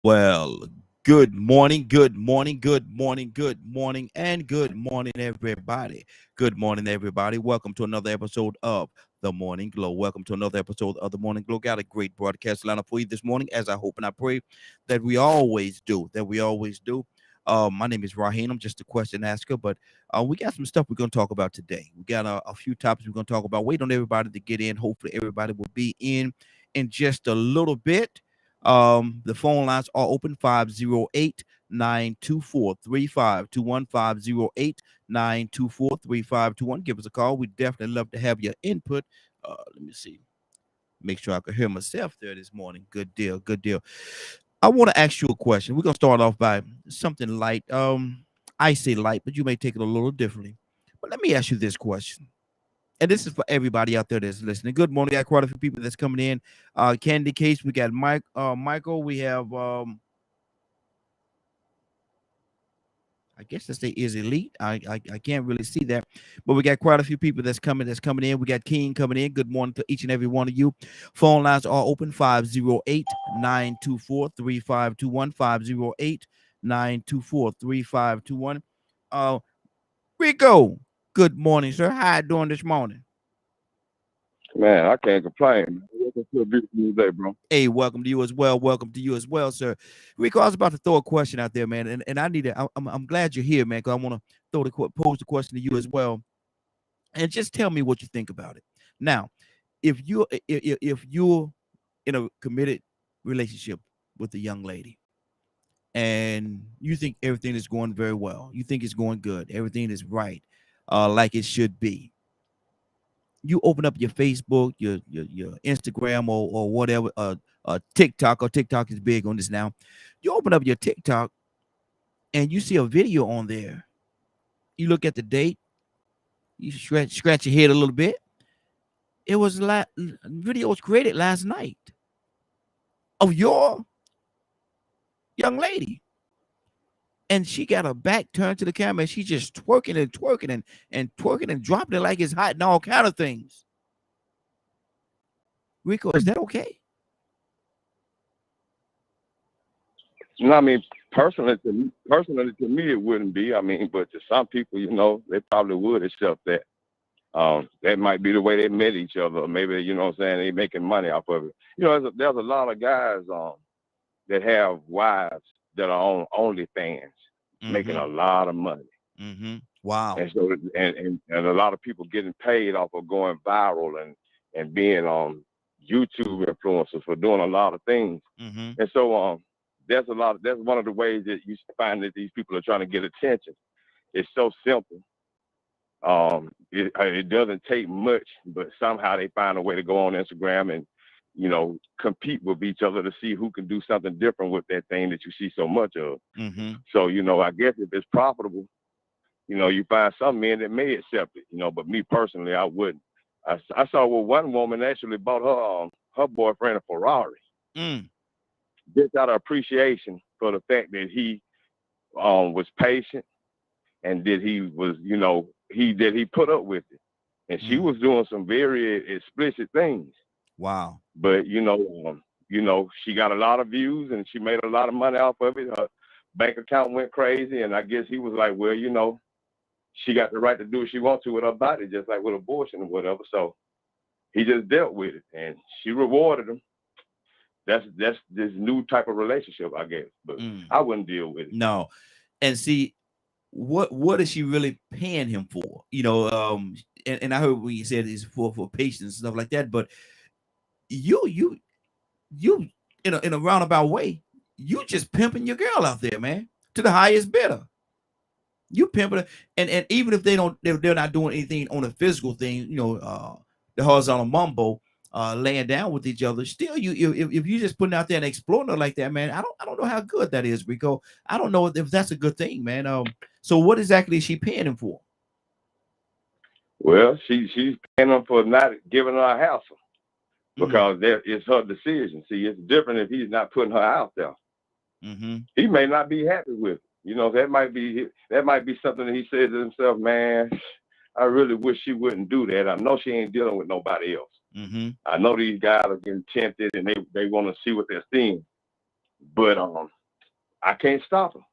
Well, good morning, good morning, good morning, good morning, and good morning, everybody. Good morning, everybody. Welcome to another episode of The Morning Glow. Welcome to another episode of The Morning Glow. Got a great broadcast lineup for you this morning, as I hope and I pray that we always do. My name is Raheem. I'm just a question asker, but we got some stuff we're going to talk about today. We got a few topics we're going to talk about. Wait on everybody to get in. Hopefully, everybody will be in just a little bit. The phone lines are open 508-924-3521, 508-924-3521. Give us a call. We definitely love to have your input. Let me see. Make sure I can hear myself there this morning. Good deal. Good deal. I want to ask you a question. We're gonna start off by something light. I say light, but you may take it a little differently. But let me ask you this question. And this is for everybody out there that's listening. Good morning. We got quite a few people that's coming in. Candy Case, we got Michael. We have I guess this is elite. I can't really see that, but we got quite a few people that's coming in. We got King coming in. Good morning to each and every one of you. Phone lines are open 508-924-3521, 508-924-3521. Rico, good morning, sir. How you doing this morning? Man, I can't complain. Welcome to a beautiful new day, bro. Hey, welcome to you as well. Welcome to you as well, sir. Rico, I was about to throw a question out there, man, and I need it. I'm glad you're here, man, because I want to pose the question to you as well, and just tell me what you think about it. Now, if you're in a committed relationship with a young lady, and you think everything is going very well, you think it's going good, everything is right, like it should be, you open up your Facebook, your Instagram or whatever, TikTok, or TikTok is big on this now. You open up your TikTok and you see a video on there. You look at the date, you scratch your head a little bit. It was video was created last night of your young lady. And she got her back turned to the camera and she's just twerking and twerking and twerking and dropping it like it's hot and all kind of things. Rico, is that okay? I mean, personally to me, it wouldn't be. I mean, but to some people, they probably would accept that. That might be the way they met each other. Or maybe, what I'm saying, they making money off of it. There's a lot of guys that have wives that are on OnlyFans, making a lot of money. Wow. And so, and a lot of people getting paid off of going viral and being YouTube influencers for doing a lot of things. And so, that's one of the ways that you find that these people are trying to get attention. It's so simple. It doesn't take much, but somehow they find a way to go on Instagram and, compete with each other to see who can do something different with that thing that you see so much of. So, I guess if it's profitable, you find some men that may accept it, but me personally, I wouldn't. I saw where one woman actually bought her boyfriend a Ferrari. Just out of appreciation for the fact that he was patient and that he was, he put up with it. And she was doing some very explicit things. Wow. But she got a lot of views and she made a lot of money off of it. Her bank account went crazy, and I guess he was like, well, she got the right to do what she wants to with her body, just like with abortion or whatever. So he just dealt with it, and she rewarded him. That's this new type of relationship, I guess. But I wouldn't deal with it. No. And see, what is she really paying him for? And I heard what you said is for patience and stuff like that. But you in a roundabout way, you just pimping your girl out there, man, to the highest bidder. You pimping her, and even if they're not doing anything on a physical thing, the horizontal mumbo, laying down with each other. Still, if you just putting out there and exploring her like that, man, I don't know how good that is, Rico. I don't know if that's a good thing, man. So what exactly is she paying him for? Well, she's paying him for not giving her a hassle because it's her decision. See, it's different if he's not putting her out there. He may not be happy with it. That might be something that he says to himself, man, I really wish she wouldn't do that. I know she ain't dealing with nobody else. I know these guys are getting tempted and they want to see what they're seeing. But I can't stop him.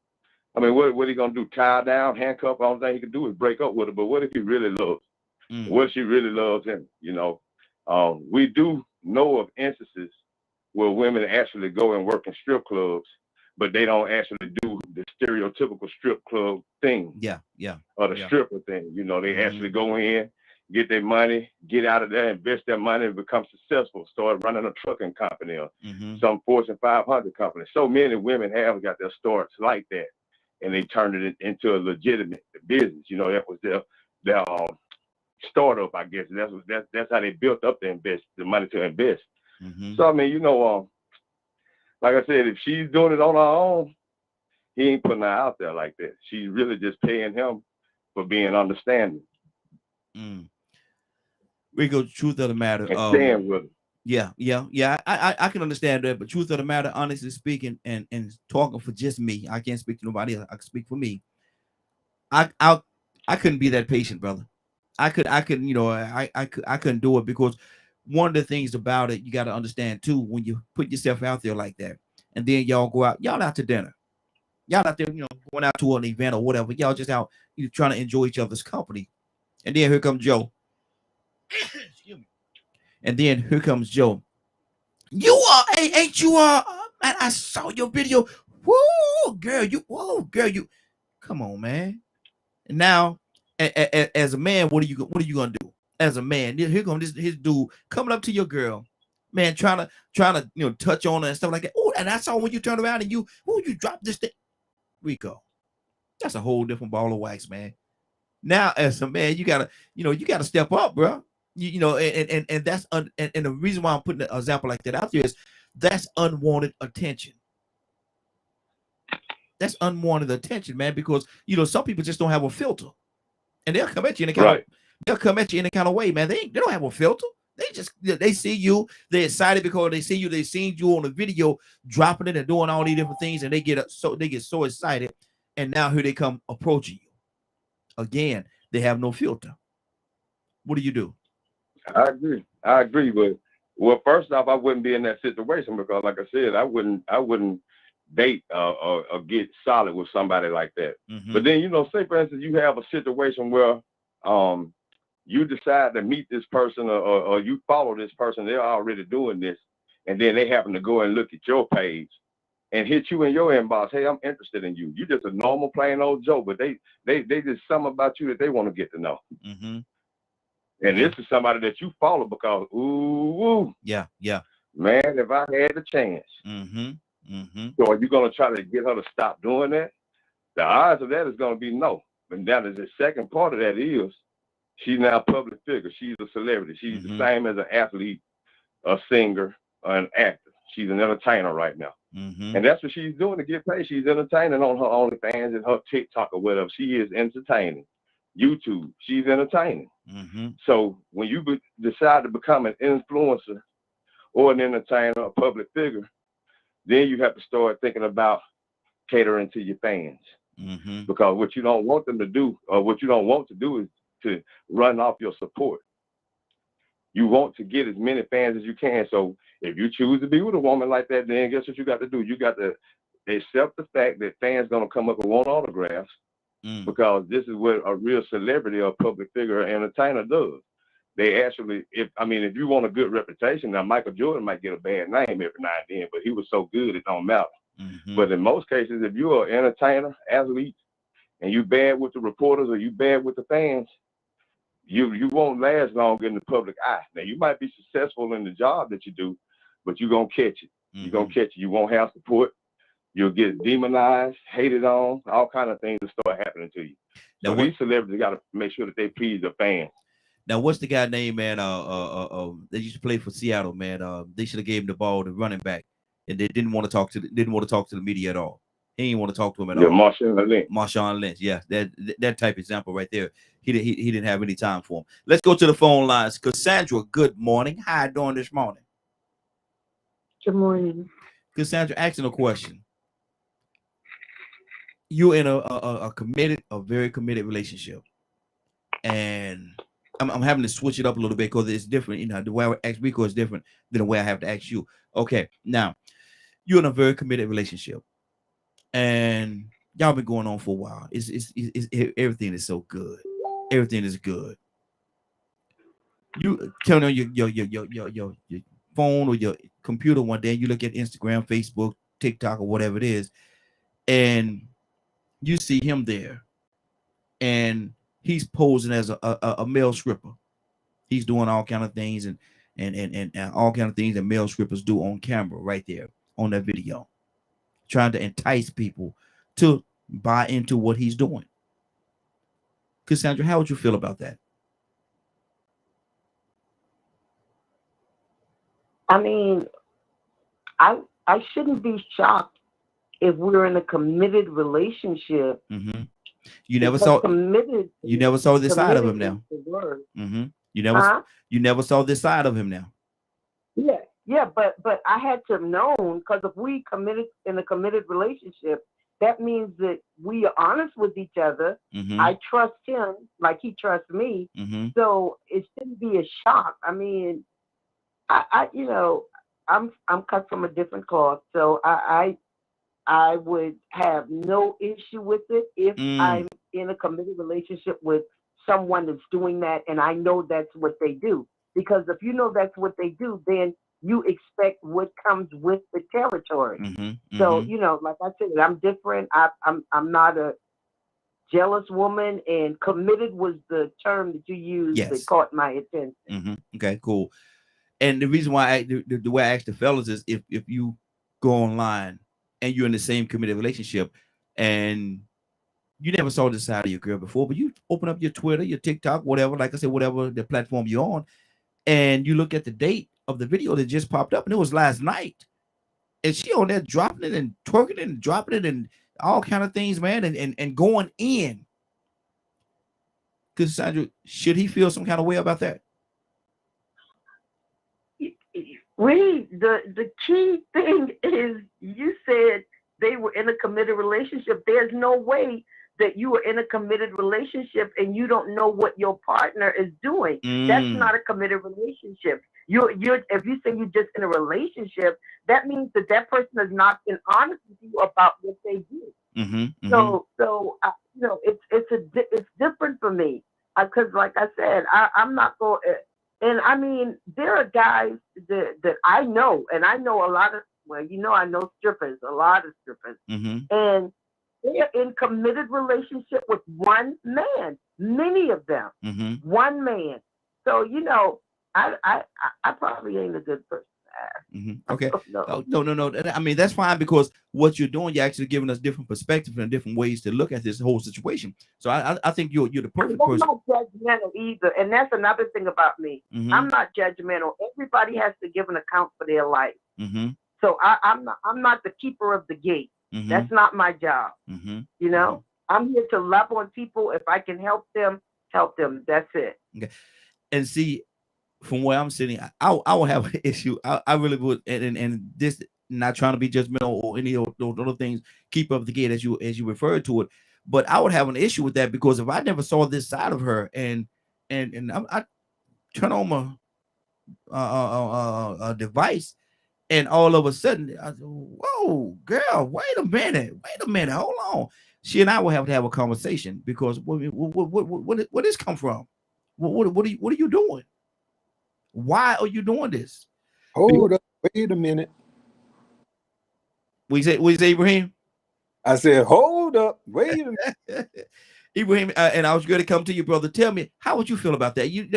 I mean, what he gonna do? Tie her down, handcuff? All thing he can do is break up with her. But what if he really loves? What if she really loves him? You know, we do know of instances where women actually go and work in strip clubs, but they don't actually do the stereotypical strip club thing. Yeah, yeah. Or the stripper thing. You know, they actually go in, get their money, get out of there, invest their money, and become successful. Start running a trucking company or some Fortune 500 company. So many women have got their starts like that, and they turned it into a legitimate business. You know, that was their startup, I guess. That's how they built up the money to invest. So I mean, you know, like I said, if she's doing it on her own, he ain't putting her out there like that. She's really just paying him for being understanding. Rico, truth of the matter. And staying with him. Yeah. I can understand that, but truth of the matter, honestly speaking, and talking for just me, I can't speak to nobody else. I can speak for me. I couldn't be that patient, brother. I couldn't, you know, I couldn't do it, because one of the things about it, you got to understand too, when you put yourself out there like that, and then y'all out to dinner, y'all out there, you know, going out to an event or whatever, y'all just out, you know, trying to enjoy each other's company, and then here comes Joe. Excuse me. And then here comes Joe. You are, ain't you? Man, I saw your video. Whoa, girl, you. Come on, man. And now, as a man, what are you gonna do? As a man, here comes his dude coming up to your girl, man, trying to you know, touch on her and stuff like that. Oh, and I saw when you turned around and you dropped this thing, Rico. That's a whole different ball of wax, man. Now, as a man, you gotta step up, bro. You know, and that's and the reason why I'm putting an example like that out there is that's unwanted attention. That's unwanted attention, man, because you know some people just don't have a filter, and they'll come at you in a kind of way, man. They don't have a filter. They see you, they're excited because they seen you on the video dropping it and doing all these different things, and they get so excited, and now here they come approaching you. Again, they have no filter. What do? I agree, but well, first off, I wouldn't be in that situation because, like I said, I wouldn't date or get solid with somebody like that. But then, you know, say for instance, you have a situation where you decide to meet this person or you follow this person, they're already doing this, and then they happen to go and look at your page and hit you in your inbox. Hey, I'm interested in you. You're just a normal, plain old Joe, but they just something about you that they want to get to know. And this is somebody that you follow because, yeah, man, if I had the chance. So are you going to try to get her to stop doing that? The odds of that is going to be no. But now the second part of that is she's now a public figure. She's a celebrity. She's the same as an athlete, a singer, or an actor. She's an entertainer right now. And that's what she's doing to get paid. She's entertaining on her OnlyFans and her TikTok or whatever. She is entertaining. YouTube, she's entertaining. So when you decide to become an influencer or an entertainer, a public figure, then you have to start thinking about catering to your fans. Because what you don't want them to do, or what you don't want to do, is to run off your support. You want to get as many fans as you can. So if you choose to be with a woman like that, then guess what you got to do? You got to accept the fact that fans gonna come up and want autographs. Because this is what a real celebrity or public figure or entertainer does. They actually, if you want a good reputation, now Michael Jordan might get a bad name every now and then, but he was so good it don't matter. But in most cases, if you're an entertainer, athlete, and you bad with the reporters or you bad with the fans, you won't last long in the public eye. Now you might be successful in the job that you do, but you're gonna catch it. You're gonna catch it. You won't have support. You'll get demonized, hated on, all kind of things will start happening to you. So these celebrities got to make sure that they please their fans. Now, what's the guy name, man? They used to play for Seattle, man. They should have gave him the ball to running back, and they didn't want to talk to the media at all. He didn't want to talk to him at all. Marshawn Lynch. Yeah, that type of example right there. He didn't have any time for him. Let's go to the phone lines. Cassandra, good morning. How you doing this morning? Good morning. Cassandra, asking a question. You're in a very committed relationship, and I'm having to switch it up a little bit because it's different. You know, the way I ask Rico is different than the way I have to ask you. Okay, now you're in a very committed relationship, and y'all been going on for a while. Everything is so good. Everything is good. You turn on your phone or your computer one day, and you look at Instagram, Facebook, TikTok, or whatever it is, and you see him there, and he's posing as a male stripper. He's doing all kind of things and all kind of things that male strippers do on camera right there on that video, trying to entice people to buy into what he's doing. Cassandra, how would you feel about that? I mean, I shouldn't be shocked if we're in a committed relationship. Mm-hmm. You never saw committed. You never saw this side of him now. Mm-hmm. You never saw this side of him now. Yeah, but I had to have known, because if we committed in a committed relationship, that means that we are honest with each other. Mm-hmm. I trust him like he trusts me. Mm-hmm. So it shouldn't be a shock. I mean, I I'm cut from a different cloth, so I would have no issue with it if I'm in a committed relationship with someone that's doing that, and I know that's what they do. Because if you know that's what they do, then you expect what comes with the territory. Mm-hmm. So like I said, I'm different. I'm not a jealous woman, and committed was the term that you used that caught my attention. Mm-hmm. Okay, cool. And the reason why the way I asked the fellas is if you go online and you're in the same committed relationship and you never saw this side of your girl before, but you open up your Twitter, your TikTok, whatever, like I said, whatever the platform you're on, and you look at the date of the video that just popped up, and it was last night, and she on there dropping it and twerking it and dropping it and all kind of things, man, and going in. Cassandra, should he feel some kind of way about that? The key thing is, you said they were in a committed relationship. There's no way that you are in a committed relationship and you don't know what your partner is doing. That's not a committed relationship. You're if you say you're just in a relationship, that means that person has not been honest with you about what they do. Mm-hmm. So it's different for me, because like I said, I'm not going. And I mean, there are guys that I know, and I know a lot of, I know strippers, a lot of strippers, and they're in committed relationship with one man, many of them, one man. So, I probably ain't a good person. Okay. No. I mean, that's fine, because what you're doing, you're actually giving us different perspectives and different ways to look at this whole situation. So I think you're the perfect person. I'm not judgmental either, and that's another thing about me. I'm not judgmental. Everybody has to give an account for their life. So I'm not the keeper of the gate. That's not my job. I'm here to love on people. If I can help them, That's it. Okay. And see, from where I'm sitting, I will have an issue. I really would, and this, not trying to be judgmental or any of those other things, keep up the gate as you referred to it, but I would have an issue with that, because if I never saw this side of her, and I turn on my device, and all of a sudden, I said, whoa, girl, wait a minute, hold on. She and I will have to have a conversation, because where this come from? What are you doing? Why are you doing this? Hold up, wait a minute. We say, Ibrahim? I said, hold up, wait a minute. Ibrahim, and I was going to come to you, brother. Tell me, how would you feel about that? You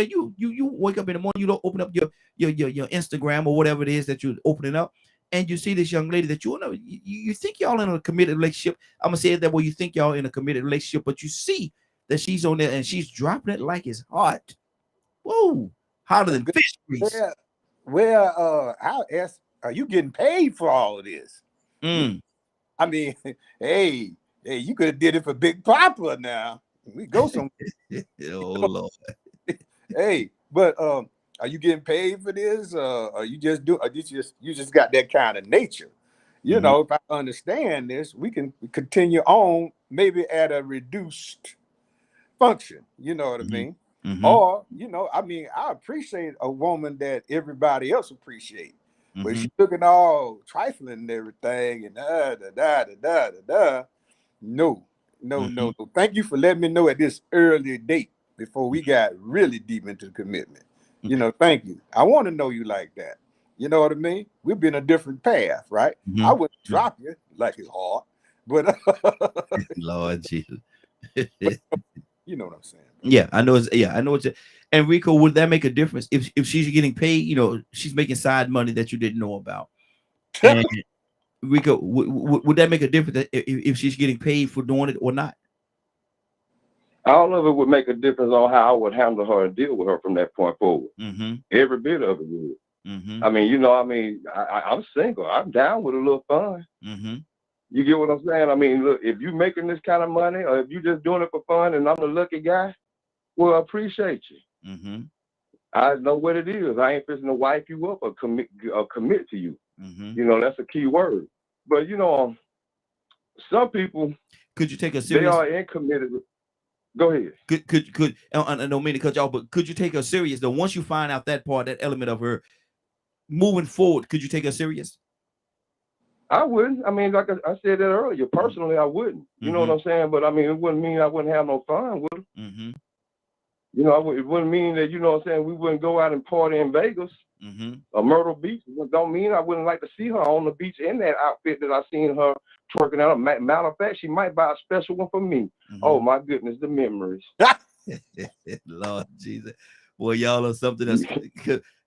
wake up in the morning, you don't open up your Instagram or whatever it is that you're opening up, and you see this young lady that you think y'all in a committed relationship. I'm gonna say it that way. You think y'all in a committed relationship, but you see that she's on there and she's dropping it like it's hot. Whoa, hotter than fish grease. I'll ask, are you getting paid for all of this? I mean, hey, you could have did it for Big Papa now. We go somewhere. Oh, Lord. Hey, but are you getting paid for this? Are you just you just got that kind of nature? If I understand this, we can continue on, maybe at a reduced function. You know what I mean? Or, I mean, I appreciate a woman that everybody else appreciates. But she looking all trifling and everything, and No. Thank you for letting me know at this earlier date before we got really deep into the commitment. Thank you. I want to know you like that. You know what I mean? We've been a different path, right? I wouldn't drop you like it's hard, but Lord Jesus. You know what I'm saying? Yeah, I know. I know. And Rico, would that make a difference if she's getting paid? She's making side money that you didn't know about. And Rico, would that make a difference if she's getting paid for doing it or not? I don't know if it would make a difference on how I would handle her and deal with her from that point forward. Every bit of it would. I mean, I'm single. I'm down with a little fun. You get what I'm saying? I mean, look, if you making this kind of money or if you just doing it for fun and I'm the lucky guy, well, I appreciate you. I know what it is. I ain't fixing to wipe you up or commit to you. That's a key word. But, some people, could you take a serious? They are in committed. Go ahead. Could I don't mean to cut you off, but could you take her serious though? Once you find out that part, that element of her moving forward, could you take her serious? I wouldn't. I mean, like I said that earlier, personally, I wouldn't. You know what I'm saying? But I mean, it wouldn't mean I wouldn't have no fun with her. It wouldn't mean that, you know what I'm saying, we wouldn't go out and party in Vegas or Myrtle Beach. It don't mean I wouldn't like to see her on the beach in that outfit that I seen her twerking out. Matter of fact, she might buy a special one for me. Oh my goodness, the memories. Lord Jesus. Well, y'all are something else.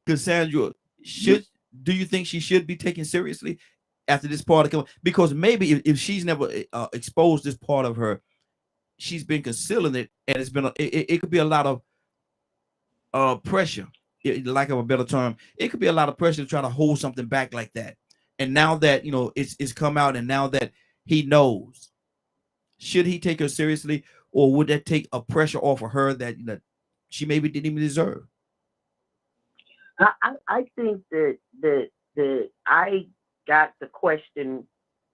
Cassandra, do you think she should be taken seriously after this part of because maybe if she's never exposed this part of her, she's been concealing it, and it's been it could be a lot of pressure, lack of a better term. It could be a lot of pressure to try to hold something back like that. And now that it's come out, and now that he knows, should he take her seriously, or would that take a pressure off of her that she maybe didn't even deserve? I think that I got the question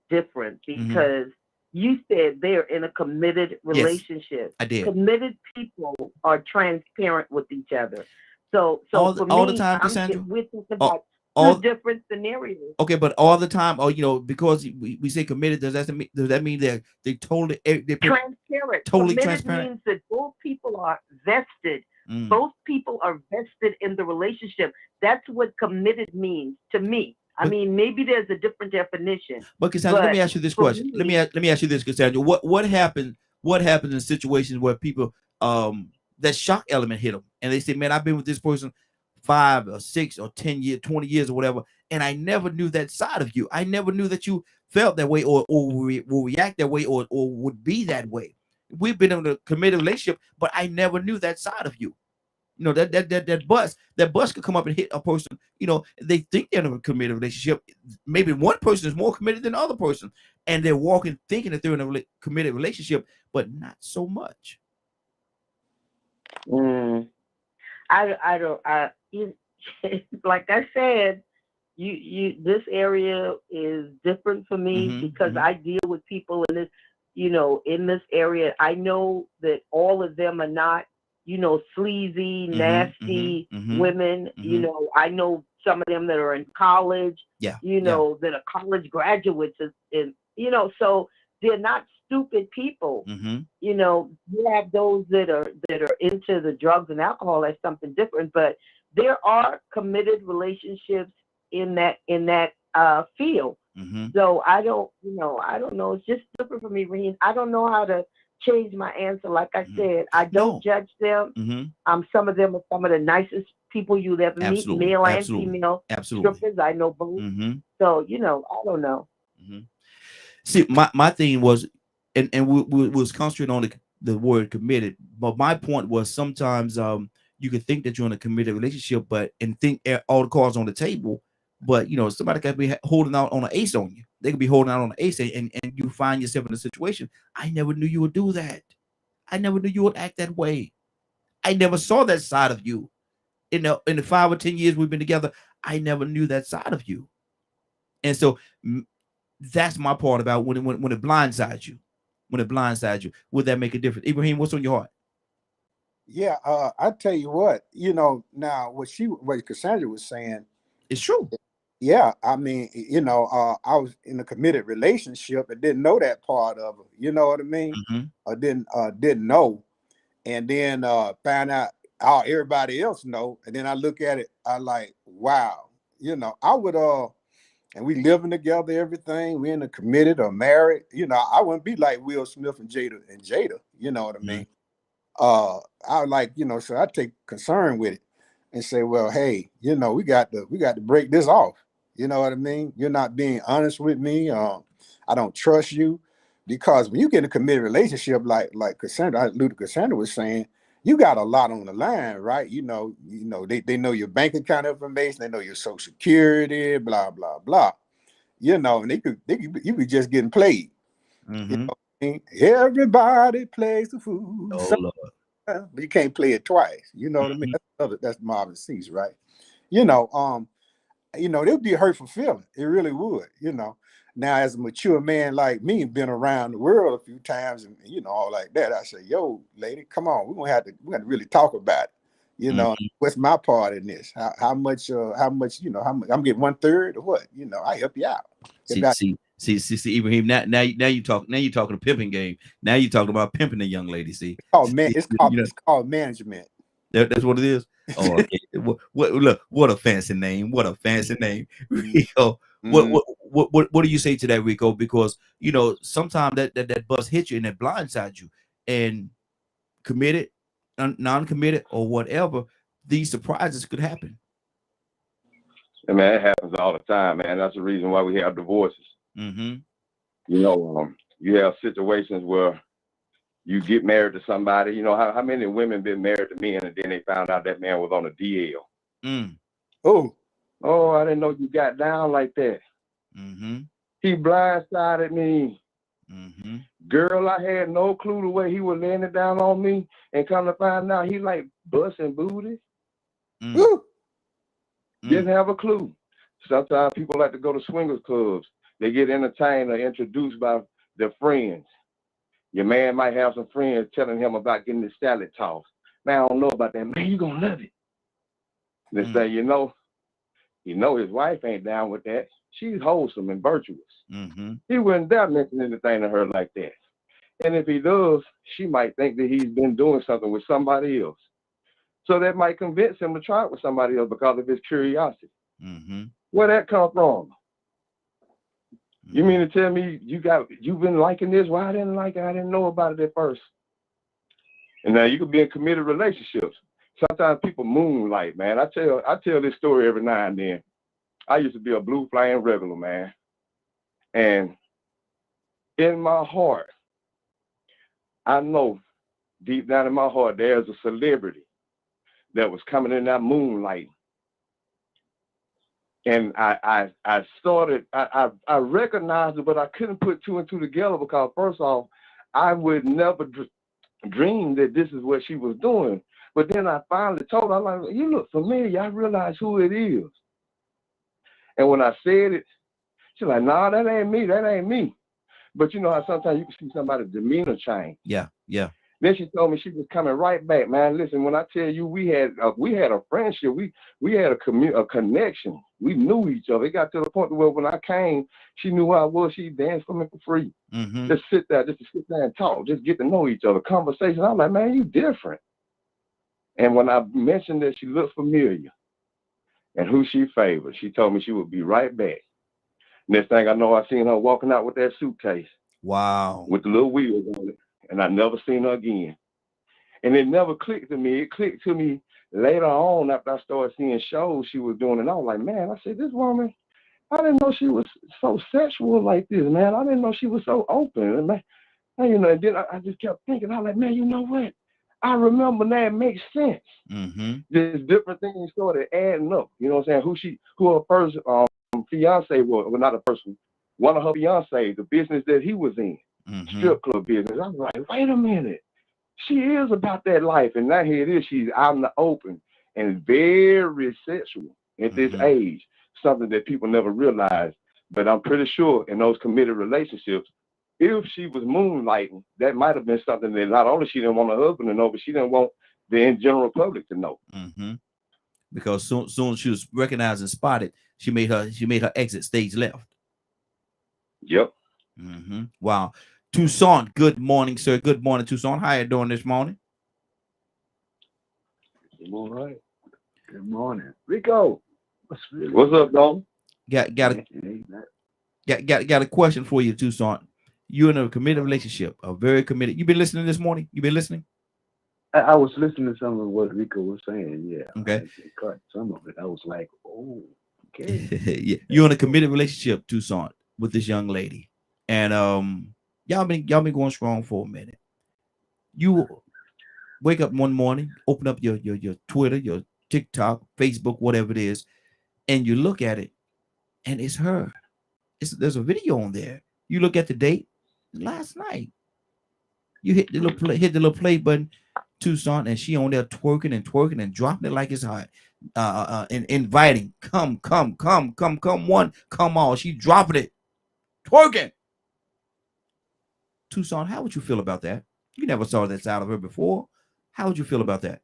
different because you said they're in a committed relationship. Yes, I did. Committed people are transparent with each other. So all for the time, Cassandra? we're talking about two different scenarios. Okay, but all the time, because we say committed, does that mean they totally transparent? Totally committed transparent means that both people are vested. Both people are vested in the relationship. That's what committed means to me. I mean, maybe there's a different definition. But Cassandra, let me ask you this question. Let me ask you this, Cassandra. What happens in situations where people that shock element hit them and they say, "Man, I've been with this person 5 or 6 or 10 years, 20 years or whatever, and I never knew that side of you. I never knew that you felt that way or will react that way or would be that way. We've been in a committed relationship, but I never knew that side of you." That bus could come up and hit a person. They think they're in a committed relationship. Maybe one person is more committed than the other person, and they're walking thinking that they're in a committed relationship, but not so much. I don't. Like I said, this area is different for me because I deal with people in this, in this area. I know that all of them are not, sleazy, nasty women. I know some of them that are in college, that are college graduates, and so they're not stupid people. You have those that are into the drugs and alcohol. That's something different, but there are committed relationships in that field. So I don't know. It's just different for me, Raheem. I don't know how to change my answer. Like I said, I don't judge them. Some of them are some of the nicest people you'll ever meet, male and female strippers. I know both. So I don't know. See, my thing was, and we was concentrating on the word committed, but my point was sometimes you could think that you're in a committed relationship, and think all the cards on the table, but somebody could be holding out on an ace on you. They could be holding out on an ace, and you find yourself in a situation. I never knew you would do that. I never knew you would act that way. I never saw that side of you. In the 5 or 10 years we've been together, I never knew that side of you. And so that's my part about when it blindsides you. When it blindsides you, would that make a difference? Ibrahim, what's on your heart? Yeah, I tell you what, now what Cassandra was saying is true. Yeah, I mean, I was in a committed relationship and didn't know that part of it. You know what I mean? I didn't know, and then found out how everybody else know, and then I look at it, I like, wow, I would and we living together, everything. We in a committed or married. I wouldn't be like Will Smith and Jada. You know what I mean? I like, so I take concern with it and say, well, hey, we got to break this off. You know what I mean? You're not being honest with me. I don't trust you, because when you get in a committed relationship, like Cassandra, Luther Cassandra was saying, you got a lot on the line, right? They know your bank account information, they know your social security, blah blah blah. And you could just getting played. Everybody plays the fool. Oh Lord. But you can't play it twice. You know what I mean? That's Marvin Cease, right? It would be a hurtful feeling. It really would. Now, as a mature man like me, been around the world a few times, and all like that, I say, yo, lady, come on, we're gonna really talk about it. What's my part in this? How much, how much, I'm getting 1/3 or what? I help you out. See, Ibrahim. Now you talking a pimping game. Now you talking about pimping a young lady. See, it's called management. That's what it is. Oh, okay. Look, what a fancy name! What a fancy name, Rico. What do you say to that, Rico? Because sometimes that bus hits you and that blindsides you, and committed, non-committed, or whatever, these surprises could happen. And man, it happens all the time, man. That's the reason why we have divorces. You have situations where you get married to somebody. How many women been married to men and then they found out that man was on a DL? Oh, I didn't know you got down like that. He blindsided me. Girl, I had no clue the way he was laying it down on me, and come to find out he like busting booty. Didn't have a clue. Sometimes people like to go to swingers clubs. They get entertained or introduced by their friends. Your man might have some friends telling him about getting his salad tossed. Man, I don't know about that. Man, you gonna love it. They say, his wife ain't down with that. She's wholesome and virtuous. He wouldn't dare mention anything to her like that. And if he does, she might think that he's been doing something with somebody else. So that might convince him to try it with somebody else because of his curiosity. Where that come from? You mean to tell me you've been liking this? Why I didn't like it? I didn't know about it at first. And now you could be in committed relationships. Sometimes people moonlight, man. I tell this story every now and then. I used to be a blue flame regular, man. And in my heart, I know deep down in my heart, there's a celebrity that was coming in that moonlight. And I recognized it, but I couldn't put two and two together because first off, I would never dream that this is what she was doing. But then I finally told her, I'm like, you look familiar. I realized who it is. And when I said it, she's like, nah, that ain't me. That ain't me. But you know how sometimes you can see somebody's demeanor change. Yeah. Then she told me she was coming right back, man. Listen, when I tell you we had a friendship, we had a connection. We knew each other. It got to the point where when I came, she knew who I was. She danced for me for free. Just to sit there and talk, just get to know each other. Conversation. I'm like, man, you different. And when I mentioned that she looked familiar and who she favored, she told me she would be right back. Next thing I know, I seen her walking out with that suitcase. Wow. With the little wheels on it. And I never seen her again. And it never clicked to me. It clicked to me later on after I started seeing shows she was doing. And I was like, man, I said, this woman, I didn't know she was so sexual like this, man. I didn't know she was so open. And, man, and then I just kept thinking, I was like, man, you know what? I remember that makes sense. There's different things started adding up. You know what I'm saying? Who her first fiance was, well, not a person, one of her fiancés, the business that he was in. Strip club business. I was like, wait a minute. She is about that life. And now here it is. She's out in the open and very sexual at this age. Something that people never realize. But I'm pretty sure in those committed relationships, if she was moonlighting, that might have been something that not only she didn't want her husband to know, but she didn't want the in general public to know. Because soon she was recognized and spotted, She made her exit stage left. Yep. Wow. Toussaint, good morning, sir. Good morning, Toussaint. How you doing this morning? I'm all right. Good morning, Rico. What's up, Don? Got a question for you, Toussaint. You're in a committed relationship, a very committed. You been listening this morning? You been listening? I was listening to some of what Rico was saying. Yeah. Okay. I caught some of it. I was like, oh, okay. Yeah. You're in a committed relationship, Toussaint, with this young lady, and y'all been going strong for a minute. You wake up one morning, open up your Twitter, your TikTok, Facebook, whatever it is, and you look at it, and it's her. There's a video on there. You look at the date last night. You hit the little play button, Toussaint, and she on there twerking and dropping it like it's hot. And inviting, come one, come all. She dropping it, twerking. Toussaint, how would you feel about that? You never saw that side of her before. How would you feel about that?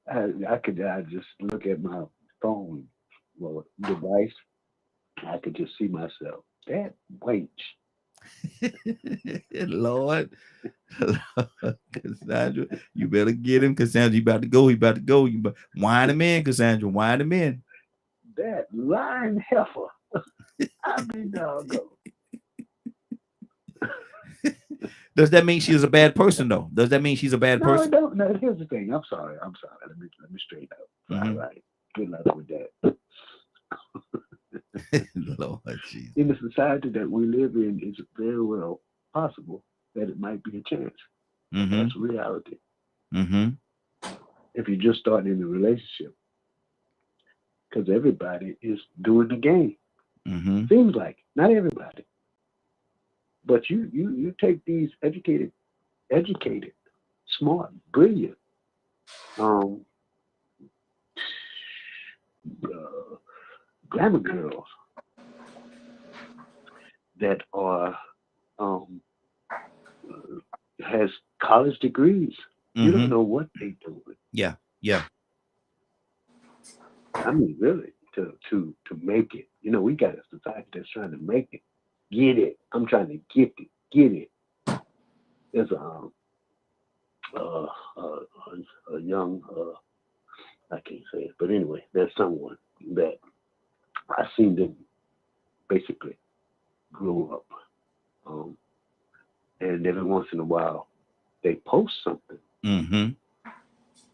I could just look at my phone device. I could just see myself. That wench. Lord, Cassandra, you better get him. Cassandra, you about to go. He about to go. You wind him in, Cassandra. Wind him in. That lying heifer. I mean, doggone. Does that mean she's a bad person, though? Does that mean she's a bad person? No, here's the thing. I'm sorry. Let me straighten out. All right. Good luck with that. Lord Jesus. In the society that we live in, it's very well possible that it might be a chance. That's reality. If you're just starting in a relationship, because everybody is doing the game. Seems like not everybody, but you take these educated, smart, brilliant, glamour girls that are has college degrees. You don't know what they doing. Yeah. I mean, really, to make it. You know, we got a society that's trying to make it, get it. I'm trying to get it. There's a young, I can't say it, but anyway, there's someone that I seen them basically grow up, and every once in a while they post something,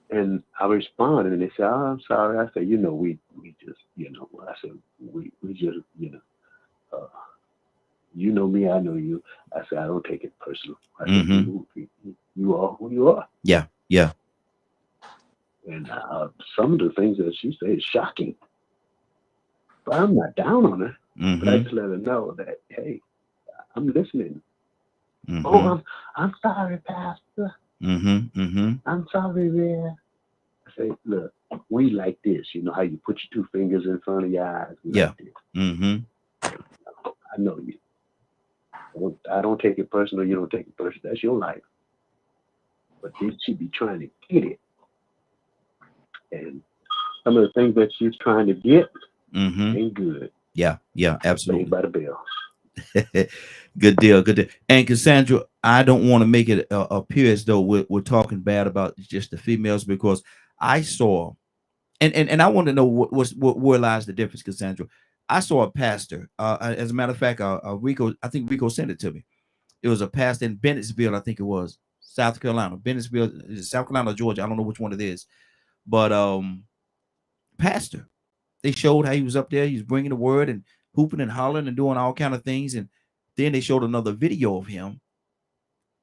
and I responded, and they said, "Oh, I'm sorry." I said, we just, I said, we just, you know me, I know you. I said, I don't take it personal. I said, you are who you are. Yeah. And some of the things that she said is shocking. But I'm not down on her. But I just let her know that, hey, I'm listening. Oh, I'm sorry, Pastor. I'm sorry, man. I say, look, we like this. You know how you put your two fingers in front of your eyes? Like this. I know you. I don't take it personal. You don't take it personal. That's your life. But she be trying to get it. And some of the things that she's trying to get ain't good. Yeah, absolutely. By the bell. Good deal. And Cassandra, I don't want to make it appear as though we're talking bad about just the females, because I saw, and I want to know where lies the difference, Cassandra. I saw a pastor. As a matter of fact, Rico, I think Rico sent it to me. It was a pastor in Bennettsville, I think it was South Carolina. Bennettsville, is it South Carolina or Georgia? I don't know which one it is, but pastor. They showed how he was up there. He was bringing the word and hooping and hollering and doing all kind of things. And then they showed another video of him,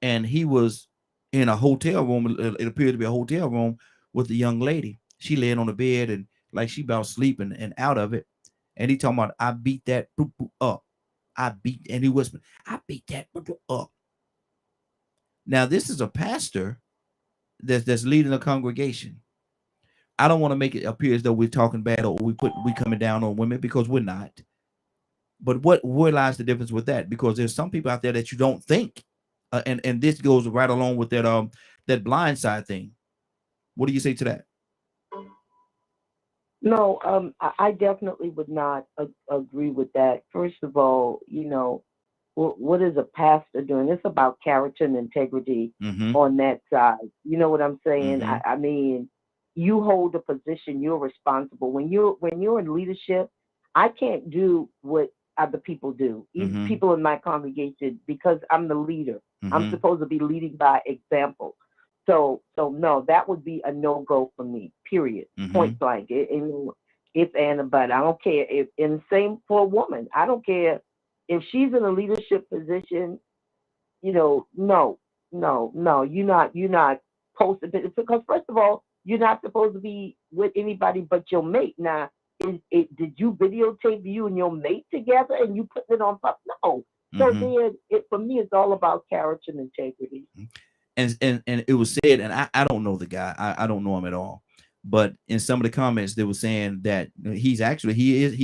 and he was in a hotel room. It appeared to be a hotel room with a young lady. She laying on the bed and like she about sleeping and out of it. And he talking about, I beat that up. And he whispered, I beat that up. Now, this is a pastor that's leading a congregation. I don't want to make it appear as though we're talking bad or we coming down on women, because we're not. But where lies the difference with that? Because there's some people out there that you don't think, and this goes right along with that blind side thing. What do you say to that? No, I definitely would not agree with that. First of all, what is a pastor doing? It's about character and integrity on that side. You know what I'm saying? I mean, you hold a position, you're responsible. When you're in leadership, I can't do what other people do, even people in my congregation, because I'm the leader. I'm supposed to be leading by example. So no, that would be a no go for me. Period. Point blank. If and a but. I don't care if. And same for a woman. I don't care if she's in a leadership position. No, no. You're not posted because first of all, you're not supposed to be with anybody but your mate. Now, did you videotape you and your mate together and you put it on? No. So then, for me, it's all about character and integrity. And it was said, and I don't know the guy. I don't know him at all. But in some of the comments, they were saying that he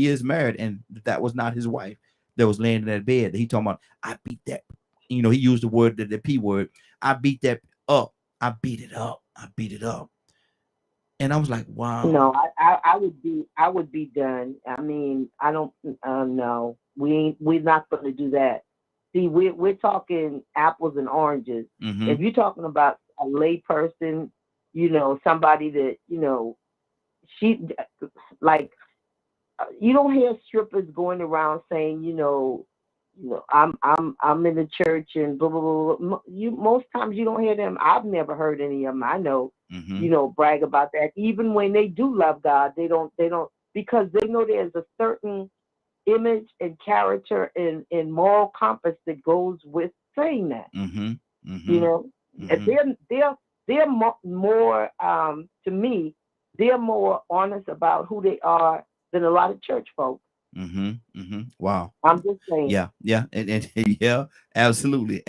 is married, and that was not his wife that was laying in that bed. He talking about, I beat that. He used the word, the P word. I beat that up. I beat it up. I beat it up. And I was like, wow. No, I would be done. I mean, I don't no. We're not going to do that. See, we're talking apples and oranges. If you're talking about a lay person, somebody that, she like you don't hear strippers going around saying, I'm in the church and blah blah blah. You most times you don't hear them. I've never heard any of them. I know, brag about that. Even when they do love God, they don't because they know there's a certain image and character and moral compass that goes with saying that. And they're more to me, they're more honest about who they are than a lot of church folks. Wow. I'm just saying. Yeah, and yeah, absolutely.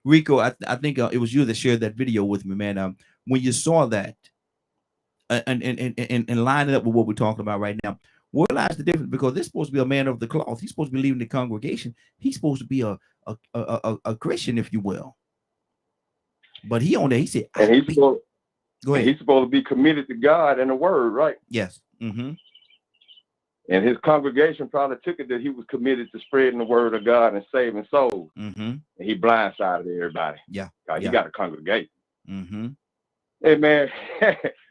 Rico, I think it was you that shared that video with me, man. When you saw that, and line it up with what we're talking about right now, what lies the difference? Because this is supposed to be a man of the cloth. He's supposed to be leaving the congregation. He's supposed to be a Christian, if you will. But he on there, he said, and he's supposed, go ahead. He's supposed to be committed to God and the Word, right? Yes. And his congregation probably took it that he was committed to spreading the word of God and saving souls. And he blindsided everybody. Yeah. He got a congregation. Hey, man,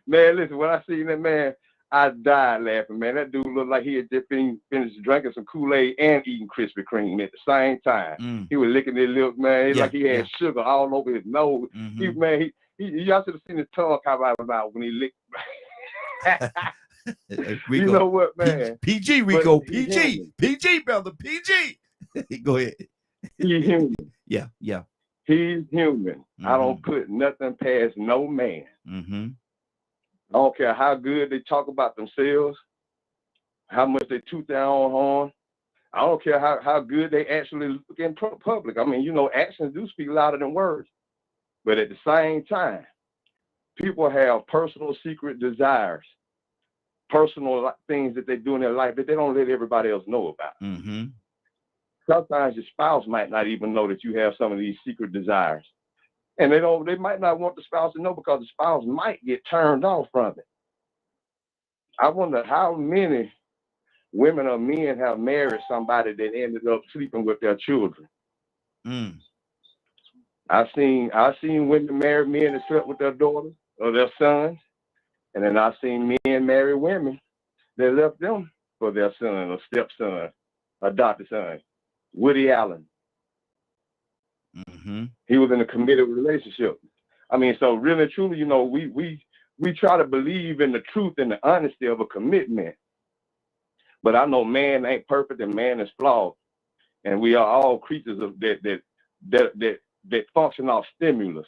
man, listen, when I seen that man, I died laughing, man. That dude looked like he had just finished drinking some Kool-Aid and eating Krispy Kreme at the same time. He was licking his lips, man. Like he had sugar all over his nose. Y'all should have seen his tongue come out of his mouth when he licked. Rico, you know what, man? PG, Rico, PG, brother, PG. Go ahead. He's human. Yeah. He's human. I don't put nothing past no man. I don't care how good they talk about themselves, how much they toot their own horn. I don't care how good they actually look in public. I mean, actions do speak louder than words. But at the same time, people have personal secret desires, personal things that they do in their life that they don't let everybody else know about. Sometimes your spouse might not even know that you have some of these secret desires. And they might not want the spouse to know because the spouse might get turned off from it. I wonder how many women or men have married somebody that ended up sleeping with their children. I've seen women marry men that slept with their daughters or their sons. And then I've seen men marry women that left them for their son or stepson, adopted son. Woody Allen. He was in a committed relationship. I mean, so really, truly, we try to believe in the truth and the honesty of a commitment. But I know man ain't perfect and man is flawed, and we are all creatures of that function off stimulus.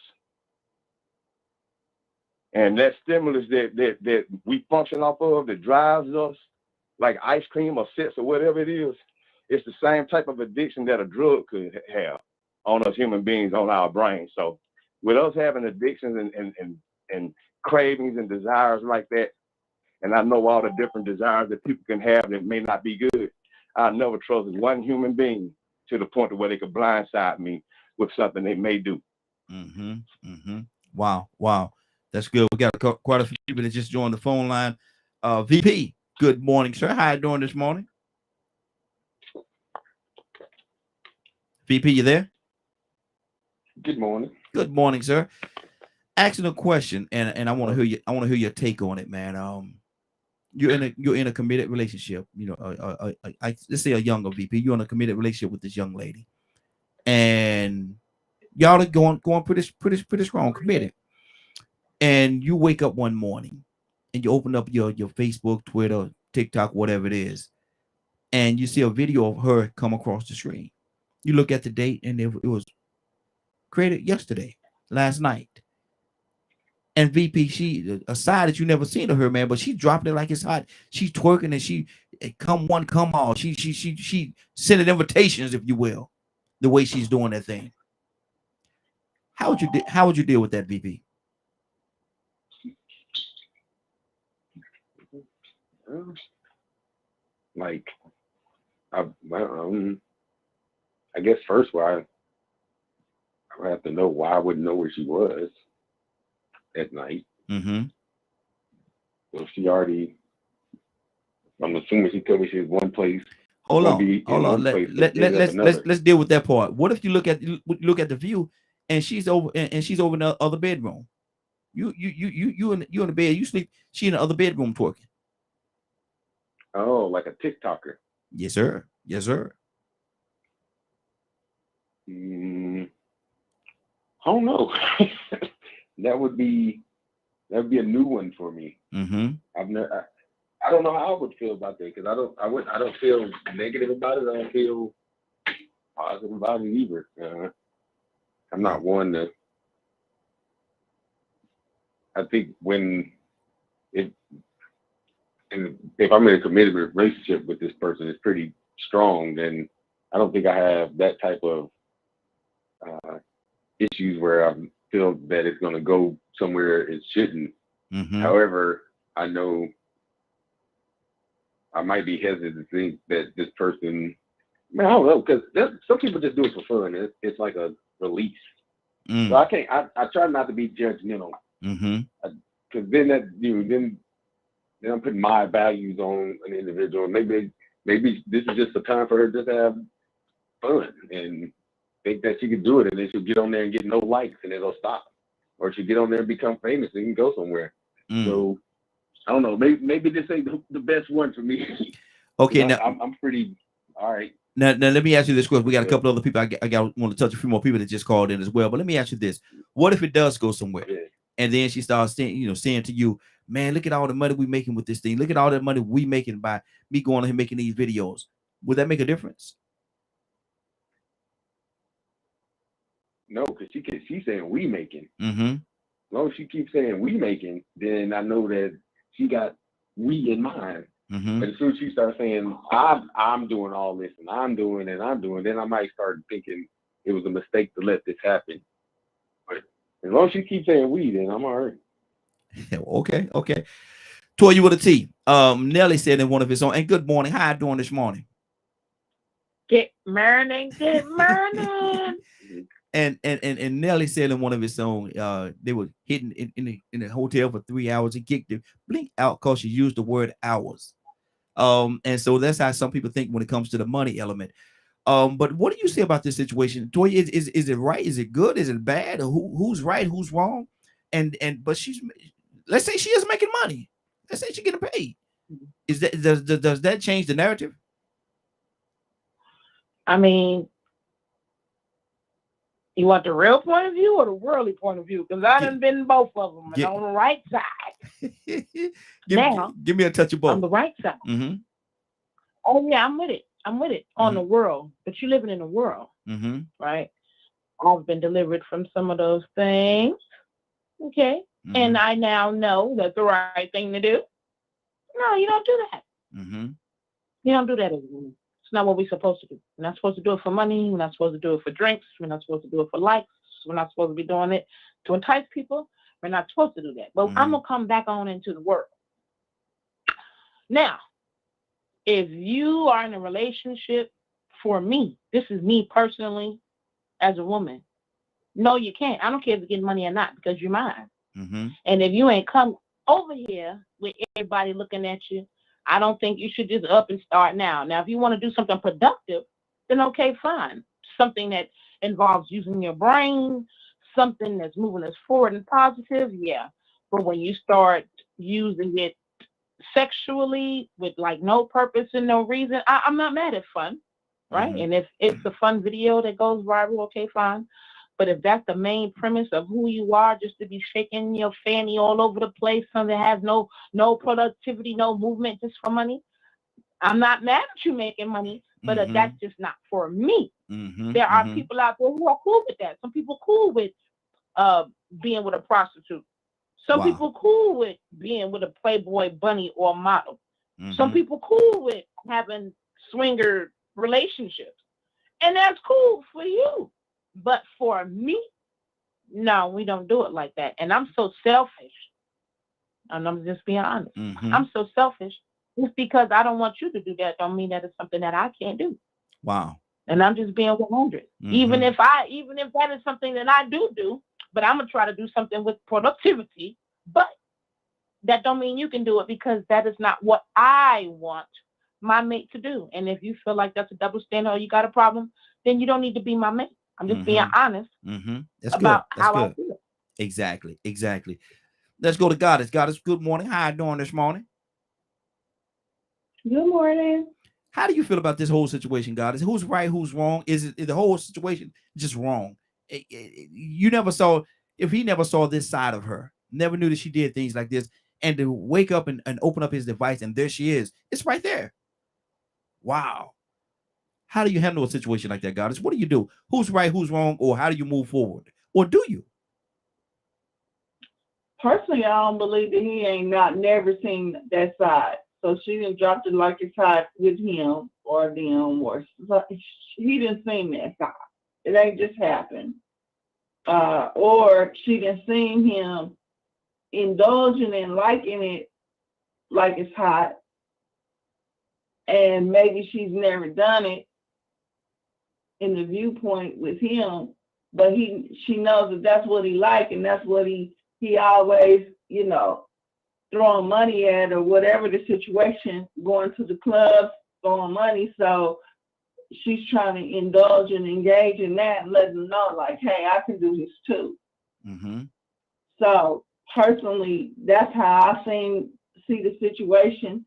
And that stimulus that we function off of that drives us, like ice cream or sex or whatever it is, it's the same type of addiction that a drug could have on us human beings, on our brains. So with us having addictions and cravings and desires like that, and I know all the different desires that people can have that may not be good, I never trusted one human being to the point where they could blindside me with something they may do. Wow. That's good. We got quite a few people that just joined the phone line. VP, good morning, sir. How you doing this morning? VP, you there? Good morning. Good morning, sir. Asking a question, and I want to hear you. I want to hear your take on it, man. You're in a committed relationship. You know, let's say a younger VP. You're in a committed relationship with this young lady, and y'all are going pretty strong, committed. And you wake up one morning, and you open up your Facebook, Twitter, TikTok, whatever it is, and you see a video of her come across the screen. You look at the date, and it was created yesterday, last night. And VP, she a side that you never seen of her, man, but she dropped it like it's hot. She's twerking and she come one, come all. She sending invitations, if you will, the way she's doing that thing. How would you deal with that, VP? Like, I guess first, I would have to know why I wouldn't know where she was at night. Mm-hmm. So she already, I'm assuming she told me she was one place. Hold on. Let's deal with that part. What if you look at the view and she's over in the other bedroom? You in the bed, you sleep. She in the other bedroom twerking. Oh, like a TikToker. Yes, sir. Yes, sir. I don't know. That would be a new one for me. Mm-hmm. I don't know how I would feel about that because I don't feel negative about it. I don't feel positive about it either. I'm not one that. I think if I'm in a committed relationship with this person, it's pretty strong. Then I don't think I have that type of issues where I feel that it's going to go somewhere it shouldn't. Mm-hmm. However, I know I might be hesitant to think that this person, man, I don't know, because some people just do it for fun. It's like a release. So I try not to be judgmental. Mm-hmm. Because then then I'm putting my values on an individual. Maybe this is just a time for her just to have fun and think that she could do it, and then she'll get on there and get no likes, and it'll stop. Or she'll get on there and become famous and can go somewhere. So I don't know. Maybe this ain't the best one for me. Okay, now I'm pretty all right. Now let me ask you this question. We got a couple other people. I want to touch a few more people that just called in as well. But let me ask you this: what if it does go somewhere, and then she starts saying to you, "Man, look at all the money we making with this thing. Look at all the money we making by me going and making these videos." Would that make a difference? No, because she's saying we making. Mm-hmm. As long as she keeps saying we making, then I know that she got we in mind. Mm-hmm. But as soon as she starts saying I'm doing all this and I'm doing, then I might start thinking it was a mistake to let this happen. But as long as she keeps saying we, then I'm all right. Okay. Toy you with a T. Nelly said in one of his own. And good morning. How you doing this morning? Good morning. And Nelly said in one of his songs, they were hitting in the hotel for 3 hours and kicked the blink out because she used the word hours. And so that's how some people think when it comes to the money element. But what do you say about this situation? Toy, is it right? Is it good? Is it bad? Or who's right? Who's wrong? But let's say she is making money. Let's say she's getting paid. Is that does that change the narrative? I mean, you want the real point of view or the worldly point of view? Because I done been both of them, and on the right side. Give me a touch of both. On the right side. Mm-hmm. Oh yeah, I'm with it. On the world, but you're living in the world, right? I've been delivered from some of those things, okay, and I now know that's the right thing to do. No, you don't do that. You don't do that as a woman. It's not what we're supposed to do. We're not supposed to do it for money. We're not supposed to do it for drinks. We're not supposed to do it for likes. We're not supposed to be doing it to entice people. We're not supposed to do that. But I'm gonna come back on into the world. Now, if you are in a relationship, for me, this is me personally as a woman. No, you can't. I don't care if you're getting money or not because you're mine. And if you ain't come over here with everybody looking at you, I don't think you should just up and start now. Now, if you want to do something productive, then okay, fine. Something that involves using your brain, something that's moving us forward and positive, yeah. But when you start using it sexually with like no purpose and no reason, I'm not mad at fun, right? And if it's a fun video that goes viral, okay, fine. But if that's the main premise of who you are, just to be shaking your fanny all over the place, something that has no productivity, no movement, just for money, I'm not mad at you making money, but that's just not for me. There are people out there who are cool with that. Some people cool with being with a prostitute. Some people cool with being with a Playboy bunny or model. Some people cool with having swinger relationships. And that's cool for you. But for me, no, we don't do it like that. And I'm so selfish. And I'm just being honest. I'm so selfish. Just because I don't want you to do that don't mean that it's something that I can't do. Wow. And I'm just being 100. Even if that is something that I do, but I'm gonna try to do something with productivity. But that don't mean you can do it, because that is not what I want my mate to do. And if you feel like that's a double standard or you got a problem, then you don't need to be my mate. I'm just being honest That's about good. That's how good. I feel. Exactly. Let's go to Goddess. Goddess, good morning. How you doing this morning? Good morning. How do you feel about this whole situation, Goddess? Who's right? Who's wrong? Is the whole situation just wrong? You never saw, if he never saw this side of her, never knew that she did things like this, and to wake up and open up his device and there she is. It's right there. Wow. How do you handle a situation like that, Goddess? What do you do? Who's right? Who's wrong? Or how do you move forward? Or do you? Personally, I don't believe that he ain't never seen that side. So she didn't drop it like it's hot with him or them, or he didn't see that side. It ain't just happened. Or she didn't see him indulging and liking it like it's hot. And maybe she's never done it in the viewpoint with him, but she knows that that's what he like, and that's what he always, throwing money at, or whatever the situation, going to the clubs, throwing money. So she's trying to indulge and engage in that and let them know, like, hey, I can do this too. So personally, that's how I see the situation.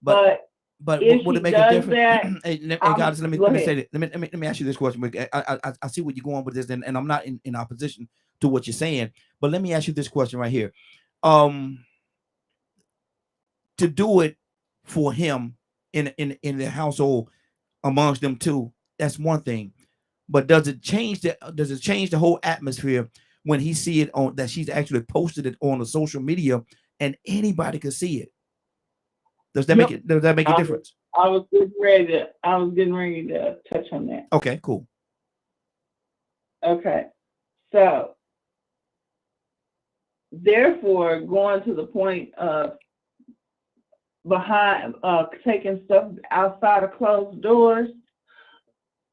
But would it make a difference? Guys, let me say that. Let me ask you this question. I see where you're going with this, and I'm not in opposition to what you're saying. But let me ask you this question right here. To do it for him in the household amongst them two, that's one thing. But does it change the whole atmosphere when he see it on that she's actually posted it on the social media and anybody can see it? Does that make a difference? I was getting ready to touch on that. Okay, cool. Okay. So therefore, going to the point of taking stuff outside of closed doors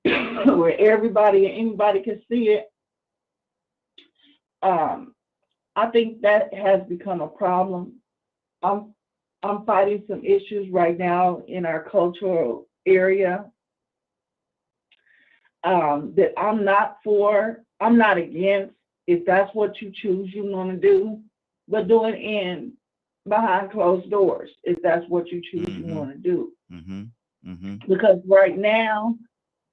where everybody and anybody can see it, I think that has become a problem. I'm fighting some issues right now in our cultural area that I'm not for. I'm not against, if that's what you choose you want to do, but do it behind closed doors, if that's what you choose you want to do. Because right now,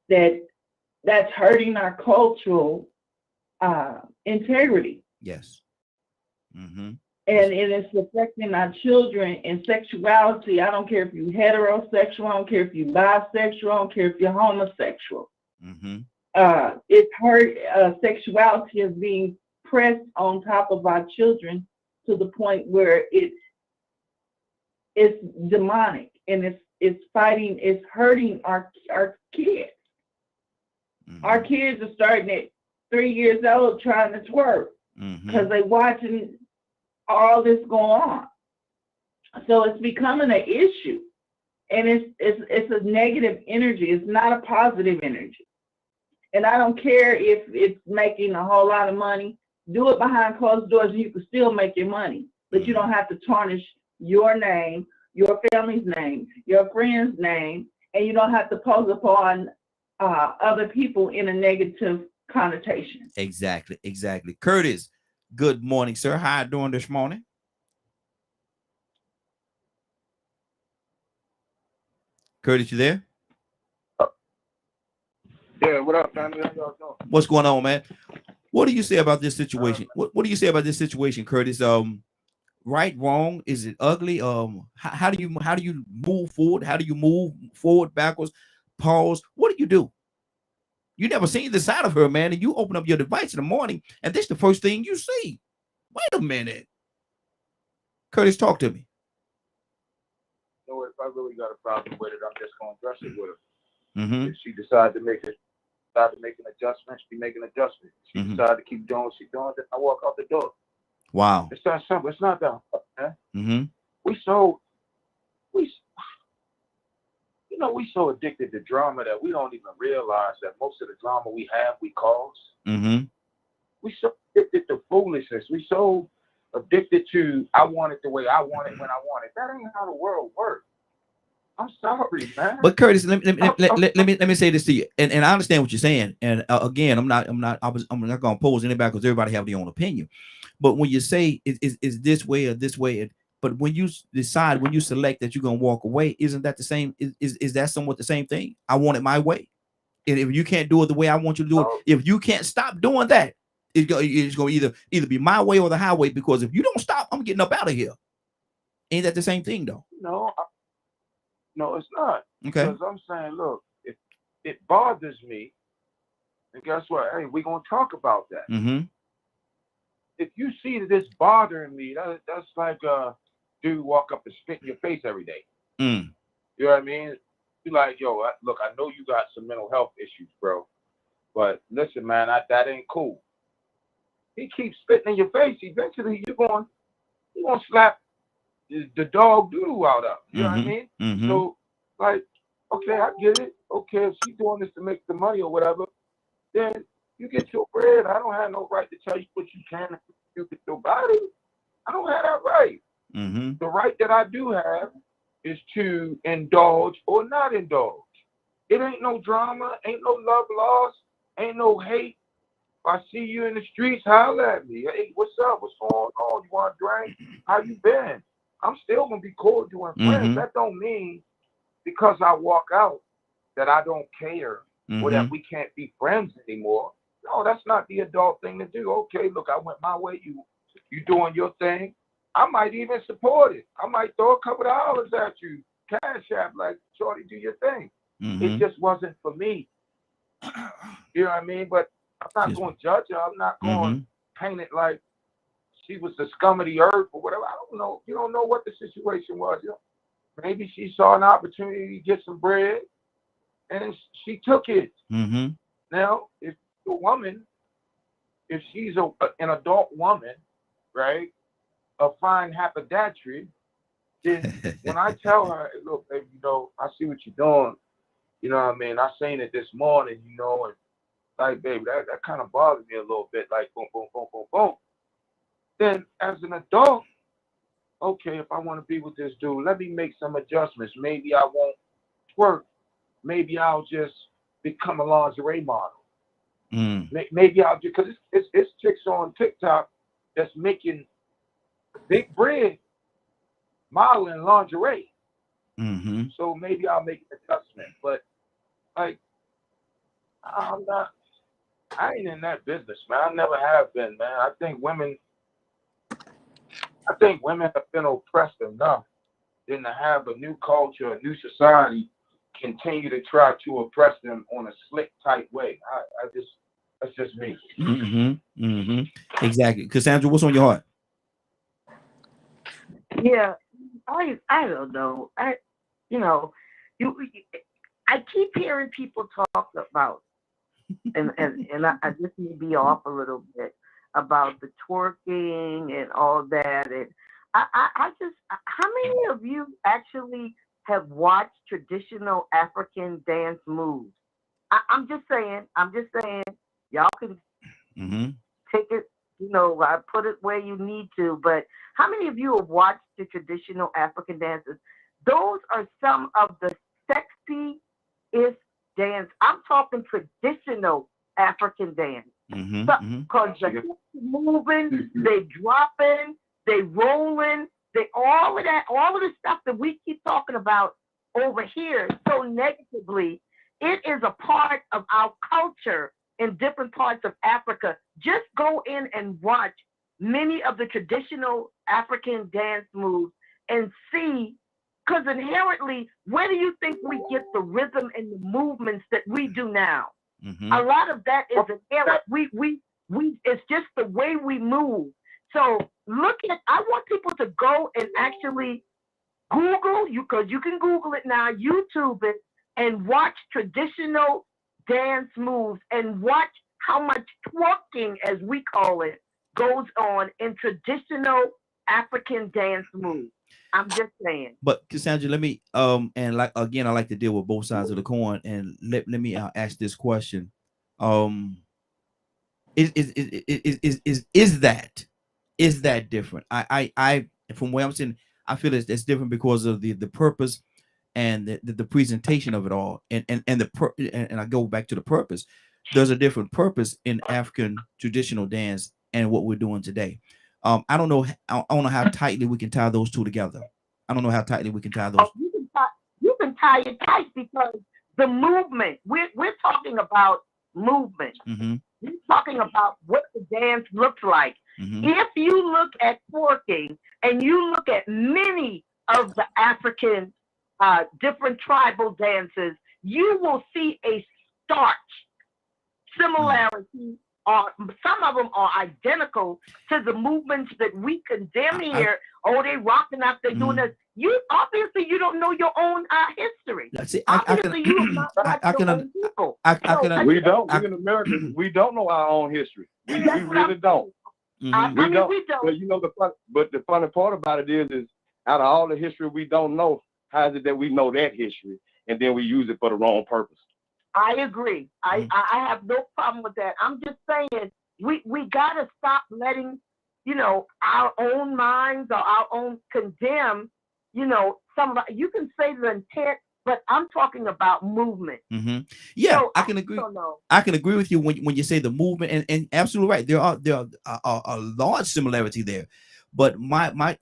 that's hurting our cultural integrity. Yes. And it's affecting our children in sexuality. I don't care if you're heterosexual, I don't care if you're bisexual, I don't care if you're homosexual. It's hurt. Sexuality is being pressed on top of our children to the point where it's demonic, and it's hurting our kids. Our kids are starting at 3 years old trying to twerk because they're watching all this going on. So it's becoming an issue, and it's a negative energy. It's not a positive energy. And I don't care if it's making a whole lot of money. Do it behind closed doors, and you can still make your money. but you don't have to tarnish your name, your family's name, your friend's name, and you don't have to pose upon other people in a negative connotation. Exactly. Curtis, good morning, sir. How you doing this morning? Curtis, you there? Yeah, what up, family? How y'all doing? What's going on, man? What do you say about this situation? What do you say about this situation, Curtis? Right, wrong? Is it ugly? How do you move forward? How do you move forward, backwards, pause? What do? You never seen the side of her, man, and you open up your device in the morning, and this is the first thing you see. Wait a minute, Curtis, talk to me. So if I really got a problem with it, I'm just gonna address it with her. If she decides to make an adjustment, she make an adjustment. She decides to keep doing what she's doing, then I walk out the door. Wow. It's that simple. It's not that hard, man. We so addicted to drama that we don't even realize that most of the drama we have, we cause. We so addicted to foolishness. We so addicted to I want it the way I want it when I want it. That ain't how the world works. I'm sorry, man. But Curtis, let me say this to you, and I understand what you're saying. And again, I'm not gonna oppose anybody because everybody have their own opinion. But when you say is this way or this way, but when you decide, when you select that you're gonna walk away, isn't that the same? Is that somewhat the same thing? I want it my way, and if you can't do it the way I want you to do it, if you can't stop doing that, it's gonna either be my way or the highway. Because if you don't stop, I'm getting up out of here. Ain't that the same thing though? No, it's not. Okay. Because I'm saying, look, if it bothers me, and guess what? Hey, we're gonna talk about that. If you see that it's bothering me, that's like dude walk up and spit in your face every day. You know what I mean? Be like, yo, look, I know you got some mental health issues, bro, but listen, man, that ain't cool. He keeps spitting in your face. Eventually, you're gonna slap the dog doodle out of. You know what I mean? So, like, okay, I get it. Okay, if she's doing this to make the money or whatever, then you get your bread. I don't have no right to tell you what you can and you with your body. I don't have that right. The right that I do have is to indulge or not indulge. It ain't no drama, ain't no love lost, ain't no hate. If I see you in the streets, holler at me. Hey, what's up? What's going on? You want a drink? How you been? I'm still gonna be cordial and friends. That don't mean because I walk out that I don't care or that we can't be friends anymore. No, that's not the adult thing to do. Okay, look, I went my way. You doing your thing. I might even support it. I might throw a couple of dollars at you, cash app, like, shorty, do your thing. It just wasn't for me. You know what I mean? But I'm not going to judge her. I'm not going to paint it like she was the scum of the earth or whatever. I don't know. You don't know what the situation was. You know? Maybe she saw an opportunity to get some bread and she took it. Now, if a woman, if she's an adult woman, right, of fine haberdashery, then when I tell her, hey, look, baby, you know, I see what you're doing. You know what I mean? I seen it this morning, you know, and like, baby, that kind of bothered me a little bit, like, boom, boom, boom, boom, boom. Then as an adult, okay, if I want to be with this dude, let me make some adjustments. Maybe I won't twerk. Maybe I'll just become a lingerie model. Maybe I'll just, because it's chicks on TikTok that's making big bread modeling lingerie. So maybe I'll make an adjustment. But like, I ain't in that business, man. I never have been, man. I think women have been oppressed enough than to have a new culture, a new society continue to try to oppress them on a slick type way. That's just me. Exactly. Cassandra, what's on your heart? Yeah, I don't know. I keep hearing people talk about, and I just need to be off a little bit about the twerking and all that. And I just, how many of you actually have watched traditional African dance moves? I'm just saying, y'all can take it put it where you need to. But how many of you have watched the traditional African dances? Those are some of the sexiest dance. I'm talking traditional African dance. Because the hips moving, they dropping, they rolling, all of the stuff that we keep talking about over here so negatively, it is a part of our culture in different parts of Africa. Just go in and watch many of the traditional African dance moves and see, because inherently, where do you think we get the rhythm and the movements that we do now? A lot of that is inherent. It's just the way we move. So I want people to go and actually Google, because you can Google it now, YouTube it, and watch traditional dance moves and watch how much twerking, as we call it, goes on in traditional African dance moves. I'm just saying. But Cassandra, let me and like again, I like to deal with both sides of the coin, and let me ask this question: is that different? I from where I'm sitting, I feel it's different because of the purpose and the presentation of it all, and I go back to the purpose. There's a different purpose in African traditional dance and what we're doing today. I don't know how tightly we can tie those two together. I don't know how tightly we can tie those. You can tie it tight because the movement. We're talking about movement. We're talking about what the dance looks like. If you look at twerking and you look at many of the African different tribal dances, you will see a stark similarity. Some of them are identical to the movements that we condemn here. They rocking up, they're doing this. You obviously you don't know your own history. Obviously, you don't know your own people. We don't. We in America, we don't know our own history. We really don't. We don't. But the funny part about it is out of all the history we don't know, how is it that we know that history and then we use it for the wrong purpose? I agree. I have no problem with that. I'm just saying we gotta stop letting our own minds or our own condemn. Somebody, you can say the intent, but I'm talking about movement. Yeah, so I can agree. I can agree with you when you say the movement, and absolutely right. There are a large similarity there, but my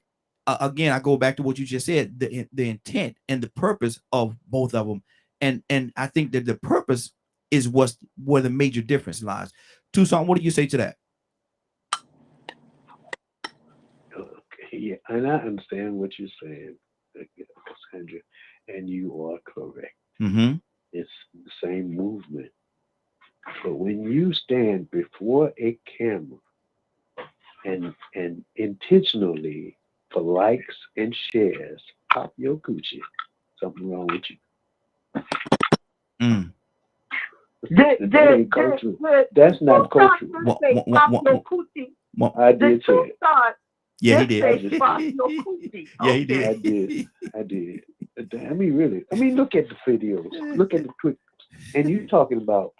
again, I go back to what you just said, the intent and the purpose of both of them. And I think that the purpose is where the major difference lies. Tucson, what do you say to that? Okay, yeah, and I understand what you're saying, Cassandra, and you are correct. It's the same movement. But when you stand before a camera and intentionally for likes and shares, pop your coochie, something wrong with you. That's not cultural. I did say it. Yeah, he did. Yeah, he did. I did. I mean, really. I mean, look at the videos. Look at the quick. And you're talking about,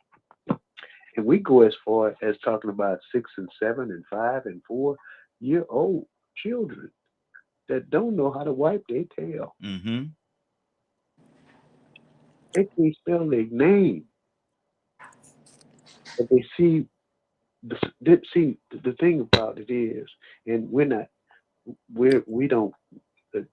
and we go as far as talking about 6 and 7 and 5 and 4-year-old children that don't know how to wipe their tail. They can't spell their name. But they see the thing about it is, and we don't,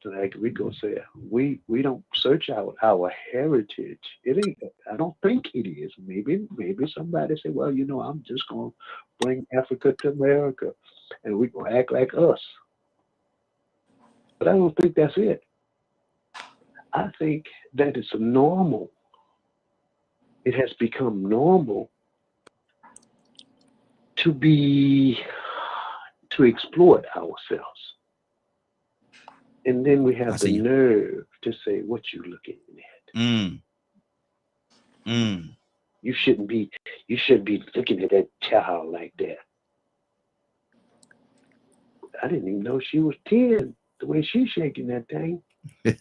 like Rico said, we don't search out our heritage. It ain't. I don't think it is. Maybe somebody say, well, I'm just gonna bring Africa to America, and we gonna act like us. But I don't think that's it. I think that it's normal. It has become normal to exploit ourselves. And then we have the nerve to say, what you looking at? You shouldn't be looking at that child like that. I didn't even know she was 10, the way she's shaking that thing.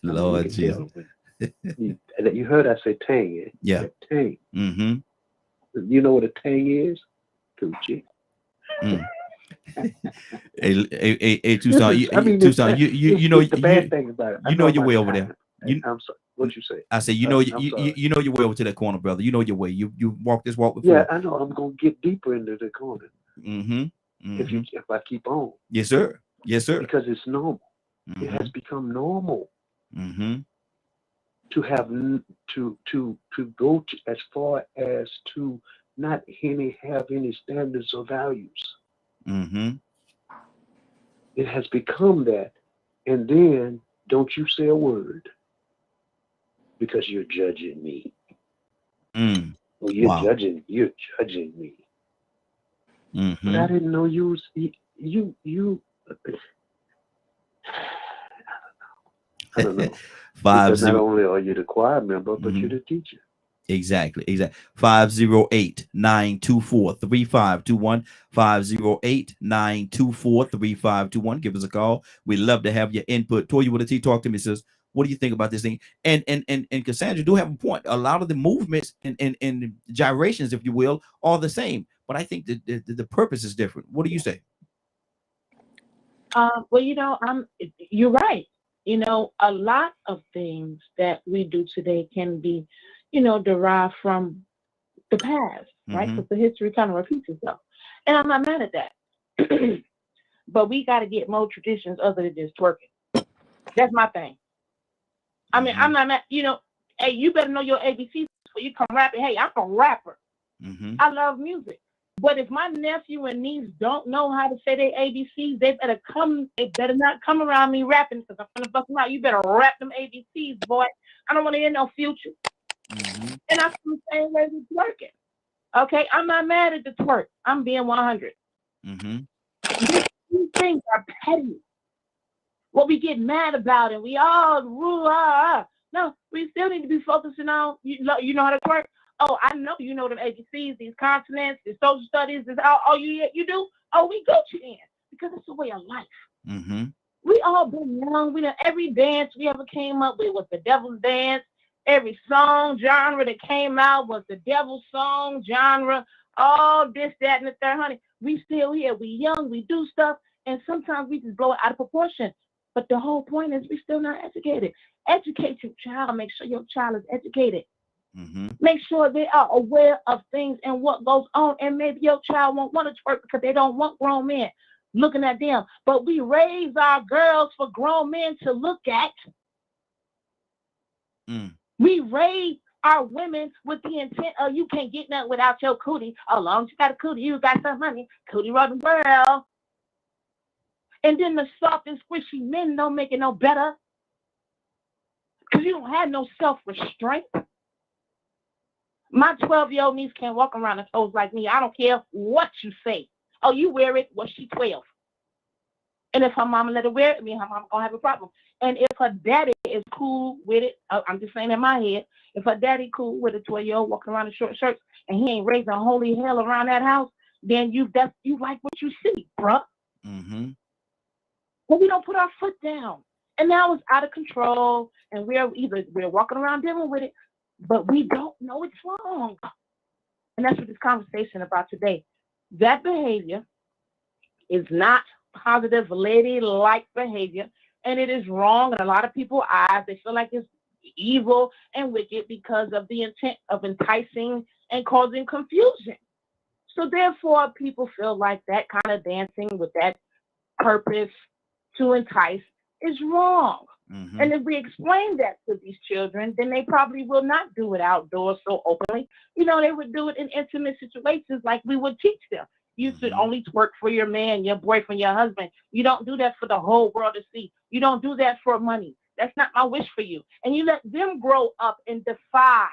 Lord Jesus. You heard I say tang, yeah. Tang. You know what a tang is? Coochie. Hey, Tucson, Tucson, the bad thing about it. You know your way over there. I'm sorry. What you say? I say, you know your way over to that corner, brother. You know your way. You walk this walk before. Yeah, I know. I'm gonna get deeper into the corner. If I keep on. Yes, sir. Yes, sir. Because it's normal. It has become normal to have to go as far as to not have any standards or values. It has become that, and then don't you say a word because you're judging me. Well, you're judging me. But I didn't know you. I don't know. Because not only are you the choir member, but you're the teacher. Exactly. 508-924-3521. 508-924-3521. Give us a call. We'd love to have your input. Toya with a T, talk to me, sis. What do you think about this thing? And Cassandra do have a point. A lot of the movements and gyrations, if you will, are the same. But I think the purpose is different. What do you say? Well, you're right. A lot of things that we do today can be, derived from the past, right? Because the history kind of repeats itself. And I'm not mad at that. But we got to get more traditions other than just twerking. That's my thing. I mean, I'm not mad. Hey, you better know your ABCs before you come rapping. Hey, I'm a rapper. I love music. But if my nephew and niece don't know how to say their ABCs, they better not come around me rapping because I'm gonna bust them out. You better rap them ABCs, boy. I don't want to hear no Future. And I feel the same way with twerking. Okay, I'm not mad at the twerk. I'm being 100. These things are petty. What we get mad about and we all rule. No, we still need to be focusing on. You know how to twerk. Oh, I know you know them ABCs, these consonants, the social studies, this all you do. Oh, we go to in because it's a way of life. We all been young. We know every dance we ever came up with was the devil's dance. Every song genre that came out was the devil's song genre. All this, that, and the third, honey. We still here. We young. We do stuff, and sometimes we just blow it out of proportion. But the whole point is we still not educated. Educate your child. Make sure your child is educated. Make sure they are aware of things and what goes on. And maybe your child won't want to twerk because they don't want grown men looking at them. But we raise our girls for grown men to look at. We raise our women with the intent of you can't get nothing without your cootie. As long as you got a cootie, you got some money. Cootie run the world. And then the soft and squishy men don't make it no better. Because you don't have no self-restraint. My 12-year-old niece can't walk around her toes like me. I don't care what you say. Oh, you wear it? Well, she's 12. And if her mama let her wear it, me and her mama gonna have a problem. And if her daddy is cool with it, I'm just saying in my head, if her daddy cool with a 12-year-old walking around in short shirts and he ain't raising holy hell around that house, then you like what you see, bruh. But we don't put our foot down. And now it's out of control, and we're walking around dealing with it, but we don't know it's wrong. And that's what this conversation about today. That behavior is not positive, ladylike behavior, and it is wrong in a lot of people's eyes. They feel like it's evil and wicked because of the intent of enticing and causing confusion. So therefore, people feel like that kind of dancing with that purpose to entice is wrong. And if we explain that to these children, then they probably will not do it outdoors so openly. They would do it in intimate situations like we would teach them. You should only twerk for your man, your boyfriend, your husband. You don't do that for the whole world to see. You don't do that for money. That's not my wish for you. And you let them grow up and defy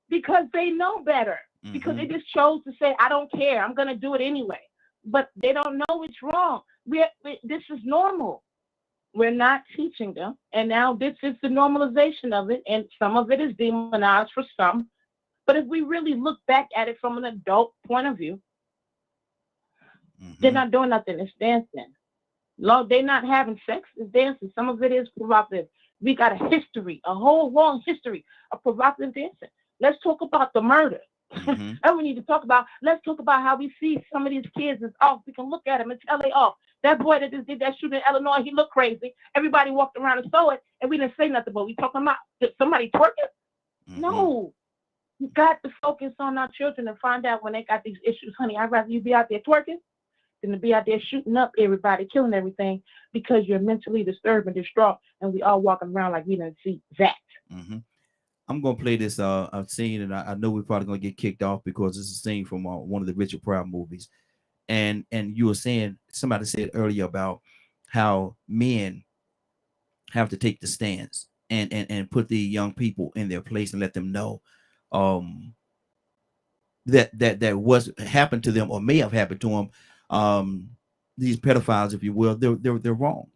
because they know better. Because they just chose to say, I don't care. I'm going to do it anyway. But they don't know it's wrong. This is normal. We're not teaching them. And now this is the normalization of it. And some of it is demonized for some. But if we really look back at it from an adult point of view, they're not doing nothing. It's dancing. They're not having sex. It's dancing. Some of it is provocative. We got a history, a whole long history of provocative dancing. Let's talk about the murder. And we need to talk about, let's talk about how we see some of these kids is off. We can look at them and tell they off. That boy that just did that shooting in Illinois, he looked crazy. Everybody walked around and saw it, and we didn't say nothing. But we talking about somebody twerking? No. You got to focus on our children and find out when they got these issues, honey. I'd rather you be out there twerking than to be out there shooting up everybody, killing everything, because you're mentally disturbed and distraught, and we all walking around like we didn't see that. I'm gonna play this scene, and I know we're probably gonna get kicked off because it's a scene from one of the Richard Pryor movies. And you were saying, somebody said earlier about how men have to take the stance and put the young people in their place and let them know that was happened to them or may have happened to them. These pedophiles, if you will, they're wrong.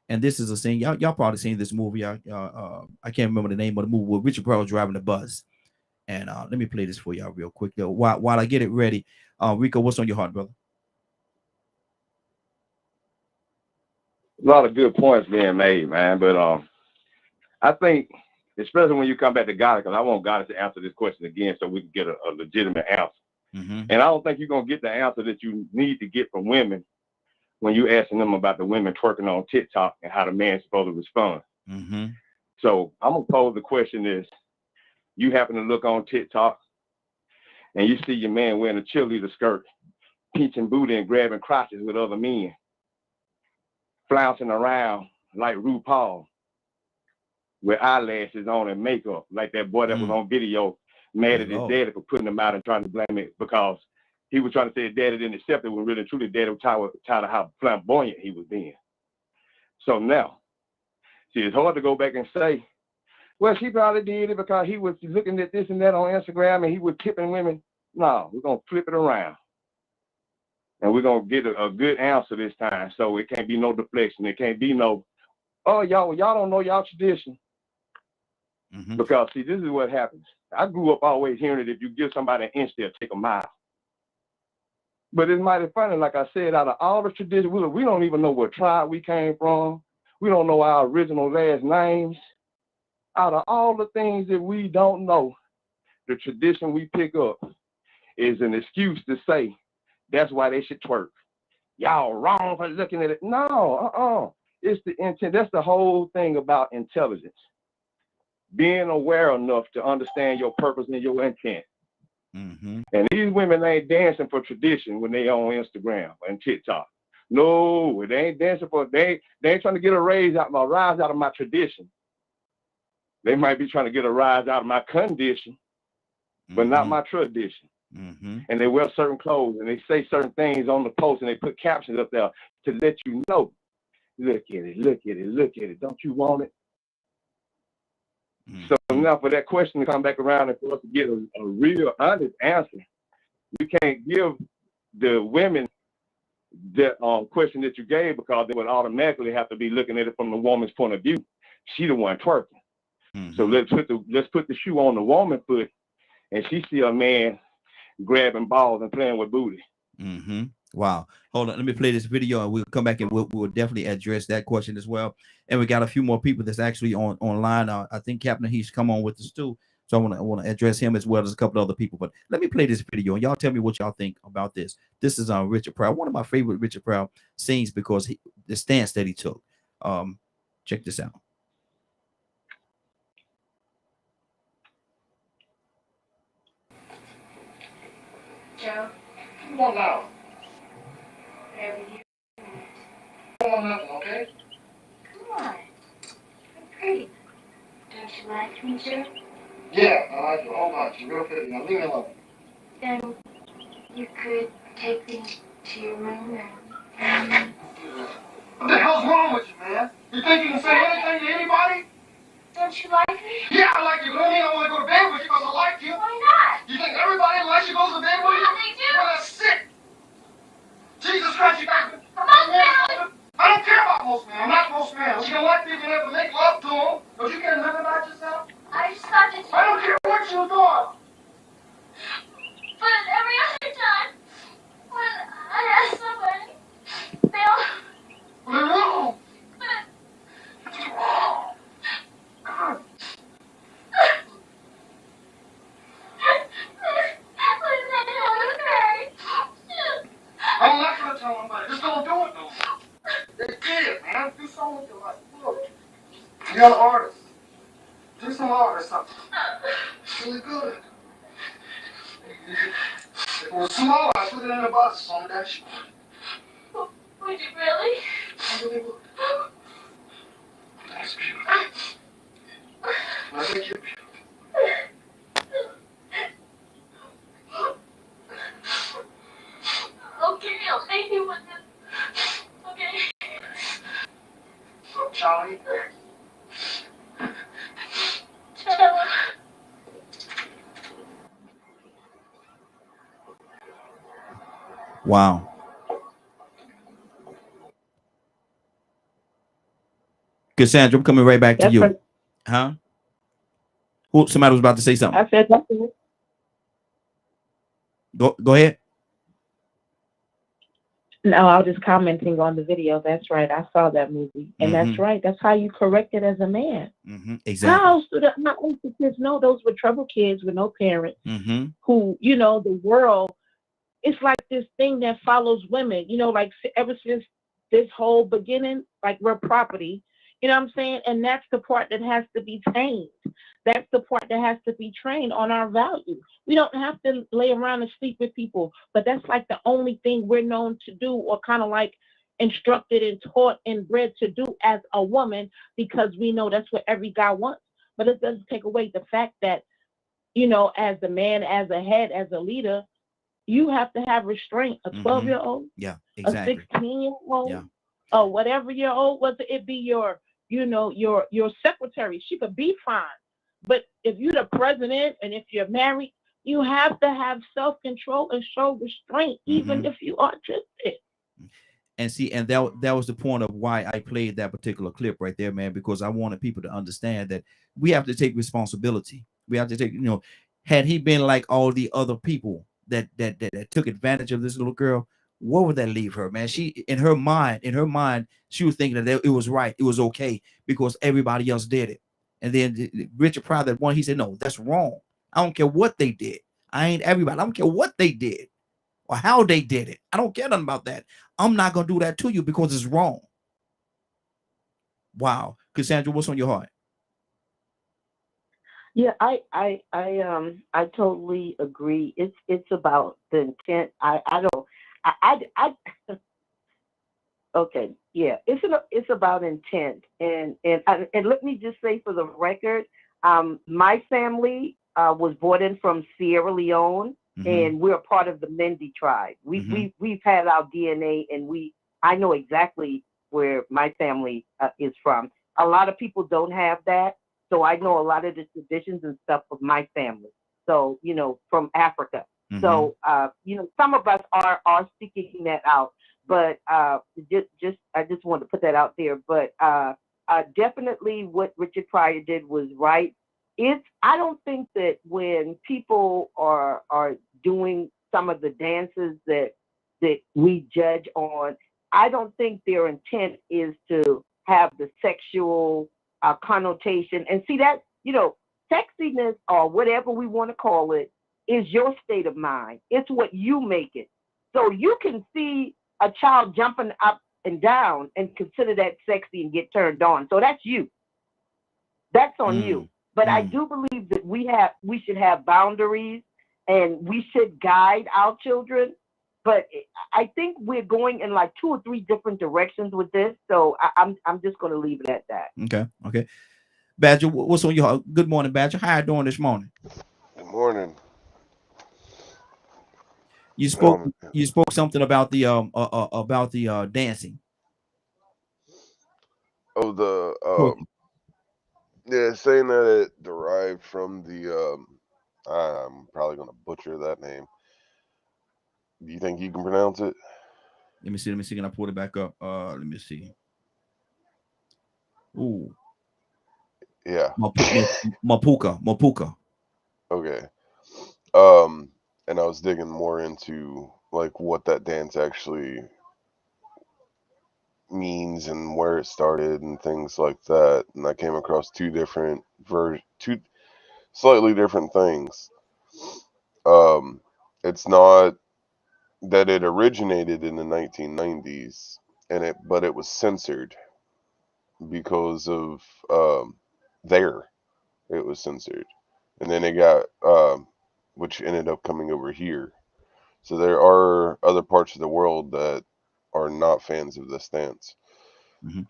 And this is a scene, y'all probably seen this movie. I can't remember the name of the movie where Richard Pryor was driving the bus. And let me play this for y'all real quick though. While I get it ready, Rico, what's on your heart, brother? A lot of good points being made, man. But I think, especially when you come back to God, because I want God to answer this question again so we can get a legitimate answer. And I don't think you're going to get the answer that you need to get from women when you're asking them about the women twerking on TikTok and how the man's supposed to respond. So I'm going to pose the question is, you happen to look on TikTok and you see your man wearing a cheerleader skirt, pinching booty and grabbing crotches with other men, flouncing around like RuPaul with eyelashes on and makeup, like that boy that was on video mad at his daddy for putting him out and trying to blame it because he was trying to say his daddy didn't accept it when really truly daddy was tired of how flamboyant he was being. So now, see, it's hard to go back and say, well, she probably did it because he was looking at this and that on Instagram and he was tipping women. No, we're going to flip it around. And we're going to get a good answer this time. So it can't be no deflection. It can't be no, oh, y'all don't know y'all tradition. Because, see, this is what happens. I grew up always hearing that if you give somebody an inch, they'll take a mile. But it's mighty funny, like I said, out of all the traditions, we don't even know what tribe we came from. We don't know our original last names. Out of all the things that we don't know, the tradition we pick up is an excuse to say, that's why they should twerk. Y'all wrong for looking at it. No, it's the intent. That's the whole thing about intelligence. Being aware enough to understand your purpose and your intent. And these women ain't dancing for tradition when they on Instagram and TikTok. No, they ain't dancing for, they ain't trying to get a rise out of my tradition. They might be trying to get a rise out of my condition, but not my tradition. And they wear certain clothes and they say certain things on the post and they put captions up there to let you know, look at it, look at it, look at it. Don't you want it? So now for that question to come back around and for us to get a real honest answer, we can't give the women the question that you gave because they would automatically have to be looking at it from the woman's point of view. She the one twerking. So let's put the shoe on the woman's foot and she see a man grabbing balls and playing with booty. Wow. Hold on. Let me play this video and we'll come back and we'll definitely address that question as well. And we got a few more people that's actually online. I think Captain He's come on with us too. So I want to address him as well as a couple other people. But let me play this video and y'all tell me what y'all think about this. This is Richard Pryor, one of my favorite Richard Pryor scenes because the stance that he took. Check this out. Joe, come on now. Whatever you come on nothing, okay? Come on. I'm pretty. Don't you like me, Joe? Yeah, I like you a whole bunch. You're real pretty. Now leave me alone. Then you could take me to your room and... What the hell's wrong with you, man? You think you can say anything to anybody? Don't you like me? Yeah, I like you, but I mean I want to go to bed with you because I like you. Why not? You think everybody likes you goes to bed with you? Yeah, they do. Well, that's sick. Jesus Christ, you got... Most men! I don't care about most men. I'm not most men. You don't like people you have to make love to them. Don't you care nothing about yourself? I just thought that you... I don't care what you thought. But every other time, when I ask somebody, they all... Well, they're wrong. But... What's wrong? God. You gotta order. Do some order or something. It's really good. If it was small, I'd put it in a box so that you. Would you really? I really would. That's beautiful. I think you're beautiful. Okay, I'll thank you with this. Okay. Charlie. Stella. Wow. Cassandra, I'm coming right back to you. Huh? Who? Somebody was about to say something. I said nothing. Go ahead. No, I was just commenting on the video. That's right. I saw that movie, and that's right. That's how you correct it as a man. Exactly. How do my own kids know those were trouble kids with no parents who, the world. It's like this thing that follows women. Like ever since this whole beginning, like we're property. You know what I'm saying? And that's the part that has to be trained. That's the part that has to be trained on our value. We don't have to lay around and sleep with people, but that's like the only thing we're known to do, or kind of like instructed and taught and bred to do as a woman, because we know that's what every guy wants. But it doesn't take away the fact that, as a man, as a head, as a leader, you have to have restraint. A 12-year-old, yeah, exactly. A 16-year-old, or whatever year old, whether it be your secretary, she could be fine. But if you're the president and if you're married, you have to have self-control and show restraint, even if you are autistic. And see, and that was the point of why I played that particular clip right there, man, because I wanted people to understand that we have to take responsibility. We have to take, had he been like all the other people that took advantage of this little girl, what would that leave her, man? She, in her mind, she was thinking that it was right, it was okay because everybody else did it. And then Richard Pryor, that one, he said, no, that's wrong. I don't care what they did. I ain't everybody. I don't care what they did or how they did it. I don't care nothing about that. I'm not gonna do that to you because it's wrong. Wow, Cassandra, what's on your heart? Yeah, I totally agree. It's about the intent. I don't. I okay. Yeah, it's about intent, and let me just say for the record, my family was brought in from Sierra Leone, and we're a part of the Mendi tribe. We've had our DNA, and I know exactly where my family is from. A lot of people don't have that, so I know a lot of the traditions and stuff of my family. So from Africa. So some of us are seeking that out, but I just want to put that out there. But definitely what Richard Pryor did was right. I don't think that when people are doing some of the dances that we judge on, I don't think their intent is to have the sexual connotation. And see that, sexiness or whatever we want to call it is your state of mind. It's what you make it. So you can see a child jumping up and down and consider that sexy and get turned on. So that's you. That's on you. But I do believe that we should have boundaries and we should guide our children. But I think we're going in like 2 or 3 different directions with this. So I'm just going to leave it at that. Okay. Badger, what's on your heart? Good morning, Badger. How you doing this morning? Good morning. You spoke something about the dancing. Oh, Twerking. yeah, saying that it derived from the I'm probably gonna butcher that name. Do you think you can pronounce it? Let me see. Can I pull it back up? Let me see. Ooh. Yeah. Mapuka. Okay. And I was digging more into like what that dance actually means and where it started and things like that. And I came across two slightly different things. It's not that it originated in the 1990s but it was censored because of there it was censored, and then it got which ended up coming over here. So there are other parts of the world that are not fans of this dance. Mm-hmm.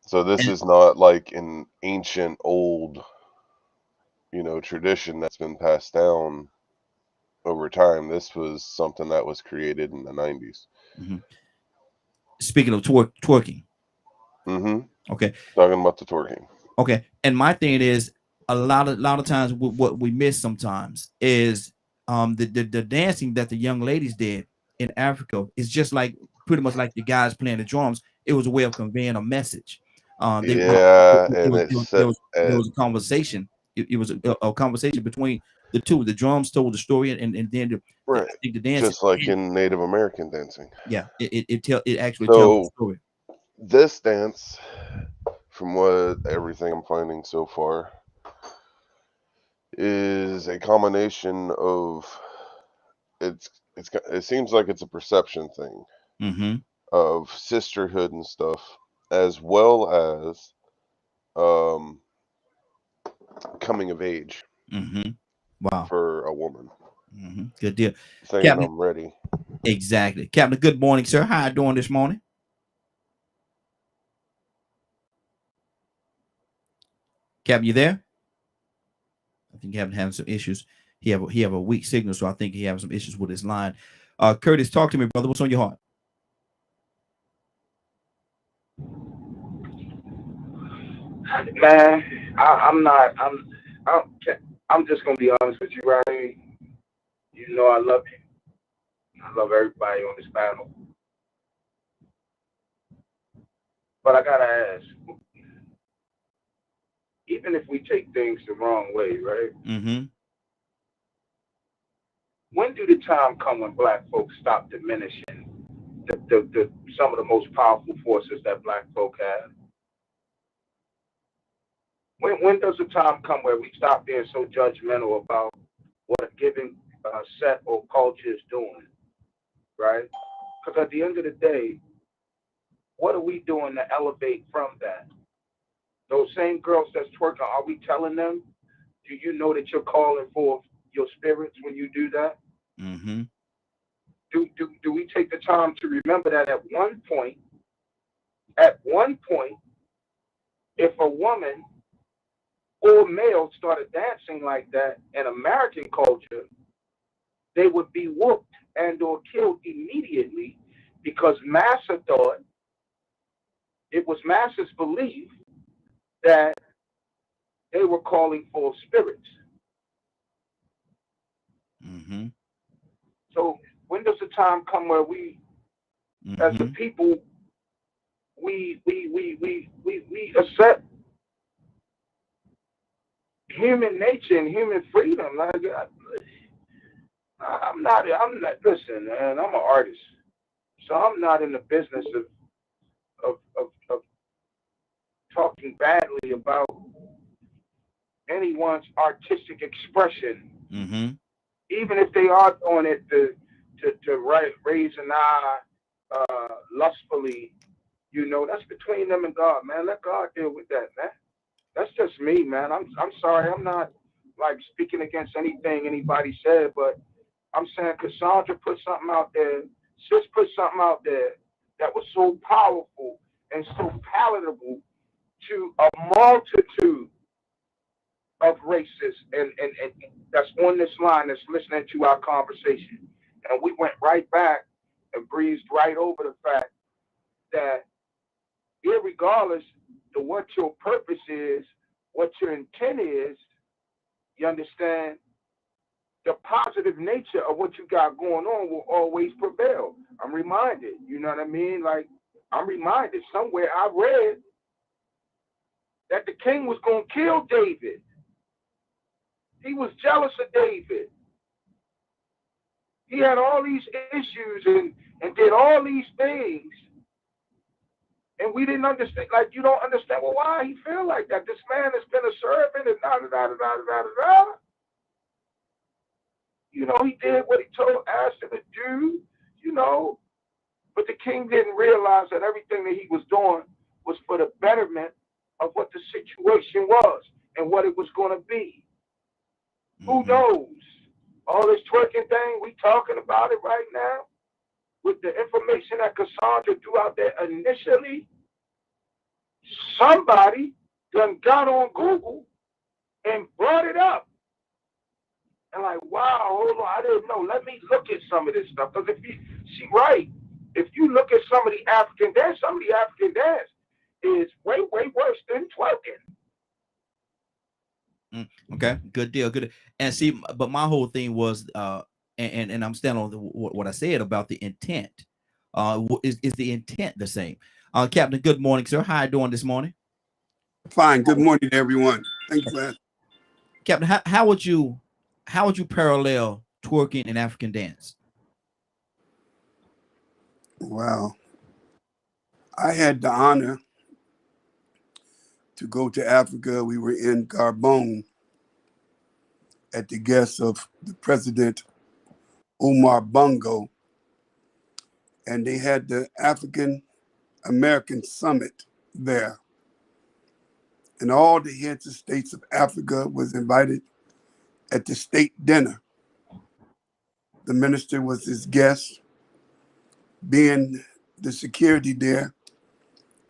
So this And is not like an ancient old, tradition that's been passed down over time. This was something that was created in the 90s. mm-hmm. Speaking of twerking, okay, talking about the twerking. Okay, and my thing is a lot of times what we miss sometimes is the dancing that the young ladies did in Africa is just like pretty much like the guys playing the drums. It was a way of conveying a message. Yeah, and There was a conversation. It was a conversation between the two. The drums told the story, and then I right, think the dance. just like in Native American dancing. Yeah, it actually tells the So story. this dance, from what everything I'm finding so far, is a combination of it seems like it's a perception thing of sisterhood and stuff, as well as coming of age Wow, for a woman. Good deal, Saying Captain. I'm ready. Exactly, Captain. Good morning, sir. How you doing this morning? Captain, you there? I think Captain having some issues. He have a weak signal, so I think he having some issues with his line. Curtis, talk to me, brother. What's on your heart? Man, I'm not. I'm just gonna be honest with you, right? You know I love you. I love everybody on this panel. But I gotta ask, even if we take things the wrong way, right? When do the time come when black folks stop diminishing the some of the most powerful forces that black folk have? When does the time come where we stop being so judgmental about what a given set or culture is doing, right? Because at the end of the day, what are we doing to elevate from that? Those same girls that's twerking, are we telling them, do you know that you're calling for your spirits when you do that? Do we take the time to remember that at one point, if a woman or male started dancing like that in American culture, they would be whooped and or killed immediately because Massa thought, it was Massa's belief that they were calling for spirits. So when does the time come where we, as a people, we accept human nature and human freedom? Like, I'm not. Listen, man. I'm an artist, so I'm not in the business of talking badly about anyone's artistic expression, even if they are on it to raise an eye lustfully. That's between them and God, man. Let God deal with that, man. That's just me, man. I'm sorry. I'm not like speaking against anything anybody said, but I'm saying Cassandra put something out there, Sis put something out there that was so powerful and so palatable to a multitude of races and that's on this line that's listening to our conversation. And we went right back and breezed right over the fact that irregardless of what your purpose is, what your intent is, you understand, the positive nature of what you got going on will always prevail. I'm reminded, you know what I mean? Like, I'm reminded somewhere I read that the king was going to kill David. He was jealous of David. He had all these issues and did all these things. And we didn't understand, like, you don't understand, well, why he feel like that? This man has been a servant and da-da-da-da-da-da-da-da. He did what he asked him to do, but the king didn't realize that everything that he was doing was for the betterment of what the situation was and what it was going to be. Who knows? All this twerking thing, we talking about it right now with the information that Cassandra threw out there initially. Somebody done got on Google and brought it up. And like, wow, hold on, I didn't know. Let me look at some of this stuff. Because she right. If you look at some of the African dance, is way, way worse than twerking. Okay, good deal, good. And see, but my whole thing was, and I'm standing on what I said about the intent. Is the intent the same? Captain, good morning, sir. How are you doing this morning? Fine. Good morning, everyone. Thank you for asking. Captain, how would you parallel twerking and African dance? Well, I had the honor to go to Africa. We were in Gabon at the guest of the President Omar Bongo, and they had the African American Summit there. And all the heads of states of Africa was invited at the state dinner. The minister was his guest. Being the security there,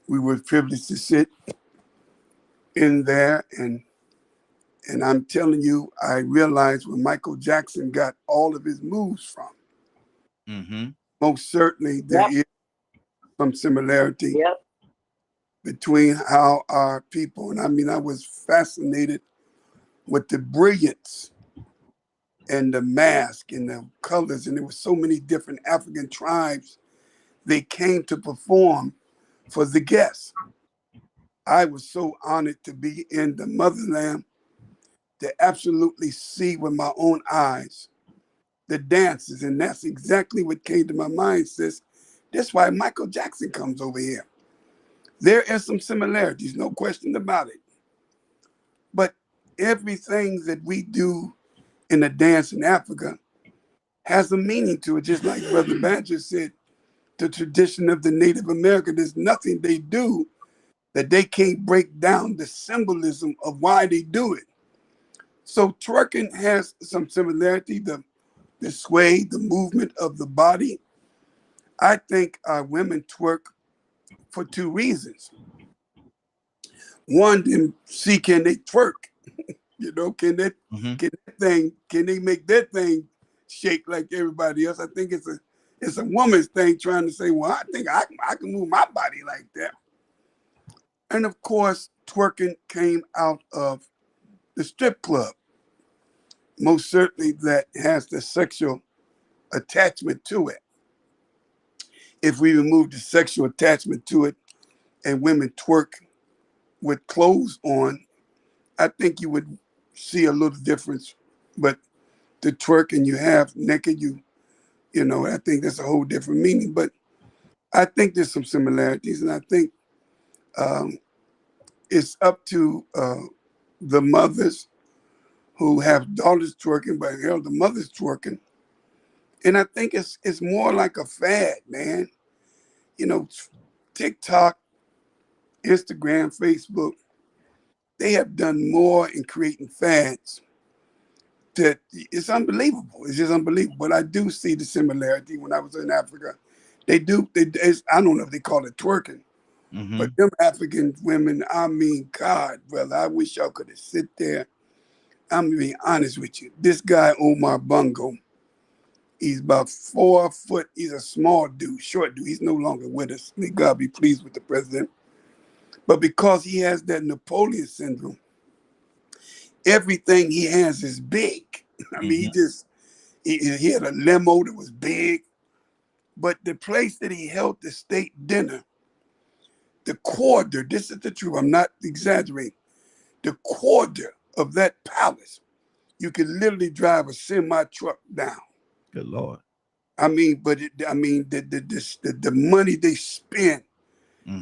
we were privileged to sit in there, and I'm telling you, I realized where Michael Jackson got all of his moves from. Most certainly there is some similarity between how our people, and I mean, I was fascinated with the brilliance and the mask and the colors, and there were so many different African tribes. They came to perform for the guests. I was so honored to be in the motherland, to absolutely see with my own eyes the dances. And that's exactly what came to my mind, sis. That's why Michael Jackson comes over here. There are some similarities, no question about it. But everything that we do in a dance in Africa has a meaning to it. Just like Brother Badger said, the tradition of the Native American, there's nothing they do that they can't break down the symbolism of why they do it. So twerking has some similarity, the sway, the movement of the body. I think our women twerk for two reasons. One, to see can they twerk? You know, can they make that thing shake like everybody else? I think it's a woman's thing trying to say, well, I think I can move my body like that. And of course, twerking came out of the strip club. Most certainly that has the sexual attachment to it. If we remove the sexual attachment to it and women twerk with clothes on, I think you would see a little difference. But the twerking you have naked, you know, I think that's a whole different meaning. But I think there's some similarities, and I think it's up to the mothers who have daughters twerking, but hell, the mothers twerking. And I think it's more like a fad, man. You know, TikTok, Instagram, Facebook, they have done more in creating fads that it's unbelievable. It's just unbelievable. But I do see the similarity when I was in Africa. I don't know if they call it twerking, but them African women, I mean, God, brother, I wish y'all could have sit there. I'm being honest with you. This guy, Omar Bongo, he's about 4 foot. He's a small dude, short dude. He's no longer with us. May God be pleased with the president. But because he has that Napoleon syndrome, everything he has is big. I mean, he had a limo that was big. But the place that he held the state dinner, the quarter, this is the truth, I'm not exaggerating, the quarter of that palace, you could literally drive a semi truck down. Good Lord. I mean, but the money they spent,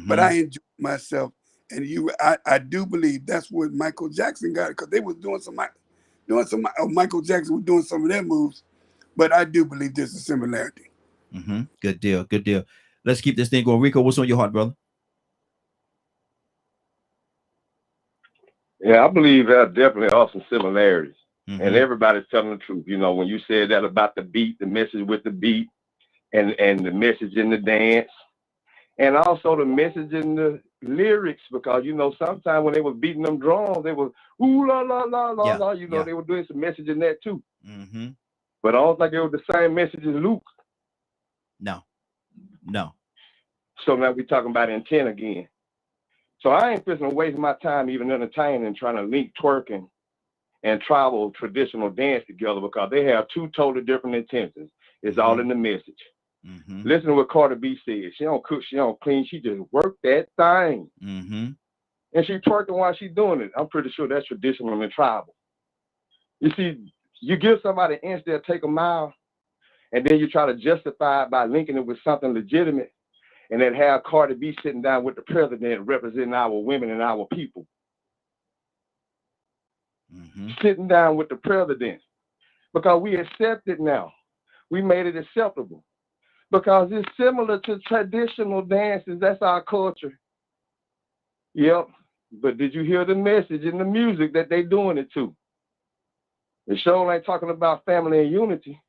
but I enjoyed myself. And I do believe that's what Michael Jackson got, because they was doing some Michael Jackson was doing some of their moves, but I do believe there's a similarity. Good deal. Good deal. Let's keep this thing going. Rico, what's on your heart, brother? Yeah, I believe there definitely are some similarities. And Mm-hmm. everybody's telling the truth. You know, when you said that about the beat, the message with the beat, and the message in the dance, and also the message in the lyrics, because you know sometimes when they were beating them drums, they were ooh la la la la Yeah. la. You know Yeah. they were doing some message in that too. Mm-hmm. But I don't think it was the same message as Luke. No. No. So now we're talking about intent again. So I ain't fixing to waste my time even entertaining and trying to link twerking and tribal traditional dance together, because they have two totally different intentions. It's all Mm-hmm. in the message. Mm-hmm. Listen to what Cardi B said. She don't cook, she don't clean, she just work that thing. Mm-hmm. And she twerking while she doing it. I'm pretty sure that's traditional and tribal. You see, you give somebody an inch, they'll take a mile, and then you try to justify it by linking it with something legitimate, and then have Cardi B sitting down with the president representing our women and our people. Mm-hmm. Sitting down with the president. Because we accept it now. We made it acceptable. Because it's similar to traditional dances. That's our culture. Yep. But did you hear the message in the music that they doing it to? The show ain't talking about family and unity.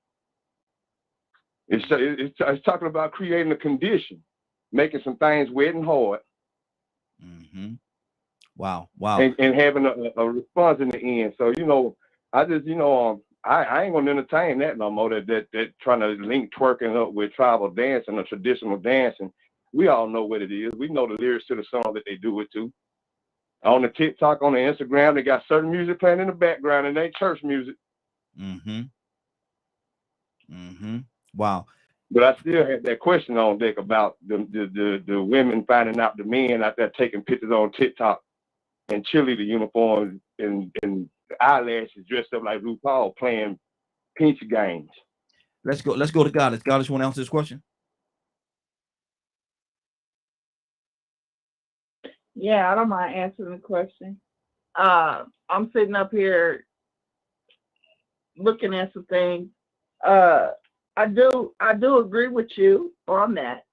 It's talking about creating a condition, making some things wet and hard, Mm-hmm. Wow. Wow. and having a response in the end. So, you know, I just, you know, I ain't gonna entertain that no more. That trying to link twerking up with tribal dancing or traditional dancing. We all know what it is. We know the lyrics to the song that they do it to. On the TikTok, on the Instagram, they got certain music playing in the background, and they church music. Mm-hmm. Mm-hmm. Wow. But I still had that question on deck about the women finding out the men out there taking pictures on TikTok and cheerleader uniforms and eyelashes dressed up like RuPaul playing pinch games. Let's go. Let's go to Goddess. Goddess, want to answer this question? Yeah, I don't mind answering the question. I'm sitting up here looking at some things. I do agree with you on that.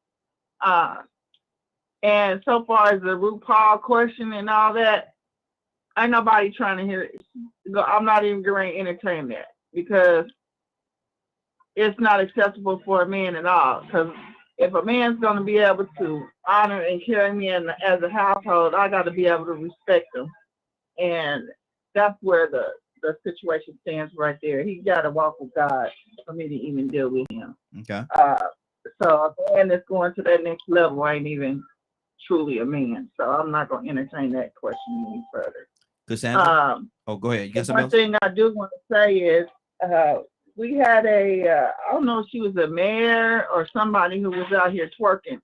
And so far as the RuPaul question and all that, ain't nobody trying to hear it. I'm not even going to entertain that, because it's not acceptable for a man at all. Because if a man's going to be able to honor and carry me as a household, I got to be able to respect him. And that's where the situation stands right there. He got to walk with God for me to even deal with him. Okay. So a man that's going to that next level ain't even truly a man. So I'm not going to entertain that question any further. Cassandra? Go ahead. You got something else? One thing I do want to say is we had I don't know if she was a mayor or somebody who was out here twerking.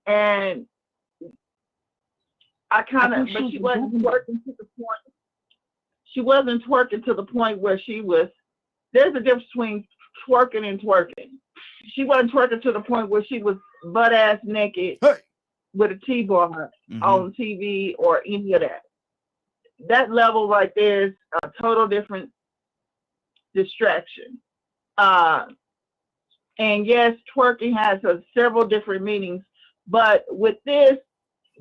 And but she wasn't twerking to the point. She wasn't twerking to the point where she was. There's a difference between twerking and twerking. She wasn't twerking to the point where she was butt ass naked with a T-bar on TV or any of that. That level right there is a total different distraction. And yes, twerking has several different meanings, but with this,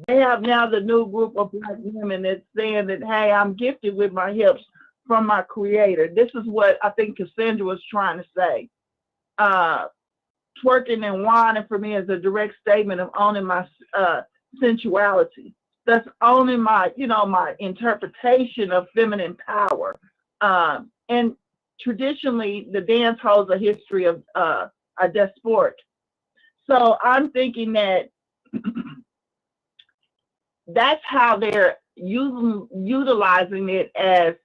they have now the new group of black women that's saying that, hey, I'm gifted with my hips from my creator. This is what I think Cassandra was trying to say. Twerking and whining for me is a direct statement of owning my sensuality. That's owning my, my interpretation of feminine power. And traditionally, the dance holds a history of a desport. So I'm thinking that that's how they're utilizing it, as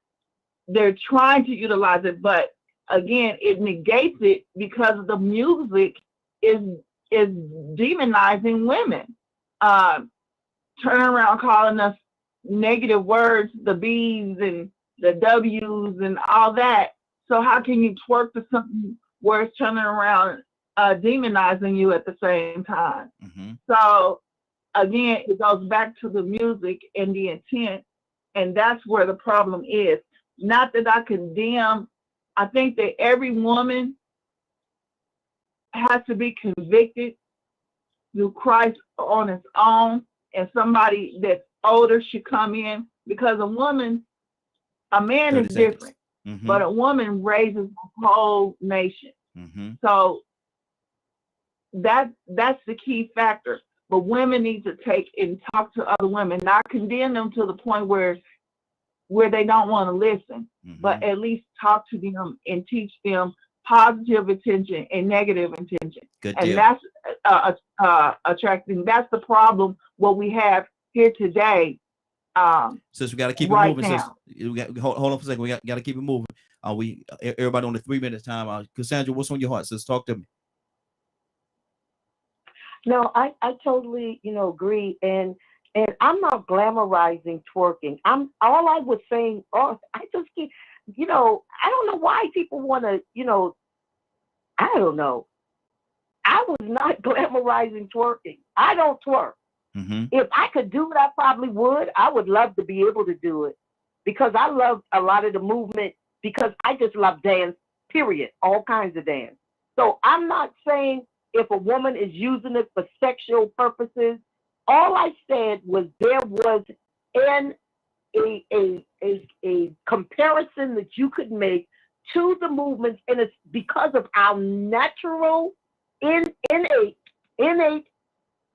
they're trying to utilize it, but again, it negates it because the music is demonizing women. Turning around calling us negative words, the B's and the W's and all that. So how can you twerk to something where it's turning around demonizing you at the same time? So again, it goes back to the music and the intent, and that's where the problem is. Not that I condemn. I think that every woman has to be convicted through Christ on its own, and somebody that's older should come in because a man is 30 seconds. different, but a woman raises a whole nation. So that's the key factor. But women need to take and talk to other women, not condemn them to the point where they don't want to listen, but at least talk to them and teach them positive intention and negative intention. Good and deal. that's attracting. That's the problem. What we have here today. Since we got to keep it right moving, now. we got hold on for a second. We got to keep it moving. Everybody on the 3 minutes time. Cassandra, what's on your heart? Sis, talk to me. No, I totally, agree. And I'm not glamorizing twerking. All I was saying, I just keep, I don't know why people want to, I don't know. I was not glamorizing twerking. I don't twerk. If I could do it, I probably would. I would love to be able to do it because I love a lot of the movement because I just love dance, period, all kinds of dance. So I'm not saying if a woman is using it for sexual purposes. All I said was there was a comparison that you could make to the movements, and it's because of our natural, innate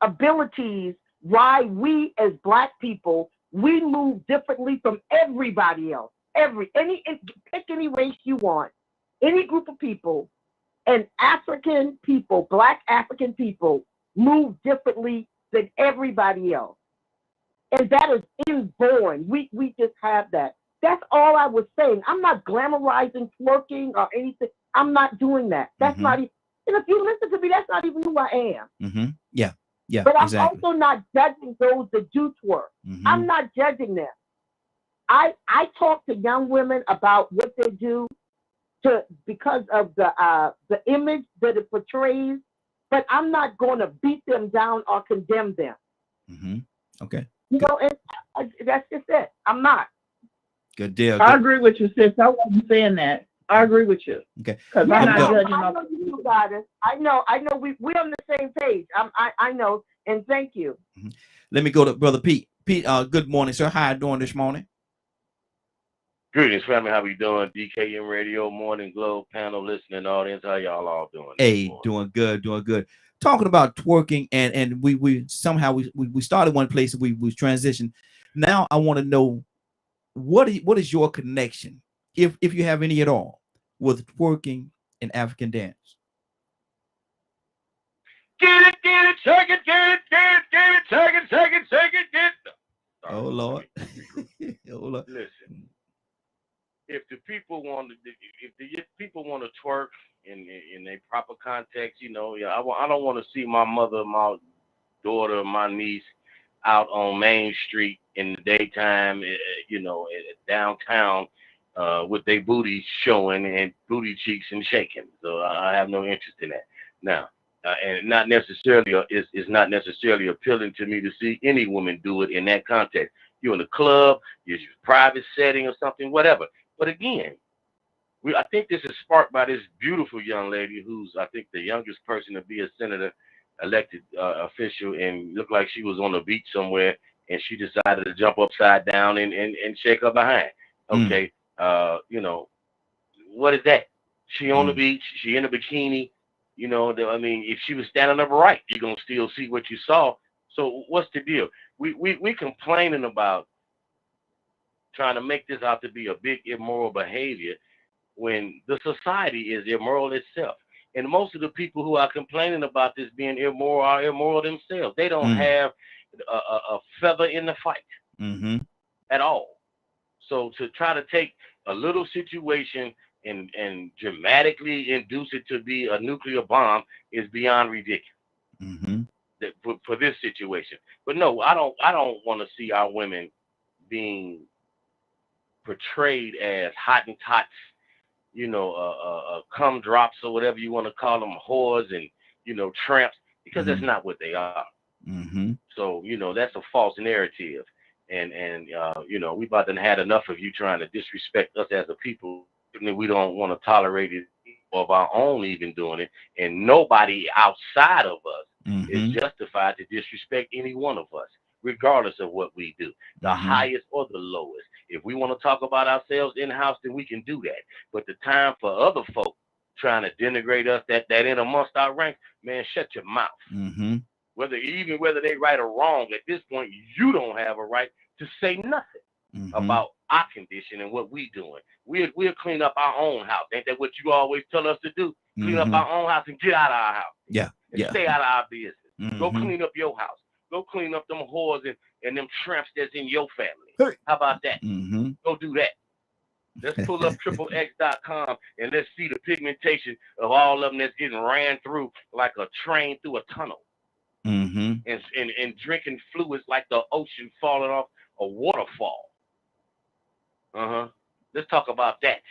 abilities why we as Black people, we move differently from everybody else. Pick any race you want, any group of people, and African people, Black African people, move differently than everybody else. And that is inborn. We just have that. That's all I was saying. I'm not glamorizing twerking or anything. I'm not doing that. That's not even, and if you listen to me, that's not even who I am. Yeah, but I'm exactly. also not judging those that do twerk. I'm not judging them. I talk to young women about what they do because of the image that it portrays, but I'm not going to beat them down or condemn them. Okay. And that's just it. I'm not. Good deal. I agree with you, sis. I wasn't saying that. I agree with you. Okay. Because I'm not judging. I know you got it. I know. We're on the same page. I know. And thank you. Let me go to Brother Pete. Pete, good morning, sir. How you doing this morning? Greetings, family. How we doing? DKM Radio, Morning Glow, panel, listening audience. How y'all all doing? Hey, doing good. Talking about twerking, and we somehow we started one place and we transitioned. Now I want to know what is your connection, if you have any at all, with twerking and African dance? Get it, shake it, get it, shake it, get it. Oh Lord. Oh Lord. Listen, if the people want to twerk in a proper context, I don't want to see my mother, my daughter, my niece out on Main Street in the daytime, downtown, with their booty showing and booty cheeks and shaking. So I have no interest in that. Now, and not necessarily is not necessarily appealing to me to see any woman do it in that context. You're in a club, you're in a private setting or something, whatever. But again, I think this is sparked by this beautiful young lady who's, I think, the youngest person to be a senator elected official, and looked like she was on the beach somewhere, and she decided to jump upside down and shake her behind. Okay, what is that? She on the beach, she in a bikini. If she was standing upright, you're gonna still see what you saw. So what's the deal? We complaining about trying to make this out to be a big immoral behavior when the society is immoral itself. And most of the people who are complaining about this being immoral are immoral themselves. They don't have a feather in the fight at all. So to try to take a little situation and dramatically induce it to be a nuclear bomb is beyond ridiculous. For this situation. But no, I don't want to see our women being portrayed as Hottentots, cum drops or whatever you want to call them, whores and tramps, because that's not what they are. So that's a false narrative, and we about to had enough of you trying to disrespect us as a people. We don't want to tolerate it of our own even doing it, and nobody outside of us is justified to disrespect any one of us. regardless of what we do, the highest or the lowest. If we want to talk about ourselves in-house, then we can do that. But the time for other folk trying to denigrate us that in amongst our ranks, man, shut your mouth. Whether they right or wrong, at this point, you don't have a right to say nothing about our condition and what we doing. We'll clean up our own house. Ain't that what you always tell us to do? Clean up our own house and get out of our house. And stay out of our business. Go clean up your house. Go clean up them whores and them tramps that's in your family. How about that? Go do that. Let's pull up XXX.com and let's see the pigmentation of all of them that's getting ran through like a train through a tunnel. And drinking fluids like the ocean falling off a waterfall. Let's talk about that.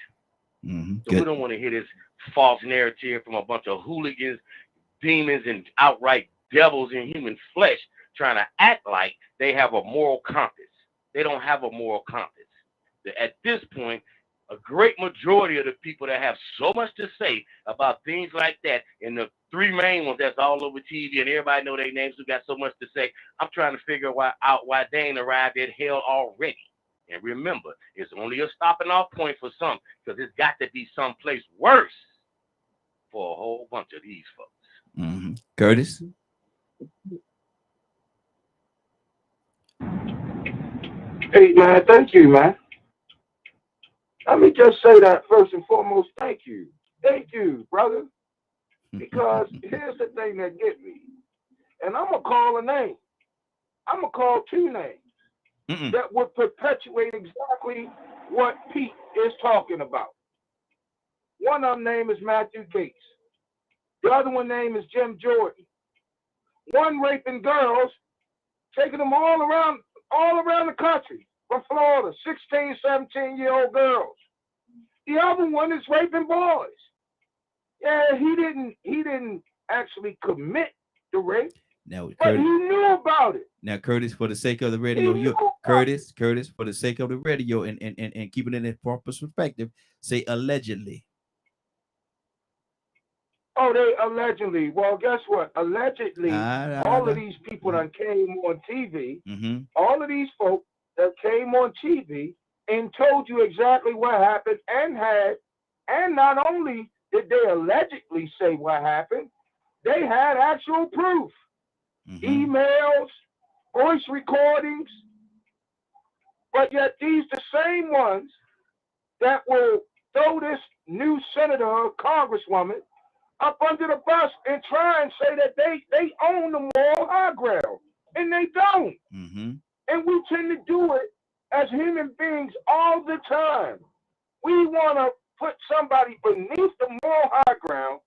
So we don't want to hear this false narrative from a bunch of hooligans, demons, and outright devils in human flesh trying to act like they have a moral compass. They don't have a moral compass. At this point, a great majority of the people that have so much to say about things like that, and the three main ones that's all over TV and everybody know their names who got so much to say, I'm trying to figure out why they ain't arrived at hell already. And remember, it's only a stopping off point for some, because it's got to be someplace worse for a whole bunch of these folks. Curtis? Hey, man, thank you, man. Let me just say that first and foremost, thank you. Thank you, brother. Because here's the thing that get me. And I'm going to call a name. I'm going to call two names that would perpetuate exactly what Pete is talking about. One of them name is Matthew Gates. The other one name is Jim Jordan. One raping girls, taking them all around the country from Florida, 16, 17-year-old girls. The other one is raping boys. Yeah, he didn't actually commit the rape, but Curtis, he knew about it. Now, Curtis, for the sake of the radio, Curtis, for the sake of the radio and keeping it in proper perspective, say allegedly. Oh, they allegedly. Well, guess what? Allegedly, all of these people that came on TV, all of these folks that came on TV and told you exactly what happened and not only did they allegedly say what happened, they had actual proof. Emails, voice recordings. But yet these the same ones that will throw this new senator or congresswoman up under the bus and try and say that they own the moral high ground. And they don't. And we tend to do it as human beings all the time. We want to put somebody beneath the moral high ground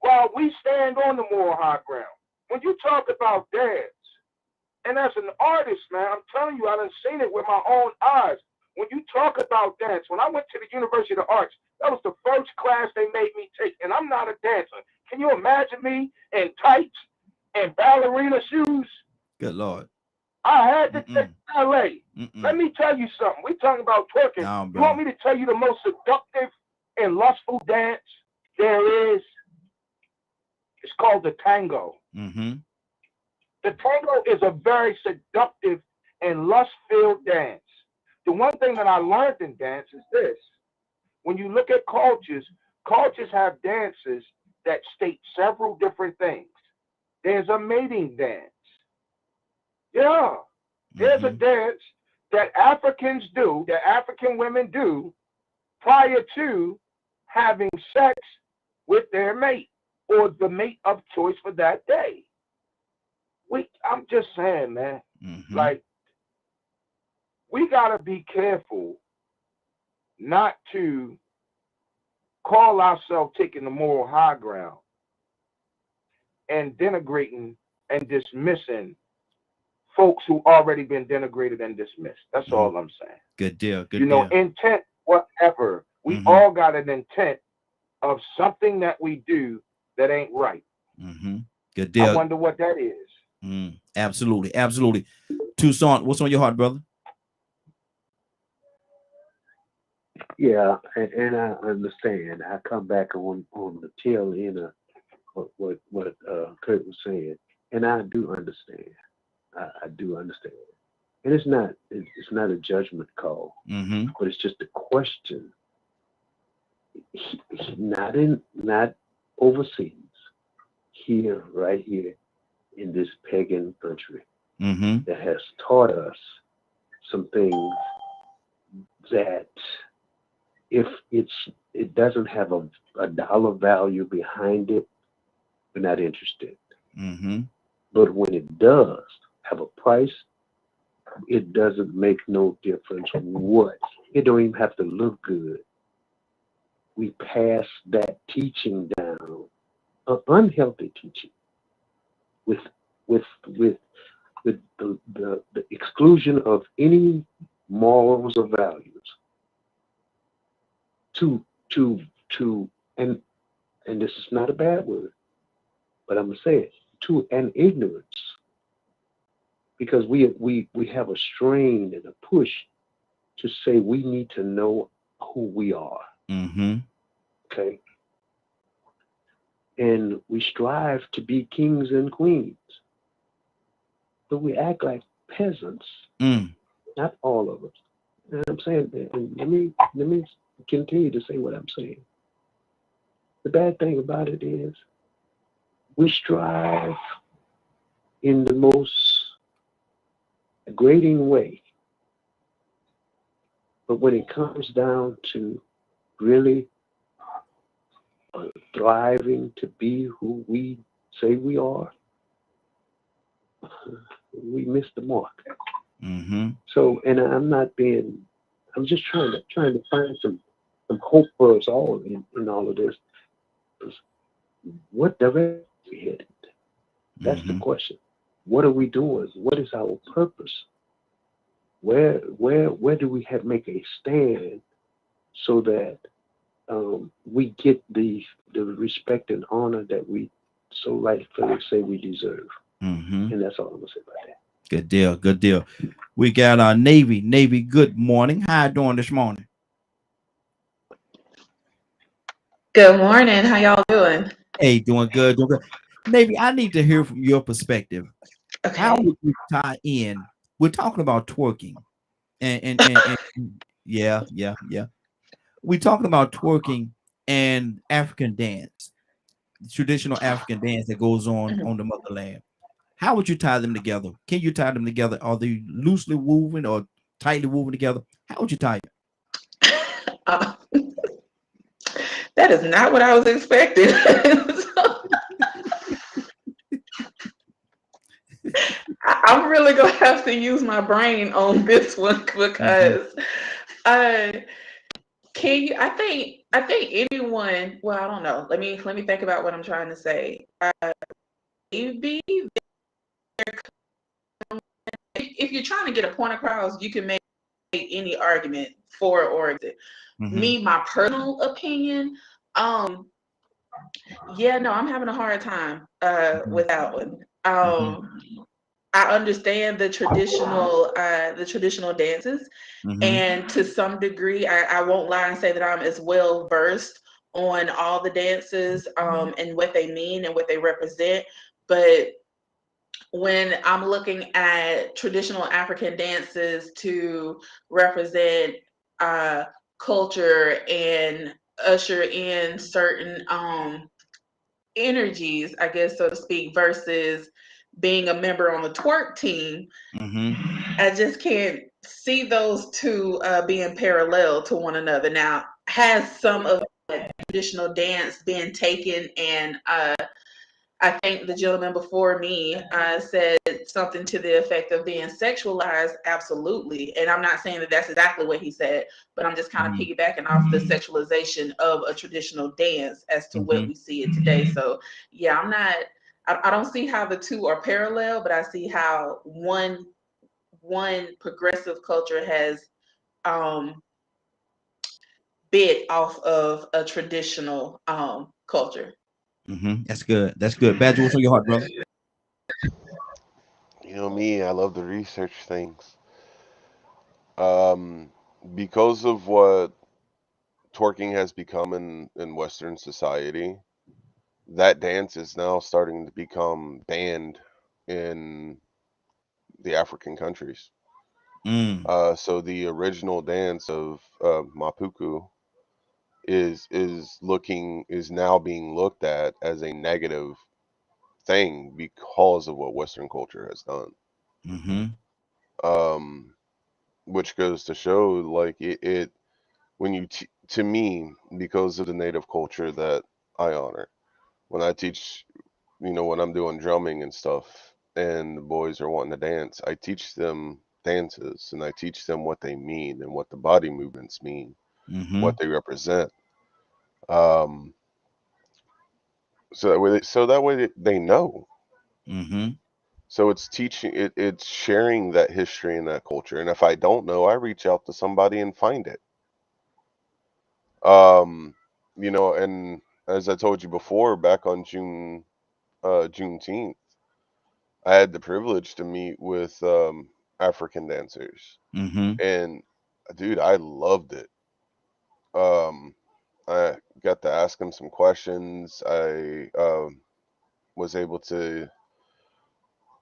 while we stand on the moral high ground. When you talk about dance, and as an artist, man, I'm telling you, I done seen it with my own eyes. When you talk about dance, when I went to the University of the Arts, that was the first class they made me take, and I'm not a dancer. Can you imagine me in tights and ballerina shoes? Good Lord. I had to take ballet. Let me tell you something. We're talking about twerking. You want me to tell you the most seductive and lustful dance there is? It's called the tango. The tango is a very seductive and lust-filled dance. The one thing that I learned in dance is this. When you look at cultures have dances that state several different things. There's a mating dance. Yeah. There's a dance that Africans do, that African women do prior to having sex with their mate or the mate of choice for that day. I'm just saying, man, like, we got to be careful not to call ourselves taking the moral high ground and denigrating and dismissing folks who already been denigrated and dismissed. That's all I'm saying. Good deal. Good deal. You know, intent, whatever. We all got an intent of something that we do that ain't right. Good deal. I wonder what that is. Absolutely. Absolutely. Toussaint, what's on your heart, brother? Yeah, and I understand. I come back on the tail end of what Kurt was saying, and I do understand. I do understand. And it's not a judgment call, but it's just a question. Not overseas, here, right here in this pagan country that has taught us some things that if it doesn't have a dollar value behind it, we're not interested. But when it does have a price, it doesn't make no difference what. It don't even have to look good. We pass that teaching down, an unhealthy teaching, with with with with the exclusion of any morals or values to to to and this is not a bad word, but I'm gonna say it, to an ignorance, because we have a strain and a push to say we need to know who we are. Okay, and we strive to be kings and queens, but we act like peasants. Not all of us. And I'm saying, and let me continue to say what I'm saying. The bad thing about it is we strive in the most degrading way, but when it comes down to really thriving to be who we say we are, we miss the mark. So, and I'm just trying to find some hope for us all in all of this. What direction are we headed? That's the question. What are we doing? What is our purpose? Where do we have make a stand so that we get the respect and honor that we so rightfully say we deserve? And that's all I'm gonna say about that. Good deal. Good deal. We got our Navy. Navy, good morning. How you doing this morning? Good morning. How y'all doing? Hey, doing good. Doing good. Navy, I need to hear from your perspective. How Okay. would you tie in? We're talking about twerking. And yeah, yeah, yeah. We're talking about twerking and African dance, traditional African dance that goes on the motherland. How would you tie them together? Can you tie them together? Are they loosely woven or tightly woven together? How would you tie it? Uh, that is not what I was expecting. I'm really gonna have to use my brain on this one because uh can you I think anyone, well, I don't know. Let me think about what I'm trying to say. Maybe if you're trying to get a point across, you can make any argument for or against it. Me, my personal opinion, yeah, no, I'm having a hard time with that one. I understand the traditional dances, and to some degree, I won't lie and say that I'm as well versed on all the dances and what they mean and what they represent. But when I'm looking at traditional African dances to represent uh, culture and usher in certain energies, I guess, so to speak, versus being a member on the twerk team, I just can't see those two being parallel to one another. Now, has some of the traditional dance been taken and I think the gentleman before me said something to the effect of being sexualized. Absolutely. And I'm not saying that that's exactly what he said, but I'm just kind of piggybacking off the sexualization of a traditional dance as to what we see it today. So, yeah, I don't see how the two are parallel, but I see how one progressive culture has um, bit off of a traditional culture. That's good. That's good. Badger, what's on your heart, brother? You know me, I love to research things. Um, because of what twerking has become in Western society, that dance is now starting to become banned in the African countries. So the original dance of Mapuku is now being looked at as a negative thing because of what Western culture has done. Which goes to show, like, it when you to me, because of the native culture that I honor, when I teach, when I'm doing drumming and stuff, and the boys are wanting to dance, I teach them dances, and I teach them what they mean and what the body movements mean, what they represent. Um, so that way they know. So it's teaching it's sharing that history and that culture. And if I don't know, I reach out to somebody and find it. And as I told you before, back on Juneteenth, I had the privilege to meet with African dancers. And dude, I loved it. I got to ask them some questions. I was able to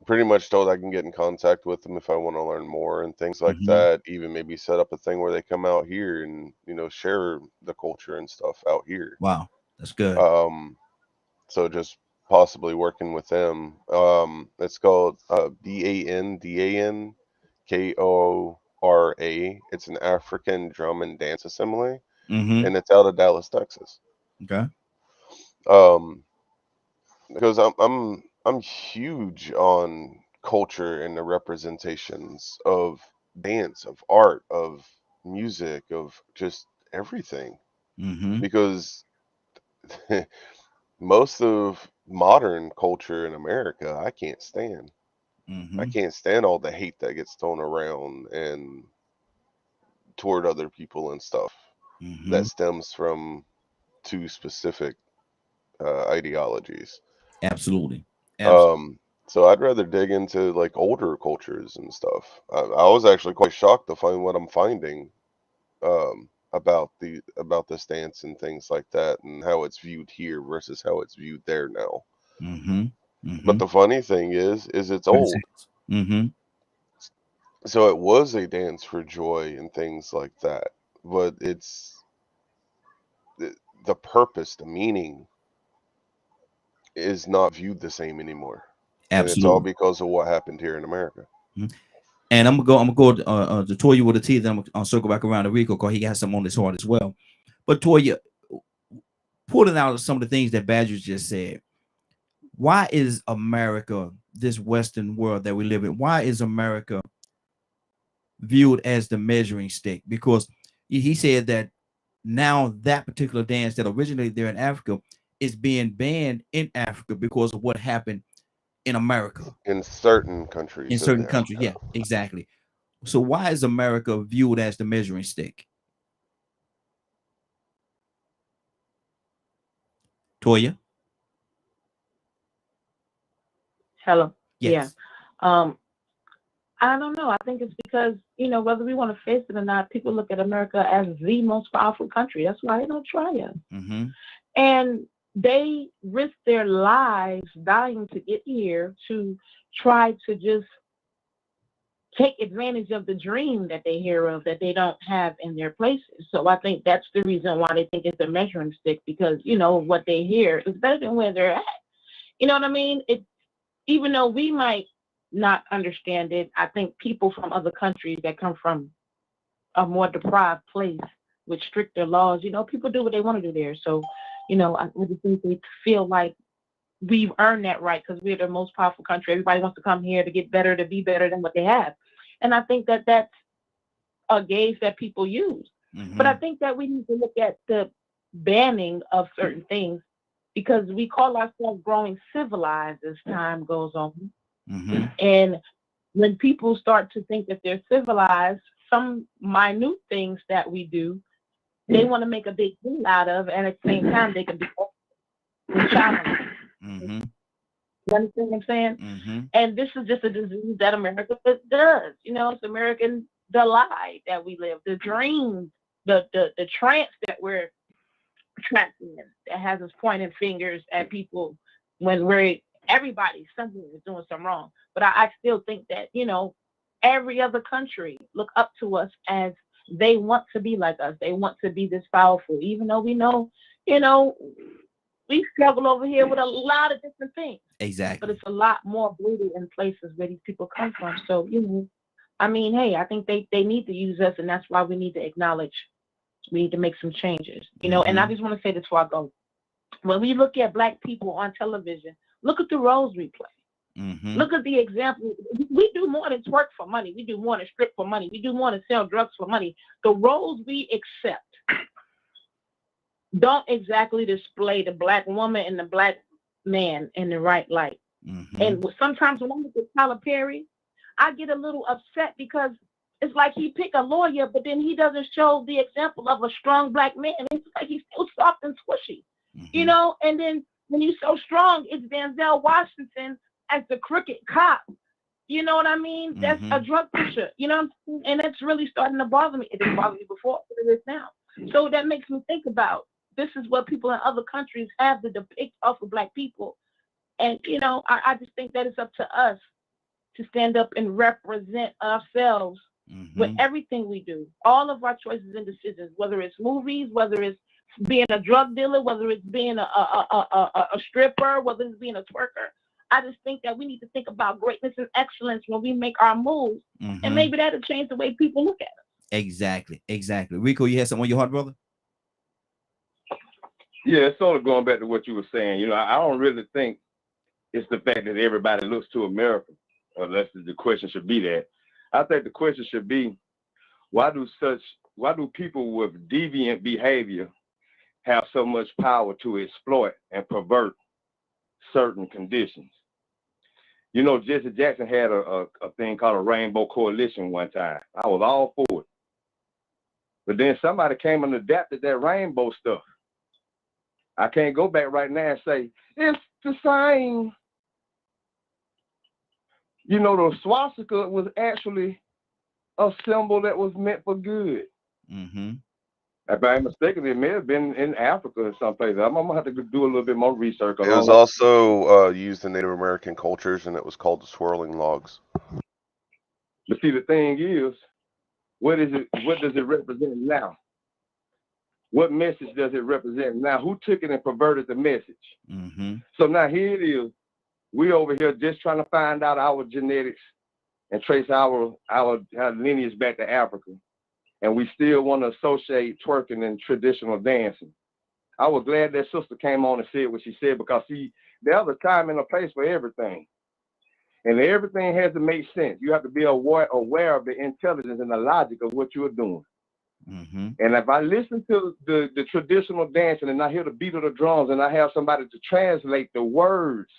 pretty much told I can get in contact with them if I want to learn more and things like that. Even maybe set up a thing where they come out here and share the culture and stuff out here. Wow, that's good. So just possibly working with them. It's called BANDANKORA. It's an African drum and dance assembly, and it's out of Dallas, Texas. Okay. Because I'm huge on culture and the representations of dance, of art, of music, of just everything. Because most of modern culture in America, I can't stand. I can't stand all the hate that gets thrown around and toward other people and stuff that stems from two specific ideologies. Absolutely. So I'd rather dig into like older cultures and stuff. I was actually quite shocked to find what I'm finding about this dance and things like that, and how it's viewed here versus how it's viewed there now. But the funny thing is it's old. So it was a dance for joy and things like that, but it's the purpose, the meaning is not viewed the same anymore. And it's all Absolutely. because of what happened here in America. And I'm gonna go to Toya with a T. Then I'll circle back around to Rico because he got something on his heart as well. But Toya, pulling out some of the things that Badgers just said, why is America, this Western world that we live in, why is America viewed as the measuring stick? Because he said that now that particular dance that originated there in Africa is being banned in Africa because of what happened in America. In certain countries. In certain countries, yeah, exactly. So why is America viewed as the measuring stick? Toya? Hello. Yes. Yeah. I don't know. I think it's because, whether we want to face it or not, people look at America as the most powerful country. That's why they don't try us. And they risk their lives dying to get here to try to just take advantage of the dream that they hear of that they don't have in their places. So I think that's the reason why they think it's a measuring stick, because, what they hear is better than where they're at. You know what I mean? Even though we might not understand it, I think people from other countries that come from a more deprived place with stricter laws, people do what they want to do there. So, I would think they feel like we've earned that right because we're the most powerful country. Everybody wants to come here to get better, to be better than what they have. And I think that that's a gauge that people use. But I think that we need to look at the banning of certain things, because we call ourselves growing civilized as time goes on. And when people start to think that they're civilized, some minute things that we do, they want to make a big deal out of, and at the same time, they can be challenged. You understand what I'm saying? And this is just a disease that America does. It's American, the lie that we live, the dream, the trance that we're trapped in, that has us pointing fingers at people when we're everybody, something is doing something wrong. But I still think that, every other country look up to us as they want to be like us. They want to be this powerful, even though we know, we struggle over here with a lot of different things. Exactly. But it's a lot more brutal in places where these people come from. So, hey, I think they need to use us, and that's why we need to acknowledge. We need to make some changes, And I just want to say this before I go. When we look at Black people on television, look at the roles we play. Look at the example. We do more than twerk for money. We do more than strip for money. We do more than sell drugs for money. The roles we accept don't exactly display the Black woman and the Black man in the right light. And sometimes when I look at Tyler Perry, I get a little upset because it's like he pick a lawyer, but then he doesn't show the example of a strong Black man. It's like he's still soft and squishy, And then when he's so strong, it's Denzel Washington as the crooked cop. You know what I mean? That's a drug pusher. And that's really starting to bother me. It didn't bother me before, but it is now. So that makes me think about this is what people in other countries have to depict off of Black people. And, I just think that it's up to us to stand up and represent ourselves with everything we do. All of our choices and decisions, whether it's movies, whether it's being a drug dealer, whether it's being a stripper, whether it's being a twerker. I just think that we need to think about greatness and excellence when we make our moves. And maybe that'll change the way people look at us. Exactly. Rico, you had something on your heart, brother? Yeah, it's sort of going back to what you were saying. I don't really think it's the fact that everybody looks to America, unless the question should be that. I think the question should be, why do people with deviant behavior have so much power to exploit and pervert certain conditions? Jesse Jackson had a thing called a Rainbow Coalition one time. I was all for it. But then somebody came and adapted that rainbow stuff. I can't go back right now and say, it's the same. The swastika was actually a symbol that was meant for good. If I'm mistaken, it may have been in Africa or someplace. I'm going to have to do a little bit more research. It was also used in Native American cultures, and it was called the swirling logs. But see, the thing is, what does it represent now? What message does it represent now? Who took it and perverted the message? So now here it is. We over here just trying to find out our genetics and trace our lineage back to Africa. And we still want to associate twerking and traditional dancing. I was glad that sister came on and said what she said, because there's a time and a place for everything. And everything has to make sense. You have to be aware of the intelligence and the logic of what you're doing. And if I listen to the traditional dancing and I hear the beat of the drums and I have somebody to translate the words,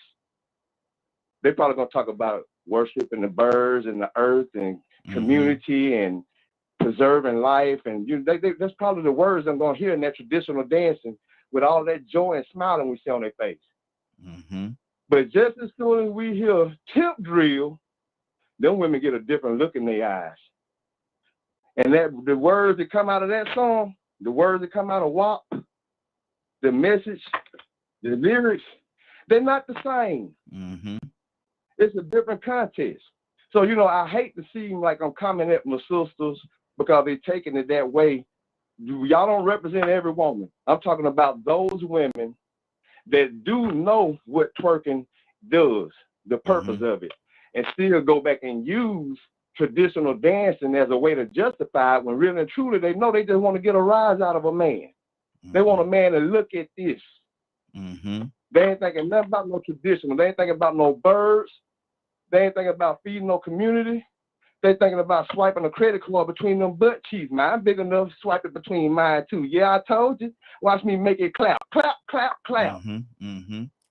they're probably going to talk about worshiping the birds and the earth and community and preserving life. And that's probably the words I'm going to hear in that traditional dancing, with all that joy and smiling we see on their face. But just as soon as we hear tip drill, them women get a different look in their eyes. And the words that come out of that song, the words that come out of WAP, the message, the lyrics, they're not the same. It's a different context. So, I hate to seem like I'm coming at my sisters because they're taking it that way. Y'all don't represent every woman. I'm talking about those women that do know what twerking does, the purpose of it, and still go back and use traditional dancing as a way to justify it, when really and truly they know they just want to get a rise out of a man. They want a man to look at this. They ain't thinking nothing about no traditional. They ain't thinking about no birds. They ain't thinking about feeding no community. They thinking about swiping a credit card between them butt cheeks. Mine big enough to swipe it between mine too. Yeah, I told you. Watch me make it clap, clap, clap, clap.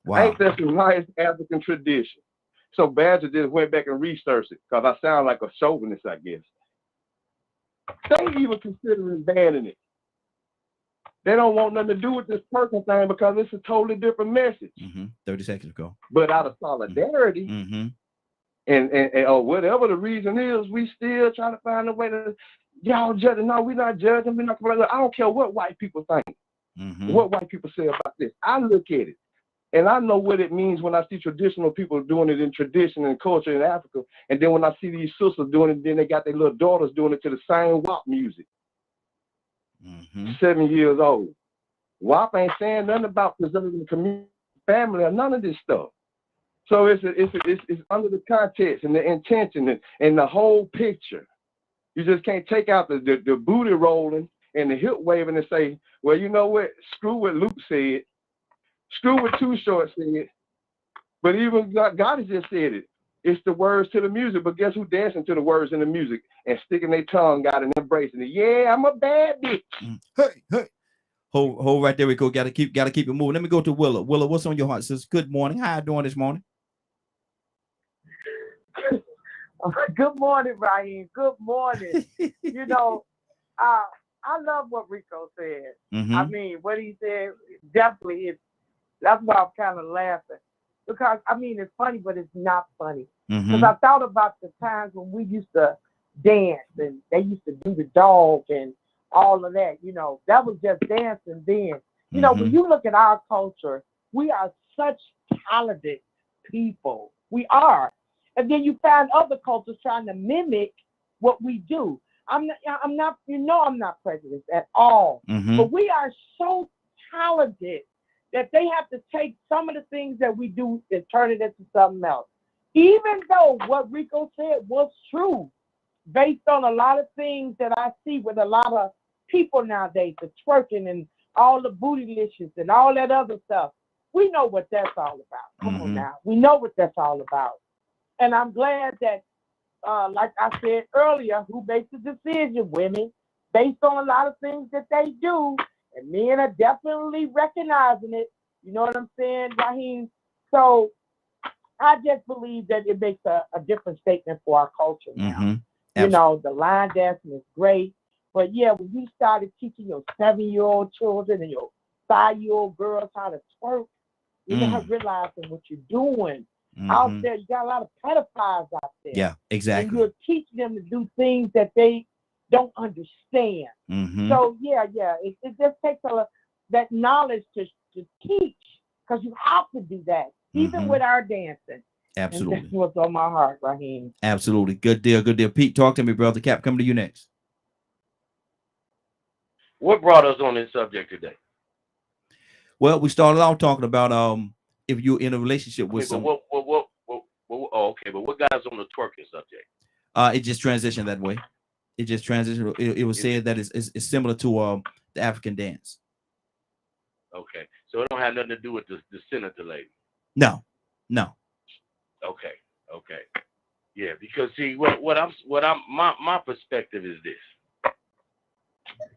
Wow. Ain't that some nice African tradition? So Badger just went back and researched it, because I sound like a chauvinist, I guess. They ain't even considering banning it. They don't want nothing to do with this person thing because it's a totally different message. 30 seconds ago. But out of solidarity, and or whatever the reason is, we still try to find a way to, y'all judging. No, we're not judging. I don't care what white people think, what white people say about this. I look at it. And I know what it means when I see traditional people doing it in tradition and culture in Africa. And then when I see these sisters doing it, then they got their little daughters doing it to the same WAP music. 7 years old. WAP ain't saying nothing about preserving the community, family, or none of this stuff. So it's under the context and the intention and the whole picture. You just can't take out the booty rolling and the hip waving and say, well, you know what? Screw what Luke said. Screw what Too Short said. But even God has just said it. It's the words to the music. But guess who dancing to the words in the music and sticking their tongue out and embracing it? Yeah, I'm a bad bitch. Hey. Hold right there, we go. Gotta keep it moving. Let me go to Willa. Willa, what's on your heart, sis? Good morning. How you doing this morning? Good morning, Raheem. Good morning. You know, I love what Rico said. I mean, what he said definitely is. That's why I'm kind of laughing, because I mean it's funny, but it's not funny. Because I thought about the times when we used to dance and they used to do the dog and all of that. You know, that was just dancing then. You know, when you look at our culture, we are such talented people. We are. And then you find other cultures trying to mimic what we do. I'm not, you know, I'm not prejudiced at all. But we are so talented that they have to take some of the things that we do and turn it into something else. Even though what Rico said was true, based on a lot of things that I see with a lot of people nowadays, the twerking and all the bootylicious and all that other stuff. We know what that's all about. Come on now. We know what that's all about. And I'm glad that, like I said earlier, who makes the decision? Women, based on a lot of things that they do. And men are definitely recognizing it. You know what I'm saying, Raheem? So I just believe that it makes a different statement for our culture now. You know, the line dancing is great. But yeah, when you started teaching your 7-year-old children and your 5-year-old girls how to twerk, you're not realizing what you're doing. Out there, you got a lot of pedophiles out there. Yeah, exactly. And you're teaching them to do things that they don't understand. So yeah, it just takes that knowledge to teach, because you have to do that, even with our dancing. Absolutely. And that's what's on my heart, Raheem. Absolutely. Good deal. Pete, talk to me, brother. Cap, come to you next. What brought us on this subject today? Well, we started out talking about if you're in a relationship with someone. Okay, but what got us on the twerking subject? It just transitioned that way. It just transitioned. It was said that it's similar to the African dance. Okay, so it don't have nothing to do with the senator lady. No. Okay. Yeah, because see, my perspective is this.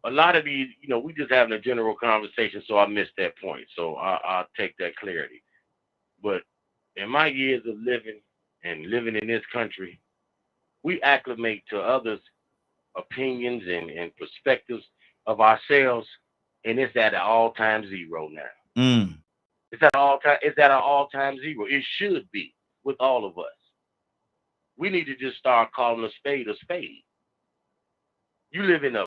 A lot of these, you know, we just having a general conversation, so I missed that point. So I'll take that clarity. But in my years of living in this country, we acclimate to others' opinions and perspectives of ourselves, and it's at an all-time zero now. It's at an all-time zero. It should be with all of us. We need to just start calling a spade a spade. You live in a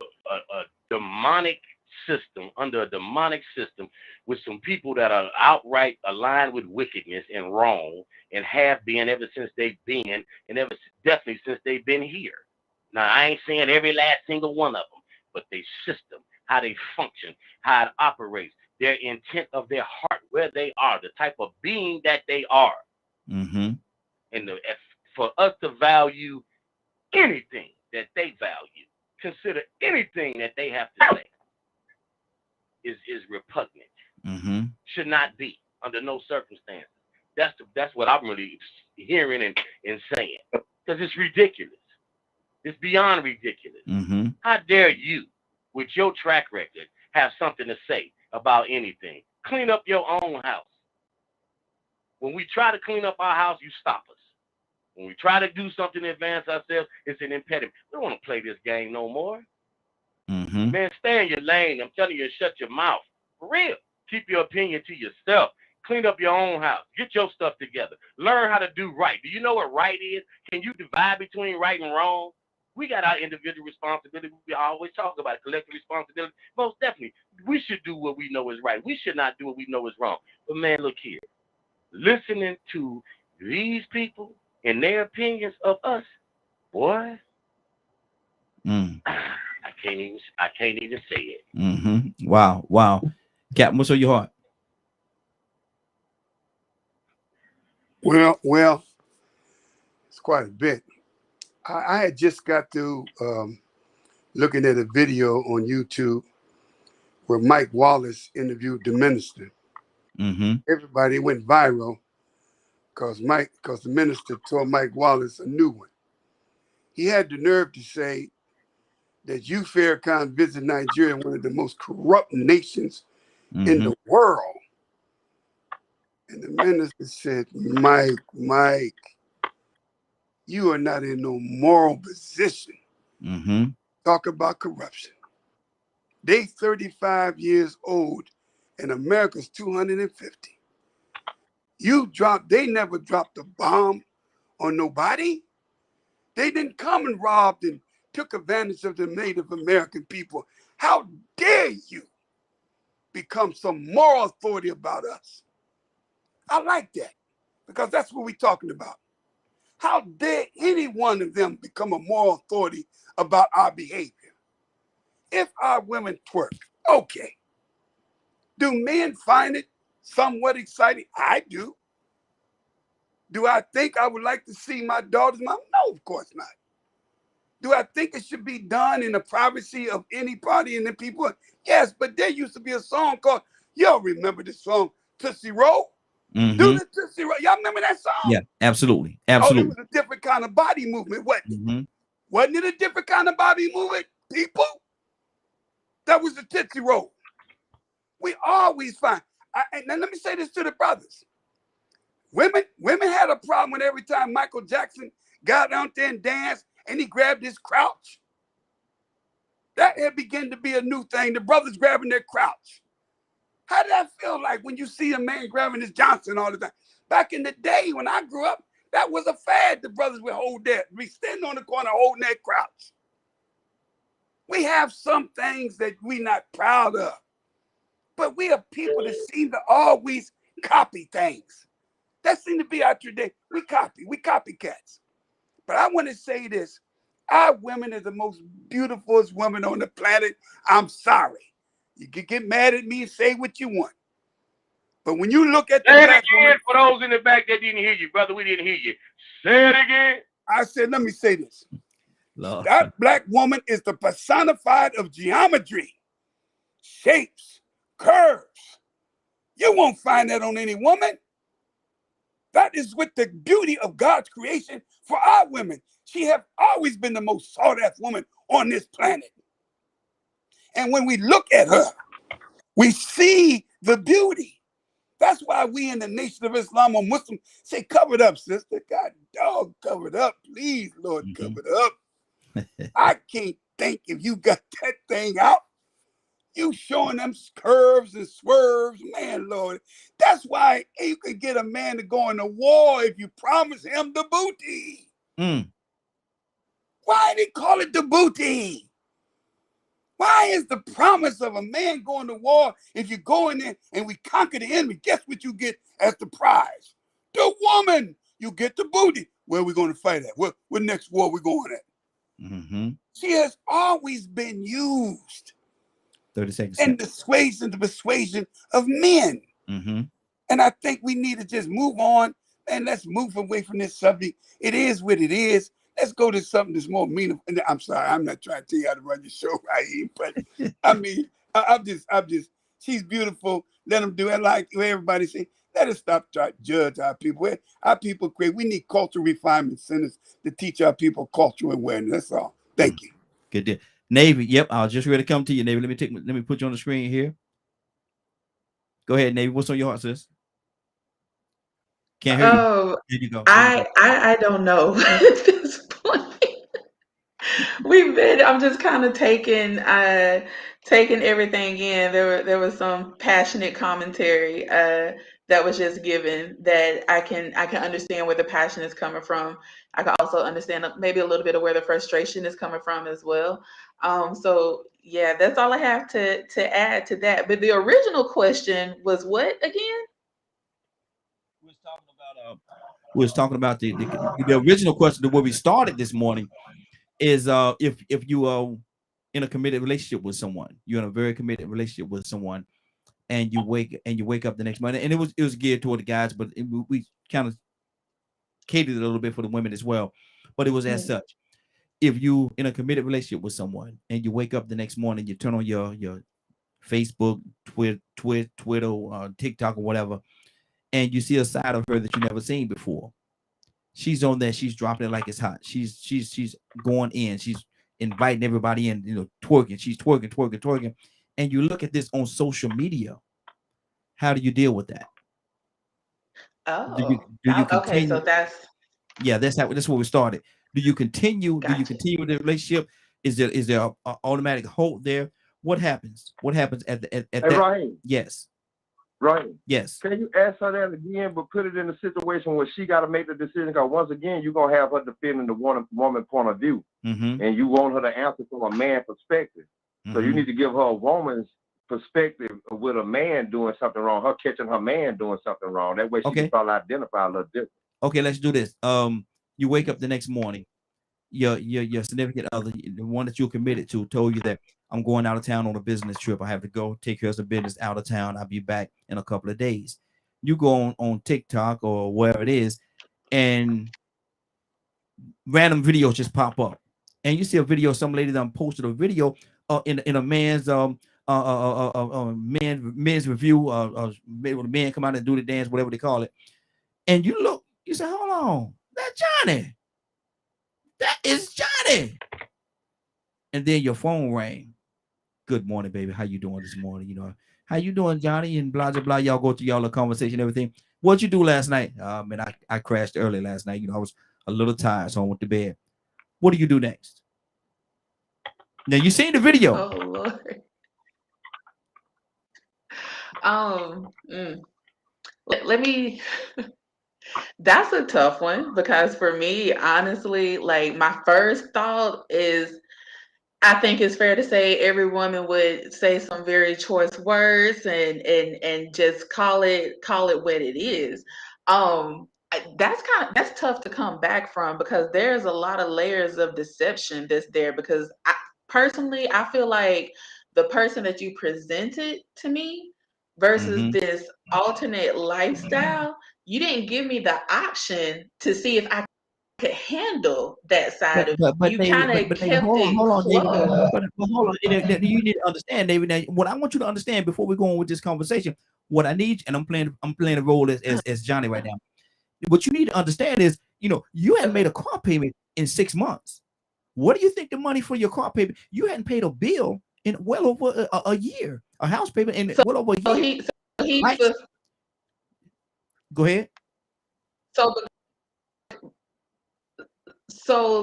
demonic system, under a demonic system, with some people that are outright aligned with wickedness and wrong, and have been ever since they've been, and definitely since they've been here. Now, I ain't saying every last single one of them, but their system, how they function, how it operates, their intent of their heart, where they are, the type of being that they are. And for us to value anything that they value, consider anything that they have to say, is repugnant. Should not be under no circumstances. That's what I'm really hearing and saying, because it's ridiculous. It's beyond ridiculous. How dare you, with your track record, have something to say about anything? Clean up your own house. When we try to clean up our house, you stop us. When we try to do something to advance ourselves, it's an impediment. We don't want to play this game no more. Man, stay in your lane. I'm telling you, shut your mouth. For real. Keep your opinion to yourself. Clean up your own house. Get your stuff together. Learn how to do right. Do you know what right is? Can you divide between right and wrong? We got our individual responsibility. We always talk about collective responsibility. Most definitely, we should do what we know is right. We should not do what we know is wrong. But man, look here. listening to these people and their opinions of us, boy, I can't even say it. Wow. Captain, what's on your heart? Well, it's quite a bit. I had just got through looking at a video on YouTube where Mike Wallace interviewed the minister. Everybody went viral because the minister told Mike Wallace a new one. He had the nerve to say that you, Farrakhan, visit Nigeria, one of the most corrupt nations in the world. And the minister said, Mike, you are not in no moral position. Talk about corruption. They 35 years old and America's 250. They never dropped a bomb on nobody. They didn't come and robbed and took advantage of the Native American people. How dare you become some moral authority about us? I like that because that's what we're talking about. How dare any one of them become a moral authority about our behavior? If our women twerk, okay. Do men find it somewhat exciting? I do. Do I think I would like to see my daughter's mom? No, of course not. Do I think it should be done in the privacy of any party and the people? Yes, but there used to be a song called, y'all remember this song, Tootsie Roll? Do the Tootsie Roll. Y'all remember that song? Yeah, absolutely. Oh, it was a different kind of body movement, wasn't it? Wasn't it a different kind of body movement, people? That was the Tootsie Roll. We always find, and let me say this to the brothers. Women had a problem with every time Michael Jackson got out there and danced and he grabbed his crouch. That had begun to be a new thing. The brothers grabbing their crouch. How did that feel like when you see a man grabbing his Johnson all the time? Back in the day when I grew up, that was a fad. The brothers would hold that. We stand on the corner holding that crouch. We have some things that we're not proud of. But we are people that seem to always copy things. That seems to be our tradition. We copycats. But I want to say this. Our women are the most beautifulest women on the planet. I'm sorry. You can get mad at me and say what you want. But when you look at the black woman, for those in the back that didn't hear you, brother, we didn't hear you. Say it again. I said, let me say this. Lord. That black woman is the personified of geometry, shapes, curves. You won't find that on any woman. That is with the beauty of God's creation for our women. She has always been the most sought after woman on this planet. And when we look at her, we see the beauty. That's why we in the Nation of Islam or Muslim say, cover it up, sister. God, dog, cover it up. Please, Lord, cover it up. I can't think if you got that thing out. You showing them curves and swerves, man, Lord. That's why you can get a man to go in the war if you promise him the booty. Why they call it the booty? Why is the promise of a man going to war if you go in there and we conquer the enemy? Guess what you get as the prize? The woman. You get the booty. Where are we going to fight at? What next war we going at? She has always been used 30 seconds. And the persuasion of men. And I think we need to just move on and let's move away from this subject. It is what it is. Let's go to something that's more meaningful. And I'm sorry, I'm not trying to tell you how to run your show, Raheem, but I mean, I'm just, she's beautiful. Let them do it like everybody say. Let us stop trying to judge our people. Our people create. We need cultural refinement centers to teach our people cultural awareness. That's all. Thank you. Good deal. Navy, yep, I was just ready to come to you, Navy. Let me put you on the screen here. Go ahead, Navy. What's on your heart, sis? Can't hear you. There you go. I don't know at this point. I'm just kind of taking everything in. There was some passionate commentary that was just given that I can understand where the passion is coming from. I can also understand maybe a little bit of where the frustration is coming from as well. So yeah, that's all I have to add to that. But the original question was what again? we was talking about the original question to where we started this morning is if you are in a committed relationship with someone, you're in a very committed relationship with someone, and you wake up the next morning, and it was geared toward the guys, but we kind of catered a little bit for the women as well, but it was as such. If you in a committed relationship with someone and you wake up the next morning, you turn on your Facebook, Twitter, TikTok, or whatever, and you see a side of her that you never seen before. She's on there. She's dropping it like it's hot. She's going in. She's inviting everybody in. Twerking. She's twerking. And you look at this on social media. How do you deal with that? Oh, do you okay. continue? So that's That's where we started. Do you continue? Do you gotcha. continue with the relationship? Is there a automatic hold there? What happens? What happens at Hey, that? Raheem, Yes. Raheem, Yes. can you ask her that again, but put it in a situation where she got to make the decision? Because once again, you're going to have her defending the woman point of view, and you want her to answer from a man perspective. So you need to give her a woman's perspective with a man doing something wrong, her catching her man doing something wrong. That way she can probably identify a little different. Okay, let's do this. You wake up the next morning. Your significant other, the one that you're committed to, told you that I'm going out of town on a business trip. I have to go take care of some business out of town. I'll be back in a couple of days. You go on TikTok or wherever it is, and random videos just pop up, and you see a video. Some lady done posted a video in a man's men's review. When a man come out and do the dance, whatever they call it, and you look, you say, hold on, that's Johnny. That is Johnny. And then your phone rang. Good morning, baby. How you doing this morning? How you doing, Johnny? And blah, blah, blah. Y'all go to y'all conversation, everything. What'd you do last night? Man, I crashed early last night. I was a little tired, so I went to bed. What do you do next? Now, you seen the video. Oh, Lord. Let me. That's a tough one because for me, honestly, like my first thought is I think it's fair to say every woman would say some very choice words and just call it what it is. That's tough to come back from because there's a lot of layers of deception that's there because personally I feel like the person that you presented to me versus this alternate lifestyle, you didn't give me the option to see if I could handle that side of you. Kind of David, kept it hold on, David. closed. But hold on. You need to understand, David. Now, what I want you to understand before we go on with this conversation, what I need, and I'm playing a role as Johnny right now. What you need to understand is, you hadn't made a car payment in 6 months. What do you think the money for your car payment? You hadn't paid a bill in well over a year, a house payment in well over a year. Right? Go ahead. So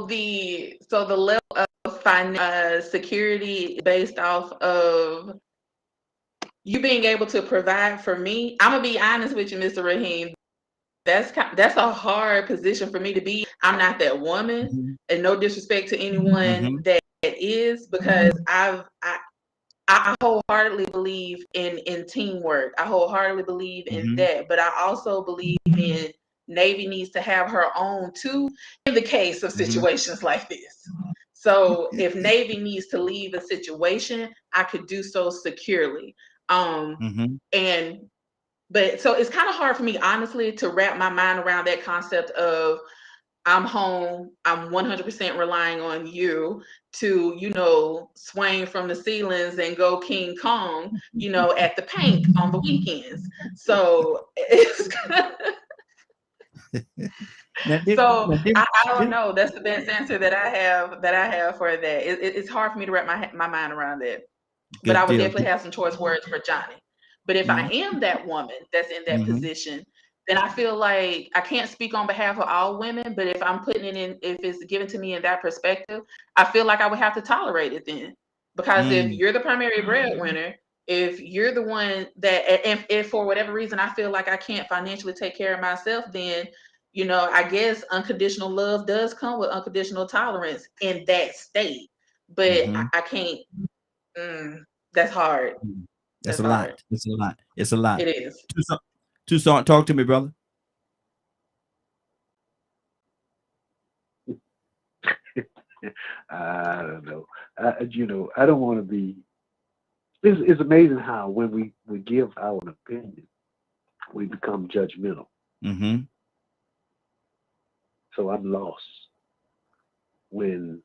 the level of financial security based off of you being able to provide for me. I'm gonna be honest with you, Mr. Raheem. That's a hard position for me to be. I'm not that woman, and no disrespect to anyone that is, because I wholeheartedly believe in teamwork. I wholeheartedly believe in that, but I also believe in Navy needs to have her own too in the case of situations like this. So if Navy needs to leave a situation, I could do so securely. But so it's kind of hard for me, honestly, to wrap my mind around that concept of I'm home, I'm 100% relying on you to, swing from the ceilings and go King Kong, at the paint on the weekends. So it's I don't know. That's the best answer that I have for that. It's hard for me to wrap my mind around that. But I would definitely have some choice words for Johnny. But if I am that woman that's in that position, then I feel like I can't speak on behalf of all women, but if I'm putting it in, if it's given to me in that perspective, I feel like I would have to tolerate it then. Because if you're the primary breadwinner, if you're the one that, if for whatever reason I feel like I can't financially take care of myself, then, I guess unconditional love does come with unconditional tolerance in that state. But I can't, that's hard. That's a lot. It's a lot. It's a lot. It is. Tucson, talk to me, brother. I don't know. I don't want to be. It's amazing how when we give our opinion, we become judgmental. So I'm lost when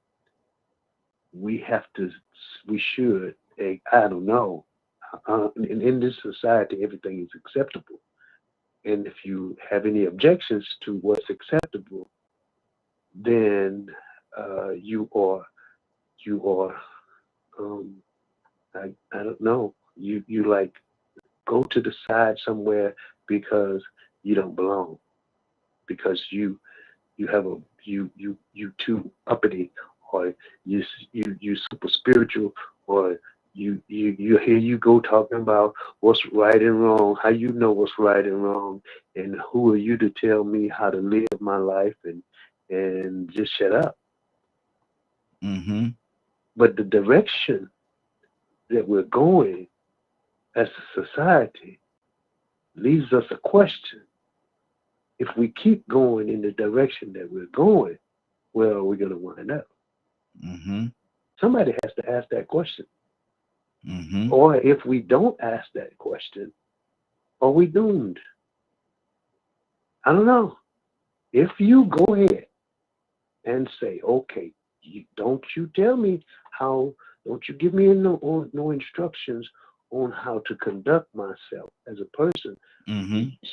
we should. I don't know. In this society, everything is acceptable. And if you have any objections to what's acceptable, then you are I don't know. You like go to the side somewhere because you don't belong, because you have you too uppity, or you super spiritual, or you here you go talking about what's right and wrong, how you know what's right and wrong, and who are you to tell me how to live my life, and just shut up. But the direction that we're going as a society leaves us a question. If we keep going in the direction that we're going, where are we going to wind up? Somebody has to ask that question. Or if we don't ask that question, are we doomed? I don't know. If you go ahead and say, okay, don't you tell me how, don't you give me no instructions on how to conduct myself as a person.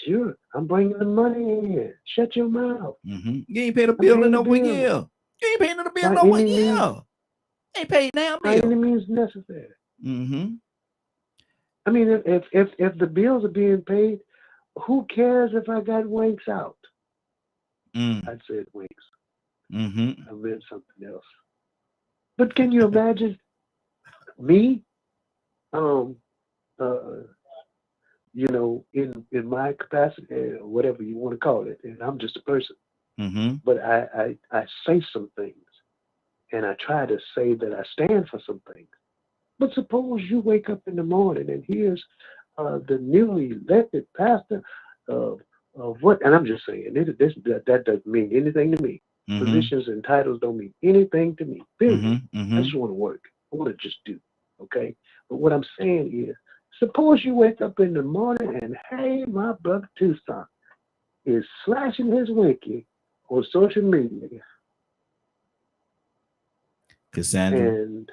Sure, I'm bringing the money in. Shut your mouth. You ain't paid a bill in over a year. You ain't paying the bill in over a year. Ain't paid now bill. By any means necessary. I mean, if the bills are being paid, who cares if I got winks out? I said winks. I meant something else. But can you imagine me? In my capacity, or whatever you want to call it, and I'm just a person. But I say some things, and I try to say that I stand for some things. But suppose you wake up in the morning and here's the newly elected pastor of what, and I'm just saying, that doesn't mean anything to me. Positions and titles don't mean anything to me. Period. I just want to work. I want to just do. Okay? But what I'm saying is, suppose you wake up in the morning and, hey, my brother Tucson is slashing his winky on social media. Cassandra. And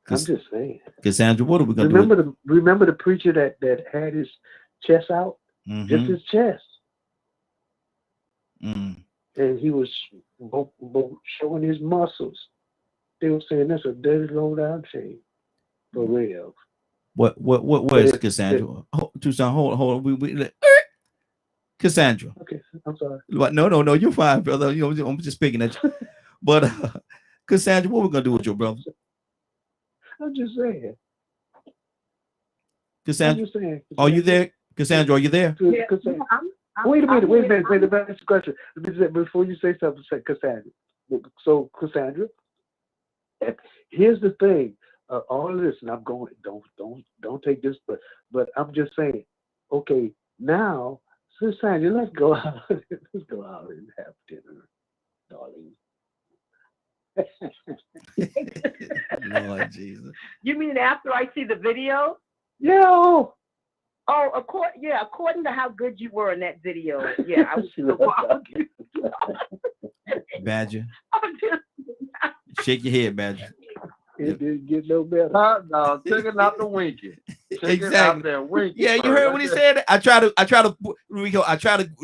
I'm just saying. Cassandra, what are we going to do? Remember the preacher that had his chest out? Just his chest. And he was showing his muscles. They were saying that's a dirty low down chain. For real. What is Cassandra? Tucson, hold on. Cassandra. Okay, I'm sorry. No, you're fine, brother. I'm just picking at you. But Cassandra, what we gonna do with your brother? I'm just saying. Cassandra, are you there? Cassandra, are you there? Yeah, wait a minute. That's a question. Before you say something, say Cassandra. So Cassandra, here's the thing. All of this, and I'm going. Don't take this, but I'm just saying. Okay, now, Cassandra, let's go out. Let's go out and have dinner, darling. Lord Jesus. You mean after I see the video? Yeah. Oh, according to how good you were in that video, yeah, I was still walking. Badger. Shake your head, Badger. It didn't get no better. No, take it out the winky. Exactly. There, winky. Yeah, you heard what he said. I try to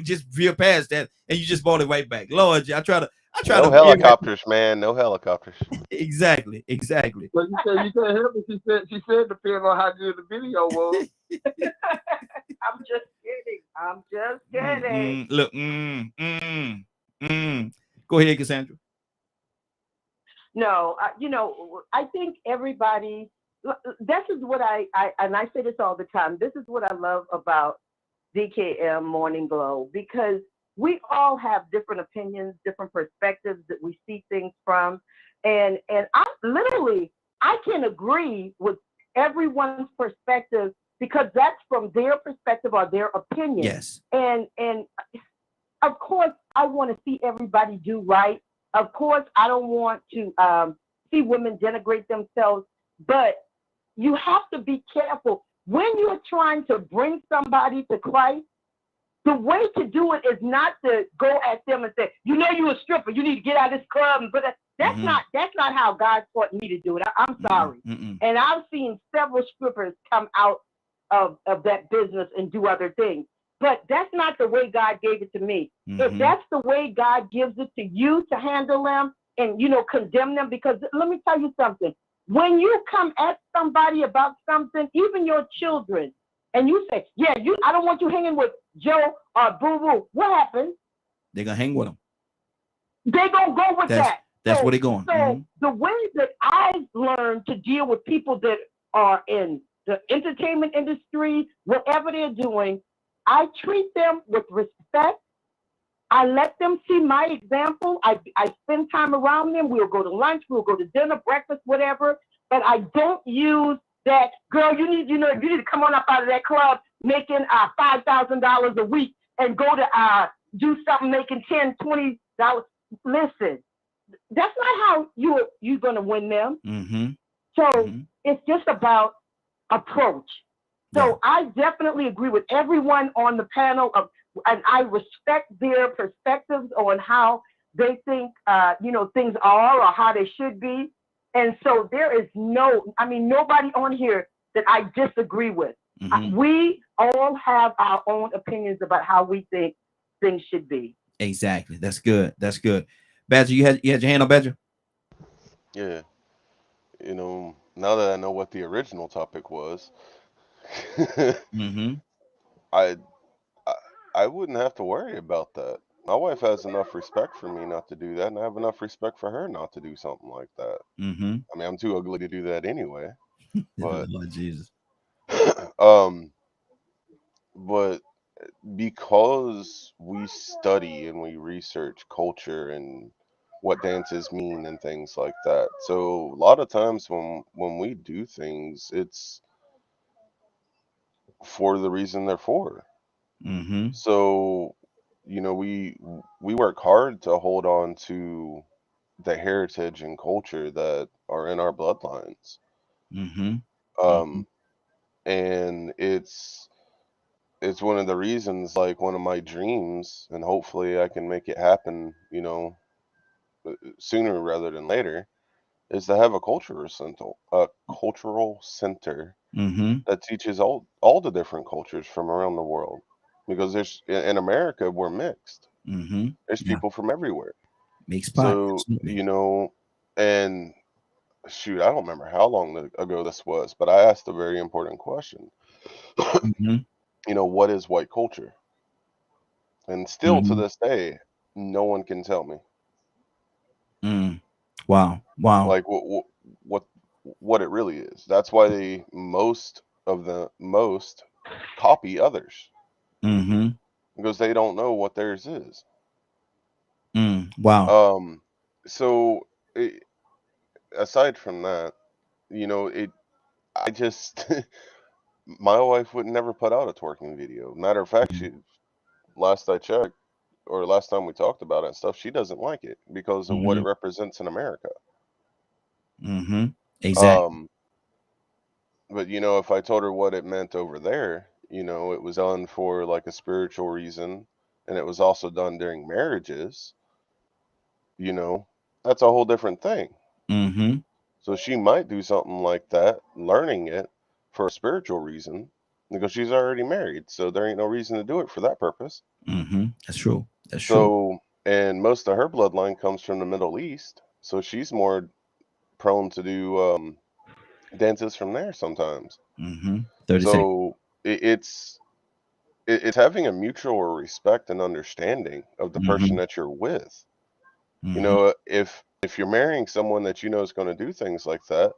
just veer past that, and you just brought it right back. Lord, I try no to helicopters, man. No helicopters. Exactly. But you can't help it. She said depending on how good the video was. I'm just kidding. Look, Go ahead, Cassandra. No, I think everybody. This is what I and I say this all the time. This is what I love about DKM Morning Glow, because we all have different opinions, different perspectives that we see things from, and I can agree with everyone's perspective because that's from their perspective or their opinion. Yes. And of course, I want to see everybody do right. of course, I don't want to see women denigrate themselves, but you have to be careful when you're trying to bring somebody to Christ. The way to do it is not to go at them and say, you know, you're a stripper, you need to get out of this club. But that's not how God taught me to do it. I'm sorry. And I've seen several strippers come out of that business and do other things. But that's not the way God gave it to me. If that's the way God gives it to you to handle them and, you know, condemn them, because let me tell you something. When you come at somebody about something, even your children, and you say, yeah, I don't want you hanging with Joe or Boo Boo, what happens? They're going to hang with them. They're going to go with that. That's where they're going. So the way that I've learned to deal with people that are in the entertainment industry, whatever they're doing, I treat them with respect. I let them see my example. I spend time around them. We'll go to lunch. We'll go to dinner, breakfast, whatever. But I don't use that, girl, you need to come on up out of that club making $5,000 a week and go to do something making $10, $20. Listen, that's not how you're going to win them. So it's just about approach. So I definitely agree with everyone on the panel, and I respect their perspectives on how they think, things are or how they should be. And so there is nobody on here that I disagree with. We all have our own opinions about how we think things should be. Exactly. That's good. That's good. Badger, you had your hand on Badger? Yeah. You know, now that I know what the original topic was, I wouldn't have to worry about that. My wife has enough respect for me not to do that, and I have enough respect for her not to do something like that. I mean, I'm too ugly to do that anyway. But Lord Jesus. But because we study and we research culture and what dances mean and things like that, so a lot of times when we do things, it's for the reason they're for. So, you know, we work hard to hold on to the heritage and culture that are in our bloodlines. And it's one of the reasons, like one of my dreams, and hopefully I can make it happen, you know, sooner rather than later, is to have a cultural center that teaches all the different cultures from around the world. Because in America we're mixed. There's people from everywhere. Mixed pot. So, you know, and shoot, I don't remember how long ago this was, but I asked a very important question. You know, what is white culture? And still to this day, no one can tell me. Wow. Like what it really is. That's why most copy others. Because they don't know what theirs is. Wow. So aside from that, you know, I just my wife would never put out a twerking video. Matter of fact, last I checked, or last time we talked about it and stuff, she doesn't like it because of what it represents in America. Exactly. But you know, if I told her what it meant over there, you know, it was done for like a spiritual reason, and it was also done during marriages, you know, that's a whole different thing. So she might do something like that, learning it for a spiritual reason, because she's already married, so there ain't no reason to do it for that purpose. That's true. That's true. So, and most of her bloodline comes from the Middle East, so she's more prone to do dances from there sometimes. 30 seconds. So it's having a mutual respect and understanding of the person that you're with. You know, if you're marrying someone that you know is going to do things like that,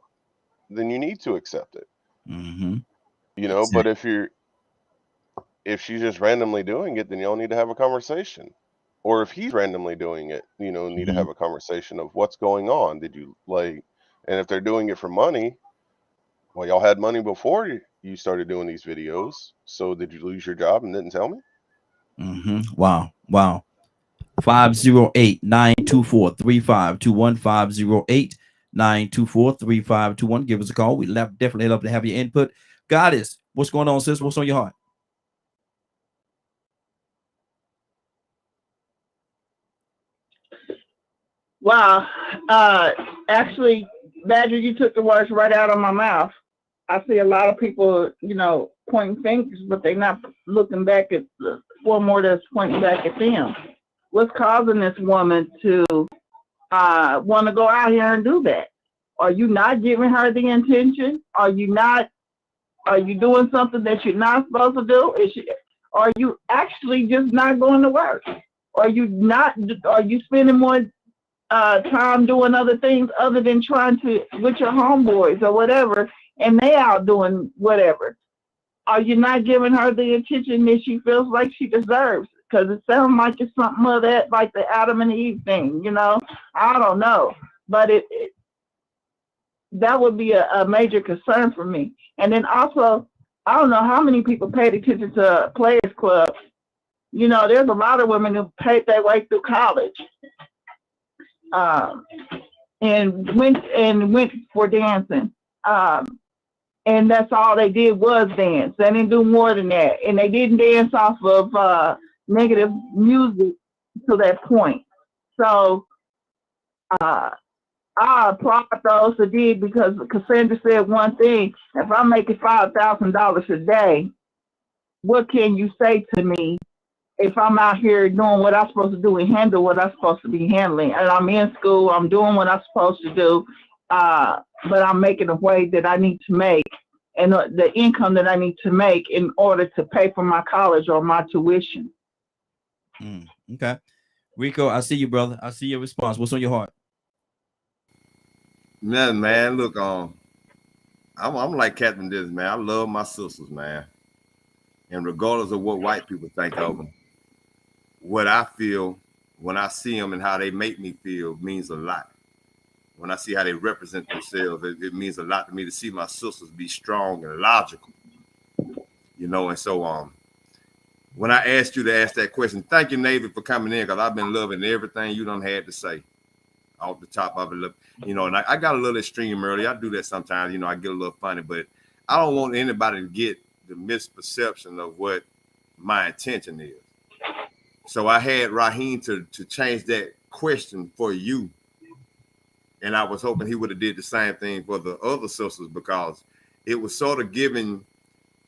then you need to accept it. You know, but if she's just randomly doing it, then y'all need to have a conversation. Or if he's randomly doing it, you know, need to have a conversation of what's going on. Did you and if they're doing it for money, well, y'all had money before you started doing these videos. So did you lose your job and didn't tell me? Wow. 508-924-3521. 508-924-3521. Give us a call. We definitely love to have your input. Goddess, what's going on, sis? What's on your heart? Wow. Actually, Badger, you took the words right out of my mouth. I see a lot of people, pointing fingers, but they're not looking back at the four more that's pointing back at them. What's causing this woman to want to go out here and do that? Are you not giving her the intention? Are you doing something that you're not supposed to do? Are you actually just not going to work? Are you spending more time doing other things other than trying to with your homeboys or whatever, and they out doing whatever? Are you not giving her the attention that she feels like she deserves? Because it sounds like it's something of that, like the Adam and Eve thing, I don't know, but that would be a major concern for me. And then also, I don't know how many people paid attention to Players Club. There's a lot of women who paid their way through college, and went for dancing. And that's all they did was dance. They didn't do more than that. And they didn't dance off of negative music to that point. So I applaud those that did, because Cassandra said one thing: if I'm making $5,000 a day, what can you say to me if I'm out here doing what I'm supposed to do and handle what I'm supposed to be handling? And I'm in school, I'm doing what I'm supposed to do, but I'm making a way that I need to make, and the income that I need to make in order to pay for my college or my tuition. Okay. Rico, I see you, brother. I see your response. What's on your heart? Nothing, man. Look, I'm like Captain This, man. I love my sisters, man. And regardless of what white people think of them, what I feel when I see them and how they make me feel means a lot. When I see how they represent themselves, it means a lot to me to see my sisters be strong and logical. And so when I asked you to ask that question, thank you, Navy, for coming in, because I've been loving everything you done had to say. Off the top of it, and I got a little extreme early. I do that sometimes, I get a little funny, but I don't want anybody to get the misperception of what my intention is. So I had Raheem to change that question for you. And I was hoping he would have did the same thing for the other sisters, because it was sort of giving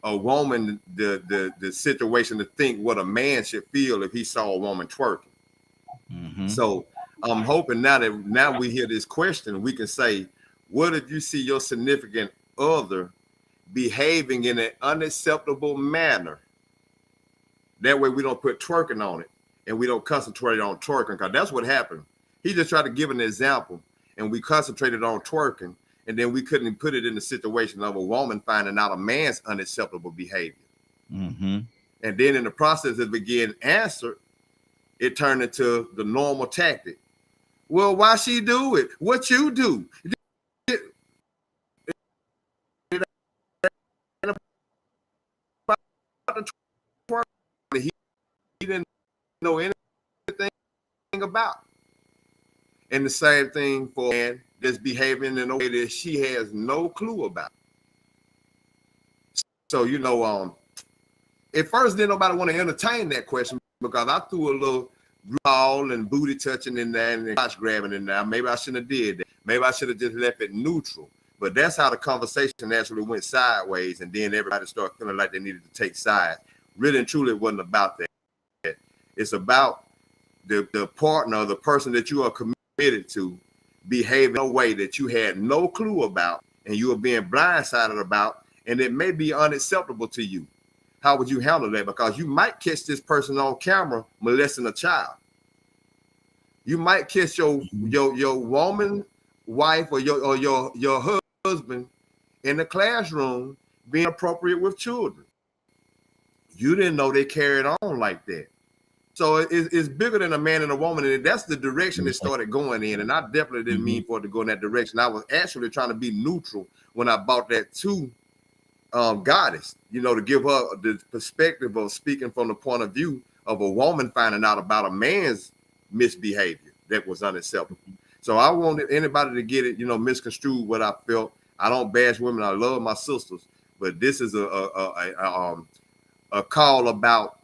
a woman the situation to think what a man should feel if he saw a woman twerking. So I'm hoping now we hear this question, we can say, what if you see your significant other behaving in an unacceptable manner? That way we don't put twerking on it, and we don't concentrate on twerking, because that's what happened. He just tried to give an example, and we concentrated on twerking, and then we couldn't put it in the situation of a woman finding out a man's unacceptable behavior. And then in the process of it getting answered, it turned into the normal tactic. Well, why she do it? What you do? He didn't know anything about. And the same thing for a man that's behaving in a way that she has no clue about. So, at first didn't nobody want to entertain that question, because I threw a little ball and booty touching in there and crotch grabbing in there. Maybe I shouldn't have did that. Maybe I should have just left it neutral. But that's how the conversation actually went sideways, and then everybody started feeling like they needed to take sides. Really and truly, it wasn't about that. It's about the partner, the person that you are committed to, behaving in a way that you had no clue about, and you are being blindsided about, and it may be unacceptable to you. How would you handle that? Because you might catch this person on camera molesting a child. You might catch your woman, wife, or your husband in the classroom being appropriate with children. You didn't know they carried on like that. So it's bigger than a man and a woman, and that's the direction it started going in. And I definitely didn't mean for it to go in that direction. I was actually trying to be neutral when I bought that to Goddess, to give her the perspective of speaking from the point of view of a woman finding out about a man's misbehavior that was unacceptable. So I wanted anybody to get it, misconstrued what I felt. I don't bash women. I love my sisters, but this is a call about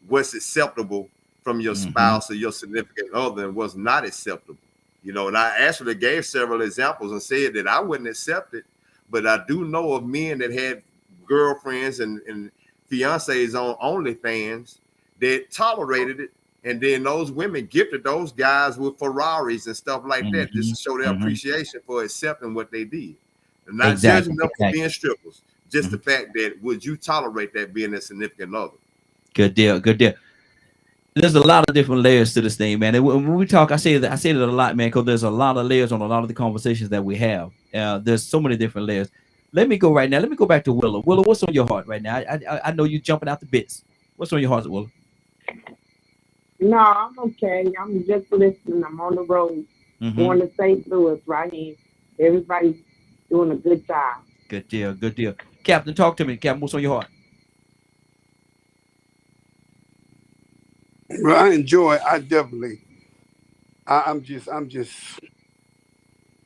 what's acceptable from your spouse or your significant other and what's not acceptable. And I actually gave several examples and said that I wouldn't accept it, but I do know of men that had girlfriends and fiancés on OnlyFans that tolerated it. And then those women gifted those guys with Ferraris and stuff like that, just to show their appreciation for accepting what they did. And not judging them for being strippers, just the fact that would you tolerate that being a significant other? Good deal. Good deal. There's a lot of different layers to this thing, man. And when we talk, I say it a lot, man, because there's a lot of layers on a lot of the conversations that we have. There's so many different layers. Let me go right now. Let me go back to Willow. Willow, what's on your heart right now? I know you're jumping out the bits. What's on your heart, Willow? No, I'm okay. I'm just listening. I'm on the road going to St. Louis right here. Everybody's doing a good job. Good deal. Good deal. Captain, talk to me. Captain, what's on your heart? Well, I enjoy.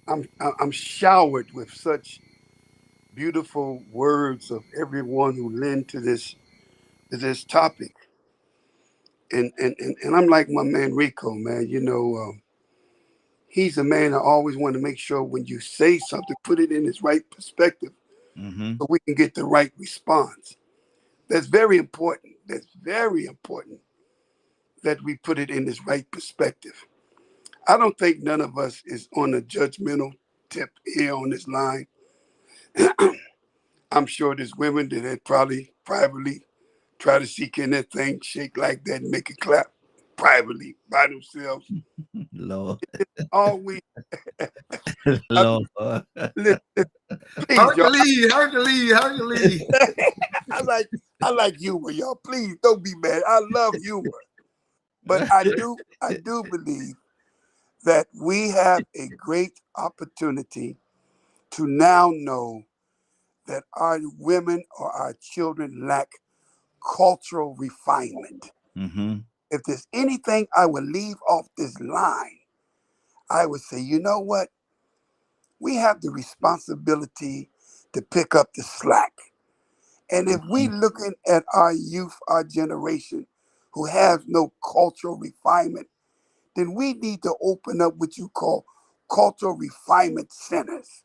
I'm showered with such beautiful words of everyone who lend to this topic. And I'm like my man Rico, man. He's a man I always want to make sure when you say something, put it in its right perspective, so we can get the right response. That's very important. That's very important that we put it in its right perspective. I don't think none of us is on a judgmental tip here on this line. I'm sure there's women that had probably privately try to seek in that thing, shake like that, and make it clap privately by themselves. Lord. Always. Lord. Please, Hercules. I like humor, y'all. Please don't be mad. I love humor. But I do believe that we have a great opportunity to now know that our women or our children lack cultural refinement. If there's anything I would leave off this line, I would say, you know what? We have the responsibility to pick up the slack. And if we looking at our youth, our generation, who have no cultural refinement, then we need to open up what you call cultural refinement centers.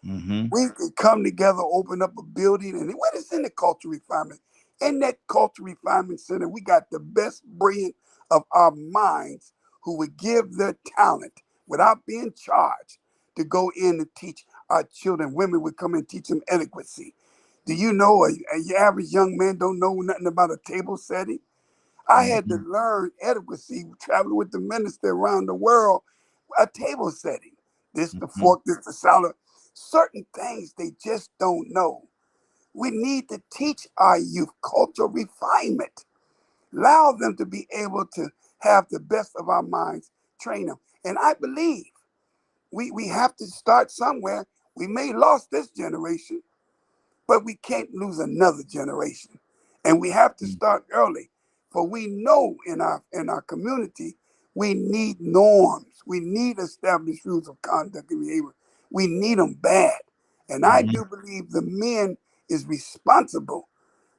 We can come together, open up a building, and what is in the cultural refinement? In that cultural refinement center, we got the best brilliant of our minds who would give their talent without being charged to go in and teach our children. Women would come and teach them adequacy. Do you know a average young man don't know nothing about a table setting? I had to learn adequacy traveling with the minister around the world, a table setting. This the fork, this the salad. Certain things they just don't know. We need to teach our youth cultural refinement. Allow them to be able to have the best of our minds, train them. And I believe we have to start somewhere. We may lost this generation, but we can't lose another generation. And we have to start early. For we know in our community, we need norms. We need established rules of conduct and behavior. We need them bad. And I do believe the men is responsible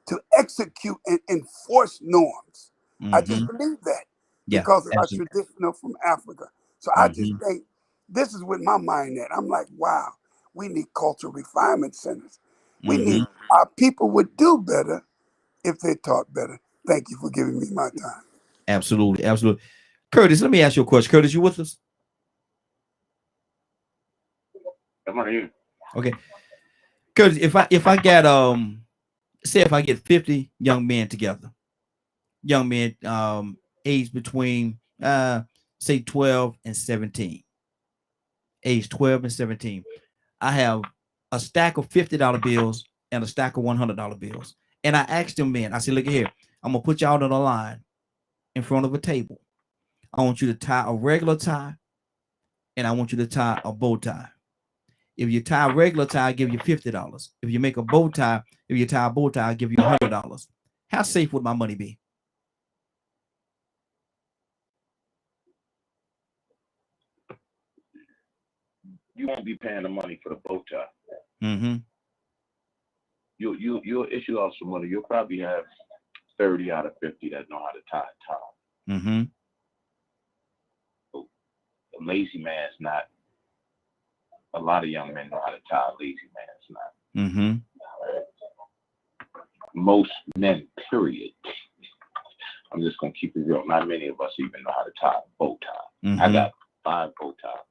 to execute and enforce norms. I just believe that because of our traditional from Africa. So I just think this is with my mind at. I'm like, wow, we need cultural refinement centers. We need our people would do better if they taught better. Thank you for giving me my time. Absolutely, absolutely. Curtis, let me ask you a question. Curtis, you with us? I'm on you. Okay. Curtis, if I got say if I get 50 young men together, young men aged between say 12 and 17. Age 12 and 17. I have a stack of $50 bills and a stack of $100 bills. And I asked them men, I said, look here, I'm gonna put y'all on a line in front of a table. I want you to tie a regular tie and I want you to tie a bow tie. If you tie a regular tie, I'll give you $50. If you make a bow tie, if you tie a bow tie, I'll give you $100. How safe would my money be? you won't be paying the money for the bow tie. Mm-hmm. You'll issue out some money. You'll probably have 30 out of 50 that know how to tie a tie. Mm-hmm. So a lazy man's not. A lot of young men know how to tie. A lazy man's not. Mm-hmm. Most men, period. I'm just gonna keep it real. Not many of us even know how to tie a bow tie. Mm-hmm. I got 5 bow ties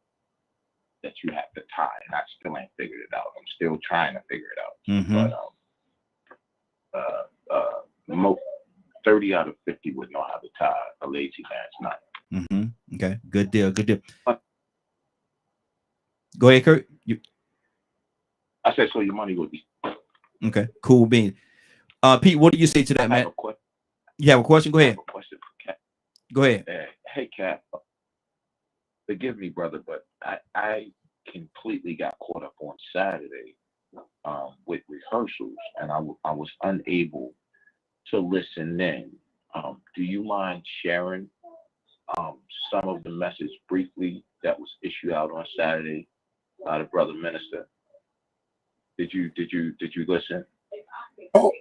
that you have to tie, and I still ain't figured it out. I'm still trying to figure it out. Mm-hmm. But 30 out of 50 would know how to tie. A lazy man's not. Mm-hmm. Okay. Good deal. Good deal. Go ahead, Kurt. I said so. Your money would be okay. Cool bean. Pete, what do you say to that, man? You have a question? Go ahead. I have a question for Cap. Go ahead. Hey, Cap. Forgive me, brother, but I completely got caught up on Saturday with rehearsals, and I was unable to listen in. Do you mind sharing some of the message briefly that was issued out on Saturday by the brother minister? Did you listen? Oh,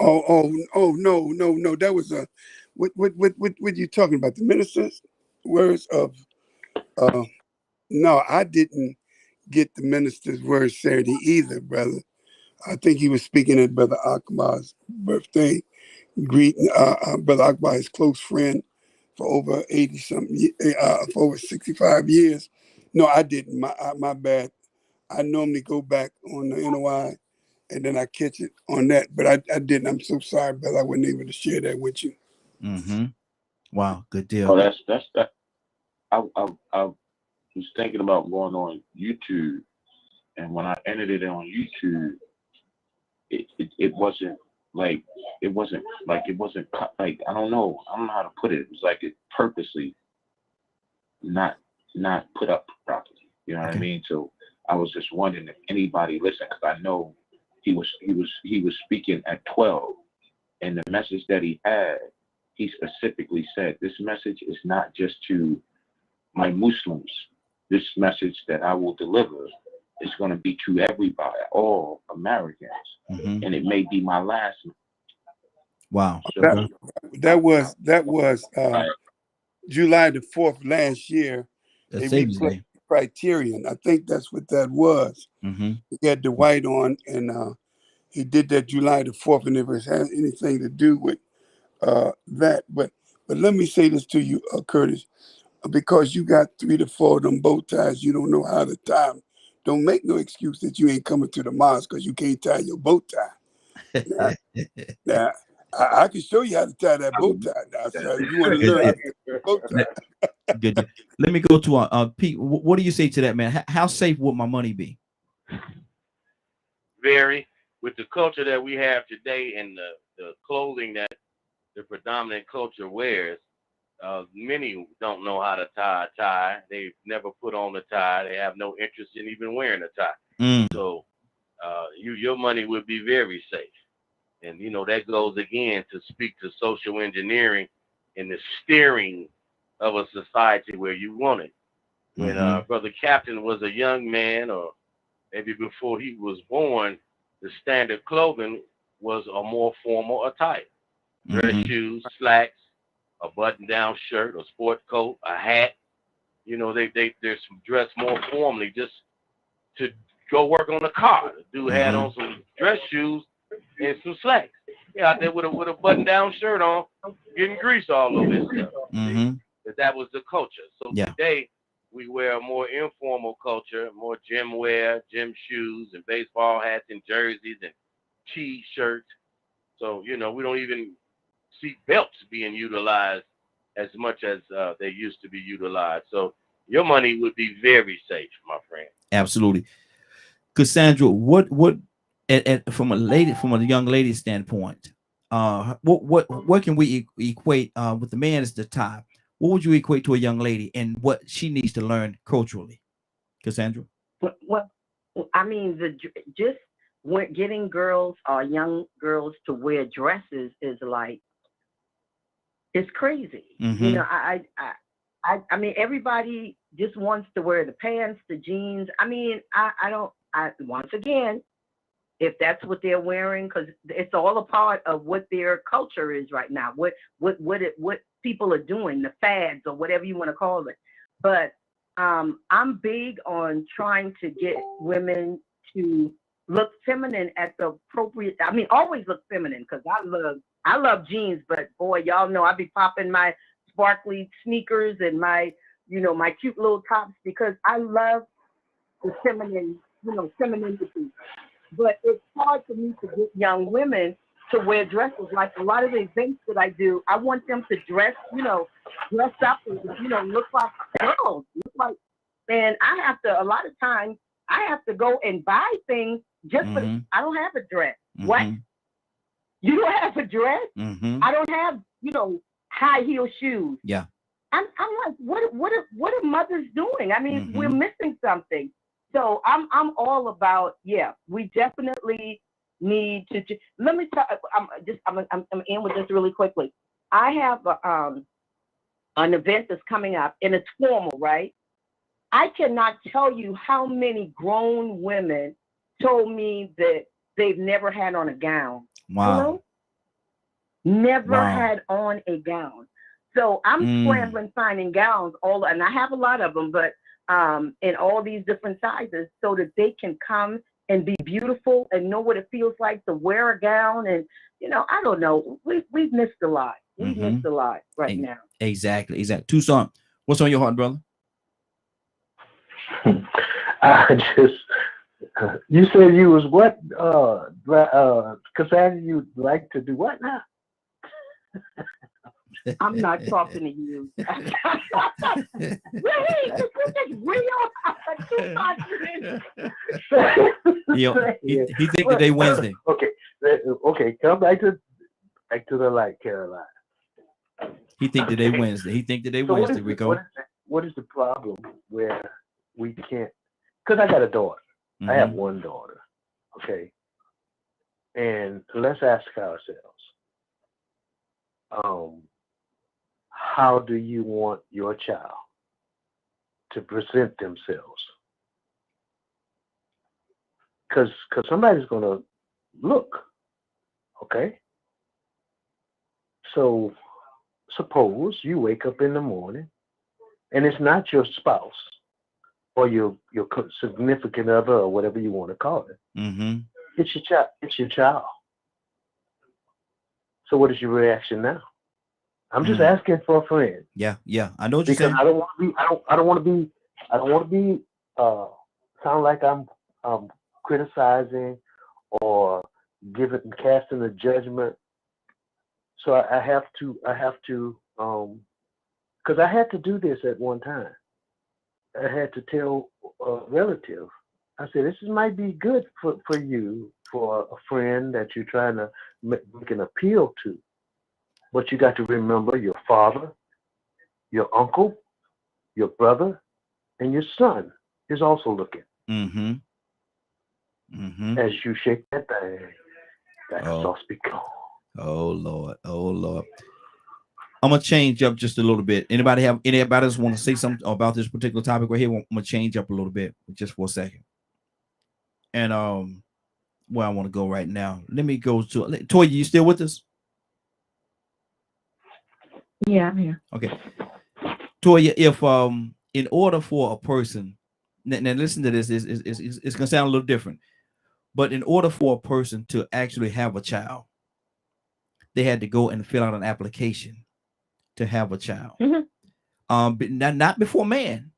no. That was what you talking about? The minister's words of no, I didn't get the minister's words Saturday either, brother. I think he was speaking at Brother Akbar's birthday, greeting Brother Akbar, his close friend for over 80 something, for over 65 years. No, I didn't. My bad. I normally go back on the NOI and then I catch it on that, but I didn't. I'm so sorry, brother. I wasn't able to share that with you. Mm-hmm. Wow, good deal. Oh, that's that. I was thinking about going on YouTube, and when I entered it on YouTube, it wasn't like I don't know how to put it. It was like it purposely not put up properly. You know what I mean? So I was just wondering if anybody listened, because I know he was speaking at 12, and the message that he had, he specifically said, this message is not just to my Muslims. This message that I will deliver is going to be to everybody, all Americans, and it may be my last. Wow. So, that was July the 4th last year. That's They Savior's replayed Day. Criterion. I think that's what that was. Mm-hmm. He had the white on, and he did that July the 4th, and if it has anything to do with that. But let me say this to you, Curtis, because you got 3 to 4 of them bow ties, you don't know how to tie them. Don't make no excuse that you ain't coming to the mosque because you can't tie your bow tie. Now, I can show you how to tie that bow tie. Now, so if you want to learn how to tie the bow tie. Good. Let me go to Pete. What do you say to that, man? How safe would my money be? Very. With the culture that we have today and the clothing that the predominant culture wears, many don't know how to tie a tie. They've never put on a tie. They have no interest in even wearing a tie. So your money would be very safe. And, that goes again to speak to social engineering and the steering of a society where you want it. When Brother Captain was a young man, or maybe before he was born, the standard clothing was a more formal attire. Dress shoes, slacks, a button-down shirt, a sport coat, a hat. There's some dress more formally just to go work on the car. The dude had on some dress shoes and some slacks. Yeah, out there with a button-down shirt on, getting grease all over his stuff. That was the culture. So today we wear a more informal culture, more gym wear, gym shoes, and baseball hats and jerseys and T-shirts. So we don't even see belts being utilized as much as they used to be utilized. So your money would be very safe, my friend. Absolutely. Cassandra, what from a young lady standpoint, what can we equate with the man as the tie? What would you equate to a young lady and what she needs to learn culturally, Cassandra? Well, I mean, just getting girls or young girls to wear dresses is like, it's crazy. I I mean, everybody just wants to wear the pants, the jeans. I mean, once again, if that's what they're wearing, because it's all a part of what their culture is right now, what people are doing, the fads or whatever you want to call it. But I'm big on trying to get women to look feminine at the appropriate. I mean, always look feminine, because I love jeans, but boy, y'all know I be popping my sparkly sneakers and my cute little tops, because I love the feminine, femininity. But it's hard for me to get young women to wear dresses. Like a lot of the events that I do, I want them to dress up and, look like girls. And I have to, a lot of times, I have to go and buy things just for, I don't have a dress. What? You don't have a dress? I don't have, high heel shoes. Yeah. I'm like, what are mothers doing? I mean, we're missing something. So I'm all about, we definitely need to. Let me tell. I'm in with this really quickly. I have an event that's coming up, and it's formal, right? I cannot tell you how many grown women told me that they've never had on a gown. Wow. Hello? Never had on a gown. So I'm scrambling finding gowns, and I have a lot of them, but in all these different sizes, so that they can come and be beautiful and know what it feels like to wear a gown. And I don't know, we've missed a lot. We've missed a lot right now. Exactly. Tucson, what's on your heart, brother? I just, you said you was what? Cassandra, you like to do what now? I'm not talking to you. Really? This is real? He think today Wednesday. Okay. Come back to the light, Caroline. He think today Wednesday. Wednesday, Rico. What is the problem where we can't? Because I got a daughter. I have one daughter. Okay. And let's ask ourselves, how do you want your child to present themselves? Because somebody's going to look, okay? So suppose you wake up in the morning and it's not your spouse or your significant other or whatever you want to call it. It's your child. It's your child. So what is your reaction now? I'm just asking for a friend. Yeah. I know what you're saying. Because I don't want to be sound like I'm criticizing or casting a judgment. So I have to because I had to do this at one time. I had to tell a relative. I said, this might be good for you, for a friend that you're trying to make an appeal to. But you got to remember your father, your uncle, your brother, and your son is also looking. As you shake that thing, that sauce be gone. Oh Lord. I'm gonna change up just a little bit. Anybody else want to say something about this particular topic right here? I'm gonna change up a little bit just for a second. And where I want to go right now. Let me go to Toya. You still with us? Yeah, I'm here. Okay. Toya, if in order for a person, now listen to this, it's gonna sound a little different, but in order for a person to actually have a child, they had to go and fill out an application to have a child. But not before man,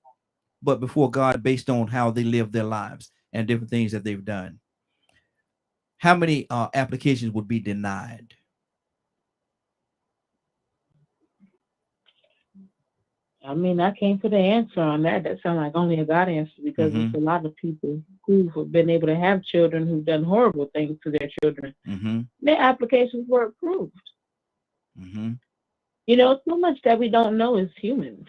but before God, based on how they live their lives and different things that they've done. How many applications would be denied? I mean, I can't put an answer on that. That sounds like only a God answer, because there's a lot of people who have been able to have children who've done horrible things to their children. Their applications were approved. So much that we don't know as humans.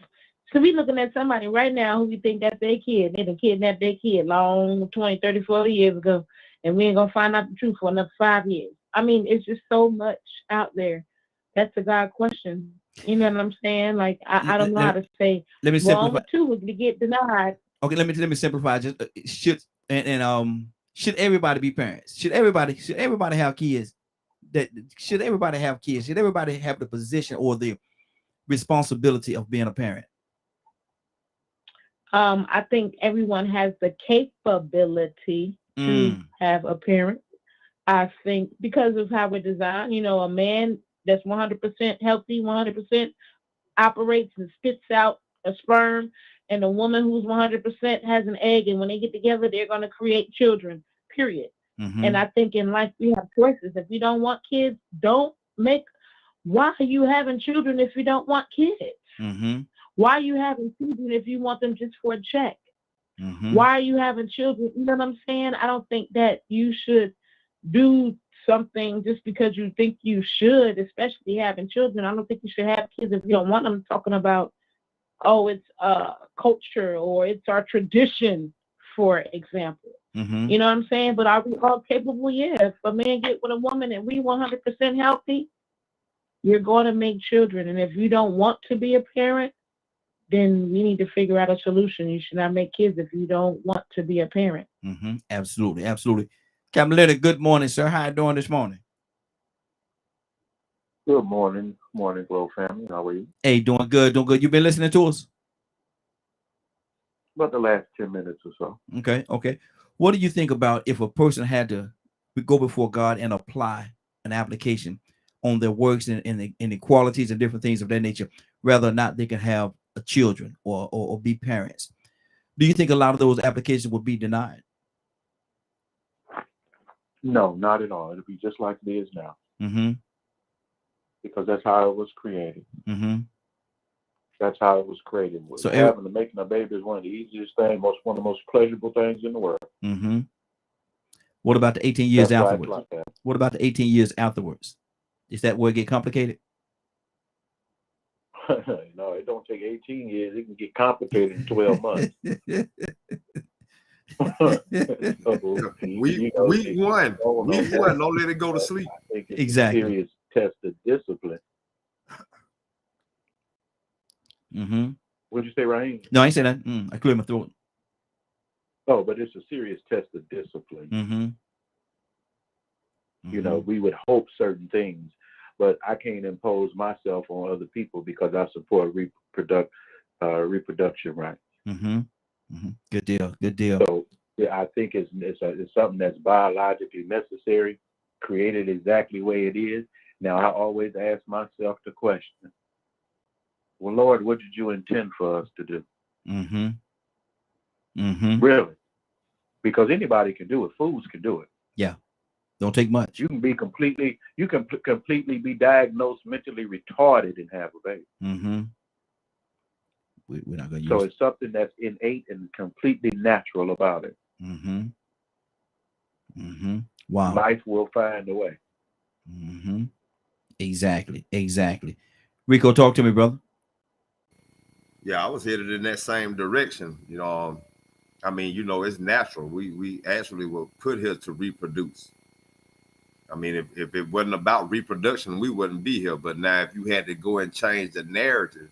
So we looking at somebody right now who we think that's their kid. They done kidnapped their kid long 20, 30, 40 years ago, and we ain't going to find out the truth for another 5 years. I mean, it's just so much out there. That's a God question. You know what I'm saying? Like I don't know how to say. Let me Well, simplify. only two would get denied. Okay, let me simplify. Just should everybody be parents? Should everybody have kids? Should everybody have kids? Should everybody have the position or the responsibility of being a parent? I think everyone has the capability to have a parent. I think because of how we're designed, a man that's 100% healthy, 100% operates and spits out a sperm, and a woman who's 100% has an egg, and when they get together, they're going to create children, period. And I think in life we have choices. If you don't want kids, don't make. Why are you having children if you don't want kids? Why are you having children if you want them just for a check? Why are you having children? You know what I'm saying? I don't think that you should do something just because you think you should, especially having children. I don't think you should have kids if you don't want them. Talking about, oh, it's culture or it's our tradition, for example. You know what I'm saying? But are we all capable? Yeah. If a man get with a woman and we 100% healthy, you're going to make children. And if you don't want to be a parent, then we need to figure out a solution. You should not make kids if you don't want to be a parent. Absolutely, absolutely. Captain Leonard, good morning, sir. How you doing this morning? Good morning, Glow family. How are you? Hey, doing good, doing good. You been listening to us? About the last 10 minutes or so. Okay. What do you think about if a person had to go before God and apply an application on their works and the qualities and different things of that nature, whether or not they can have a children or be parents? Do you think a lot of those applications would be denied? No, not at all. It'll be just like it is now. Because that's how it was created. That's how it was created. So making a baby is one of the easiest things, one of the most pleasurable things in the world. What about the 18 years afterwards? Like what about the 18 years afterwards? Is that where it get complicated? No, it don't take 18 years. It can get complicated in 12 months. Week one. Don't let it go to sleep. I think it's a serious test of discipline. What'd you say, Raheem? No, I ain't say that. I cleared my throat. Oh, but it's a serious test of discipline. We would hope certain things, but I can't impose myself on other people because I support reproduction rights. Good deal. So yeah, I think it's something that's biologically necessary, created exactly the way it is. Now I always ask myself the question, well, Lord, what did you intend for us to do? Really? Because anybody can do it. Fools can do it. Yeah. Don't take much. You can completely be diagnosed mentally retarded and have a baby. We're not going to use so it's something that's innate and completely natural about it. Wow. Life will find a way. Exactly. Rico, talk to me, brother. Yeah, I was headed in that same direction. It's natural. We actually were put here to reproduce. I mean, if it wasn't about reproduction, we wouldn't be here. But now if you had to go and change the narrative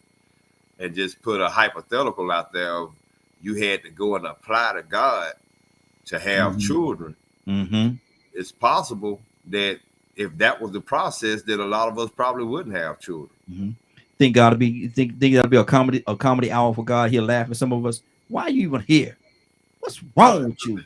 and just put a hypothetical out there of you had to go and apply to God to have children, it's possible that if that was the process, that a lot of us probably wouldn't have children. Think that'll be a comedy hour for God. He'll laugh at some of us. Why are you even here? What's wrong with you?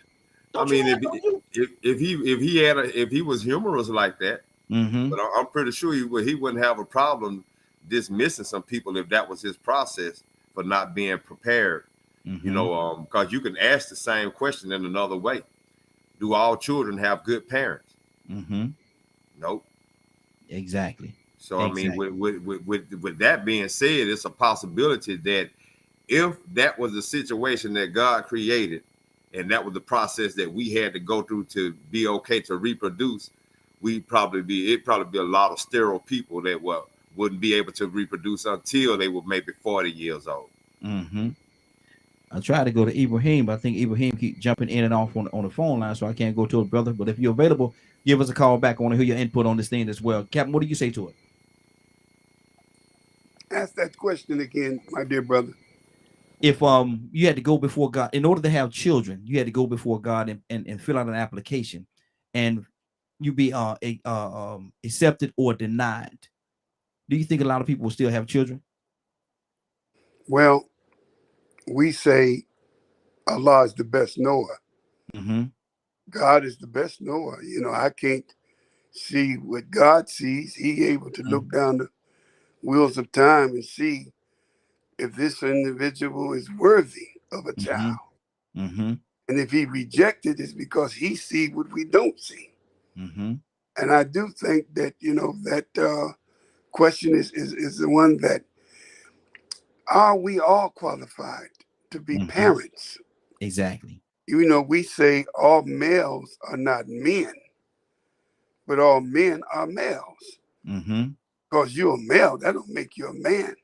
If he was humorous like that, but I'm pretty sure he wouldn't have a problem dismissing some people if that was his process for not being prepared. Because you can ask the same question in another way. Do all children have good parents? Nope. Exactly. So I mean, with that being said, it's a possibility that if that was the situation that God created, and that was the process that we had to go through to be okay to reproduce, it'd probably be a lot of sterile people that wouldn't be able to reproduce until they were maybe 40 years old. I tried to go to Ibrahim, but I think Ibrahim keep jumping in and off on the phone line, so I can't go to it, brother. But if you're available, give us a call back. I want to hear your input on this thing as well. Captain, what do you say to it? Ask that question again, my dear brother. If you had to go before God in order to have children, you had to go before God and fill out an application, and you be accepted or denied. Do you think a lot of people will still have children? Well, we say Allah is the best knower. Mm-hmm. God is the best knower. You know, I can't see what God sees. He able to look down the wheels of time and see if this individual is worthy of a Mm-hmm. child. Mm-hmm. And if he rejected, it's because he see what we don't see. Mm-hmm. And I do think that, you know, that question is the one that, are we all qualified to be Mm-hmm. parents? Exactly. You know, we say all males are not men, but all men are males. Mm-hmm. Because you're a male, that don't make you a man.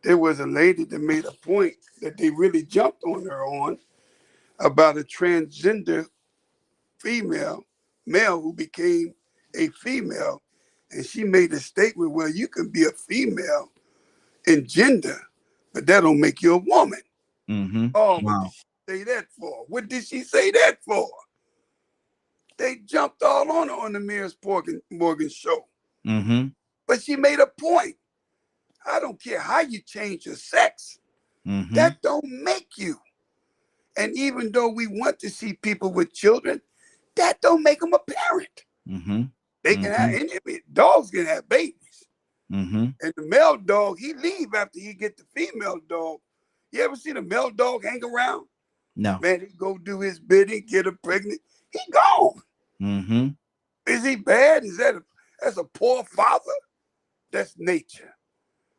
There was a lady that made a point that they really jumped on her on about a transgender female, male who became a female. And she made a statement, well, you can be a female in gender, but that don't make you a woman. Mm-hmm. Oh, what did Wow. she say that for? What did she say that for? They jumped all on her on the Morgan show. Mm-hmm. But she made a point. I don't care how you change your sex. Mm-hmm. That don't make you. And even though we want to see people with children, that don't make them a parent. Mm-hmm. They can have, Mm-hmm. and dogs can have babies. Mm-hmm. And the male dog, he leave after he get the female dog. You ever see the male dog hang around? No. Man, he go do his bidding, get her pregnant. He gone. Mm-hmm. Is he bad? That's a poor father? That's nature.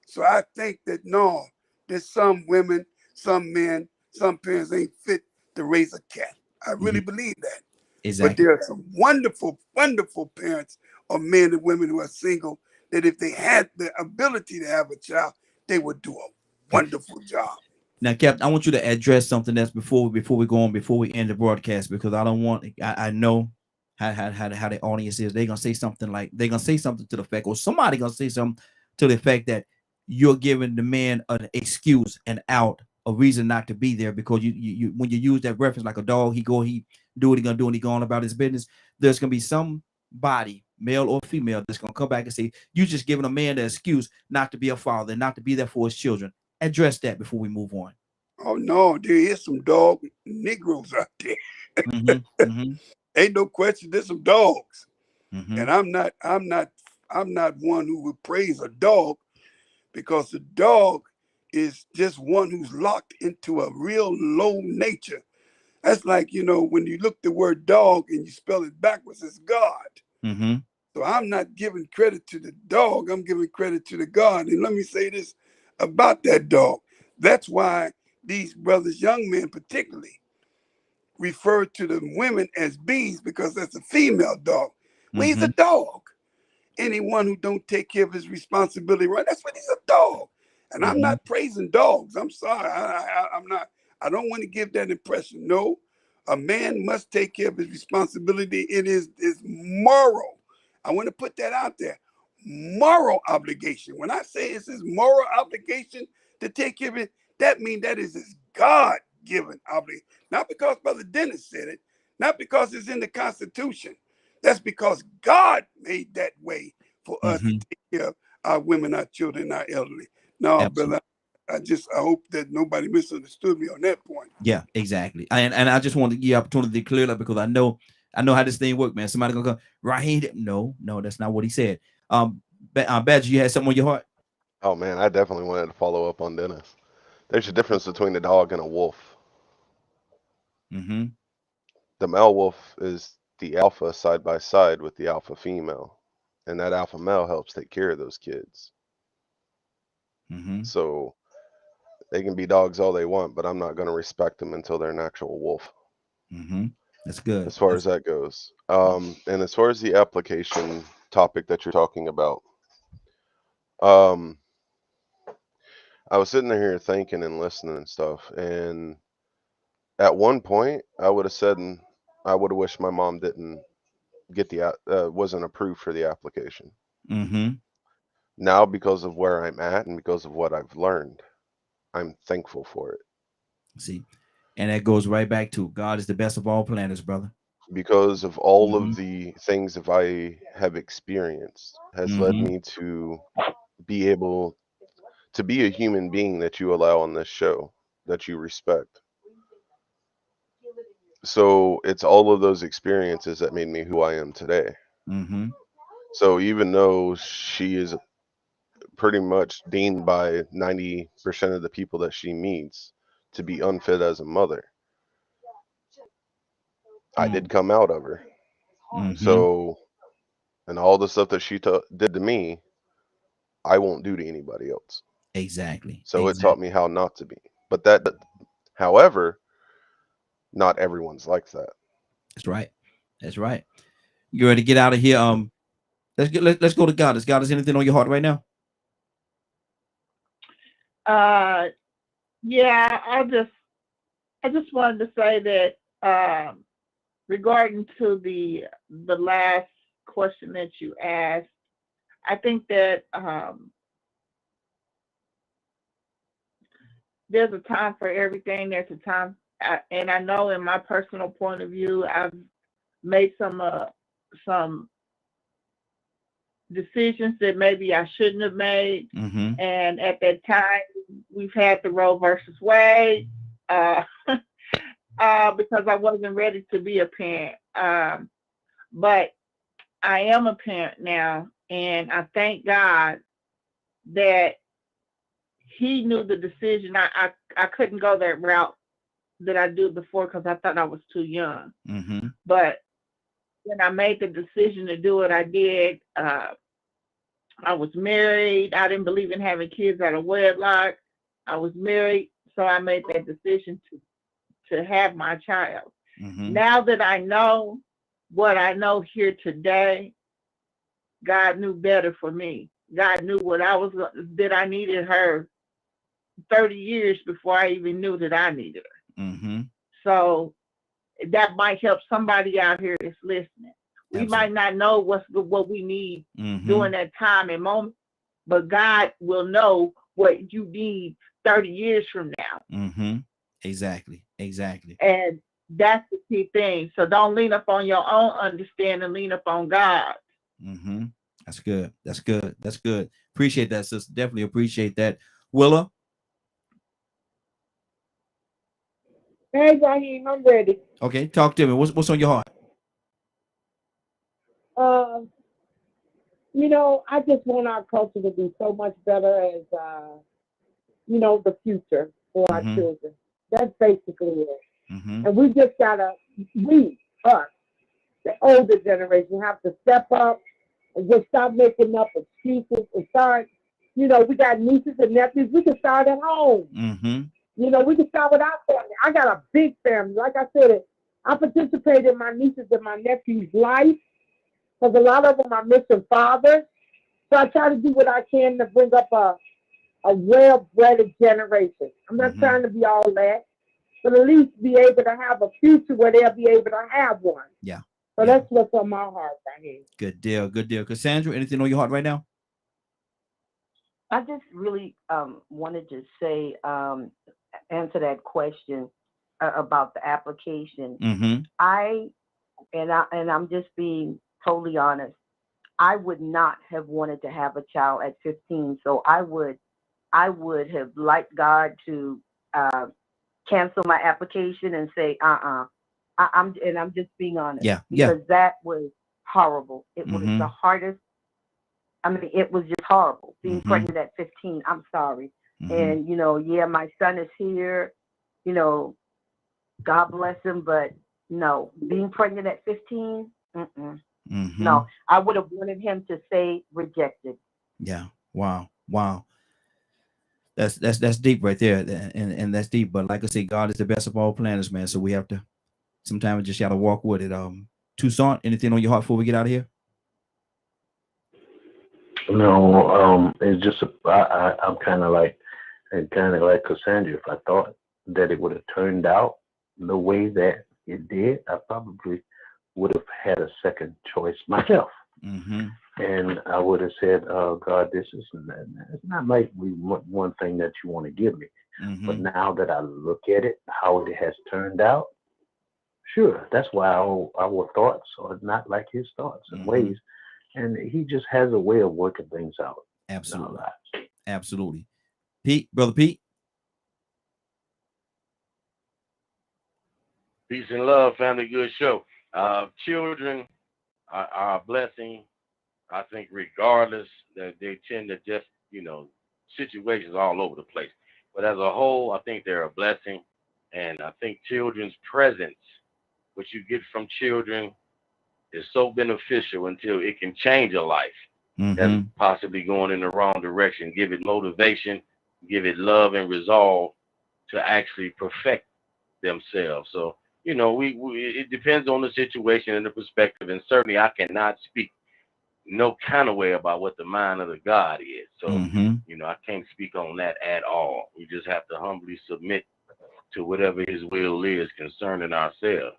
So I think that no, there's some women, some men, some parents ain't fit to raise a cat. I really Mm-hmm. believe that. But Exactly. there are some wonderful, wonderful parents or men and women who are single that if they had the ability to have a child, they would do a Okay. wonderful job. Now, Captain, I want you to address something that's before we go on, before we end the broadcast, because I don't want I know how the audience is. They're gonna say something like they're gonna say something to the fact, or somebody gonna say something to the fact that you're giving the man an excuse, an out, a reason not to be there because you when you use that reference like a dog, he do what he gonna do and he going about his business. There's gonna be somebody, male or female, that's gonna come back and say you just giving a man the excuse not to be a father, not to be there for his children. Address that before we move on. Oh no, there is some dog Negroes out there. Mm-hmm. Mm-hmm. Ain't no question, there's some dogs. Mm-hmm. And I'm not one who would praise a dog because the dog is just one who's locked into a real low nature. That's like, you know, when you look the word dog and you spell it backwards, it's God. Mm-hmm. So I'm not giving credit to the dog, I'm giving credit to the God. And let me say this about that dog. That's why these brothers, young men particularly, refer to the women as bees because that's a female dog. Well, he's Mm-hmm. a dog. Anyone who don't take care of his responsibility, right? That's what he's a dog. And I'm Mm-hmm. not praising dogs. I'm sorry. I'm not. I don't want to give that impression. No, a man must take care of his responsibility. It is moral. I want to put that out there. Moral obligation. When I say it's his moral obligation to take care of it, that means that is his God-given obligation. Not because Brother Dennis said it, not because it's in the Constitution. That's because God made that way for us to Mm-hmm. take care of our women, our children, our elderly. No, Absolutely. brother, I hope that nobody misunderstood me on that point. Yeah, exactly. And I just want to give you opportunity to clear it up because I know how this thing works, man. Somebody gonna go right. No, that's not what he said. Badger, you had something on your heart. Oh man, I definitely wanted to follow up on Dennis. There's a difference between a dog and a wolf. Mm-hmm. The male wolf is the alpha side by side with the alpha female, and that alpha male helps take care of those kids. Mm-hmm. So they can be dogs all they want, but I'm not going to respect them until they're an actual wolf. Mm-hmm. That's good. As far as that goes, and as far as the application topic that you're talking about, um, I was sitting here thinking and listening and stuff, and at one point, I would have said, I would have wished my mom didn't get wasn't approved for the application. Mm-hmm. Now, because of where I'm at and because of what I've learned, I'm thankful for it. See, and that goes right back to God is the best of all planners, brother. Because of all of the things that I have experienced has led me to be able to be a human being that you allow on this show, that you respect. So it's all of those experiences that made me who I am today. So even though she is pretty much deemed by 90% of the people that she meets to be unfit as a mother, I did come out of her. So, and all the stuff that she did to me, I won't do to anybody else. Exactly. So it taught me how not to be. But that, however, not everyone's like that. That's right. That's right. You ready to get out of here? Let's go to God. Is God, is anything on your heart right now? Yeah, I just wanted to say that regarding to the last question that you asked, I think that there's a time for everything. There's a time, and I know in my personal point of view, I've made some decisions that maybe I shouldn't have made. And at that time, we've had the Roe versus Wade because I wasn't ready to be a parent. But I am a parent now, and I thank God that He knew the decision. I couldn't go that route that I did before because I thought I was too young. But when I made the decision to do it, I did. I was married. I didn't believe in having kids out of wedlock. I was married, so I made that decision to have my child. Now that I know what I know here today, God knew better for me. God knew that I needed her 30 years before I even knew that I needed her. So that might help somebody out here that's listening. We might not know what we need during that time and moment, but God will know what you need 30 years from now. Exactly. And that's the key thing. So don't lean up on your own understanding, lean up on God. That's good. That's good. Appreciate that, sister. Definitely appreciate that. Willa? Hey, Raheem, I'm ready. Okay, talk to me. What's on your heart? I just want our culture to be so much better as, the future for our children. That's basically it. And we just gotta, us, the older generation, have to step up and just stop making up excuses and start, we got nieces and nephews. We can start at home. We can start with our family. I got a big family. Like I said, I participate in my nieces and my nephews' life because a lot of them are missing fathers. So I try to do what I can to bring up a well-bred generation. I'm not trying to be all that, but at least be able to have a future where they'll be able to have one. Yeah. So that's what's on my heart right here. Good deal. Cassandra, anything on your heart right now? I just really wanted to say, answer that question about the application. I'm just being totally honest. I would not have wanted to have a child at 15. So I would have liked God to cancel my application and say, I'm just being honest. Because that was horrible. It was the hardest. I mean, it was just horrible being pregnant at 15. I'm sorry. And, my son is here, God bless him. But no, being pregnant at 15, no, I would have wanted him to say rejected. Yeah. Wow. That's deep right there. And that's deep. But like I say, God is the best of all planners, man. So we have to, sometimes we just got to walk with it. Toussaint, anything on your heart before we get out of here? No, it's just I'm kind of like Cassandra. If I thought that it would have turned out the way that it did, I probably would have had a second choice myself. And I would have said, God, this is it's not like one thing that you want to give me. But now that I look at it, how it has turned out, sure, that's why our thoughts are not like his thoughts and ways. And he just has a way of working things out. Absolutely. Absolutely. Pete, Brother Pete. Peace and love, family. Good show. Children are a blessing. I think regardless that they tend to just, situations all over the place. But as a whole, I think they're a blessing. And I think children's presence, what you get from children, is so beneficial until it can change a life that's possibly going in the wrong direction. Give it motivation, give it love and resolve to actually perfect themselves. So, we it depends on the situation and the perspective. And certainly I cannot speak no kind of way about what the mind of the God is. So, I can't speak on that at all. We just have to humbly submit to whatever his will is concerning ourselves.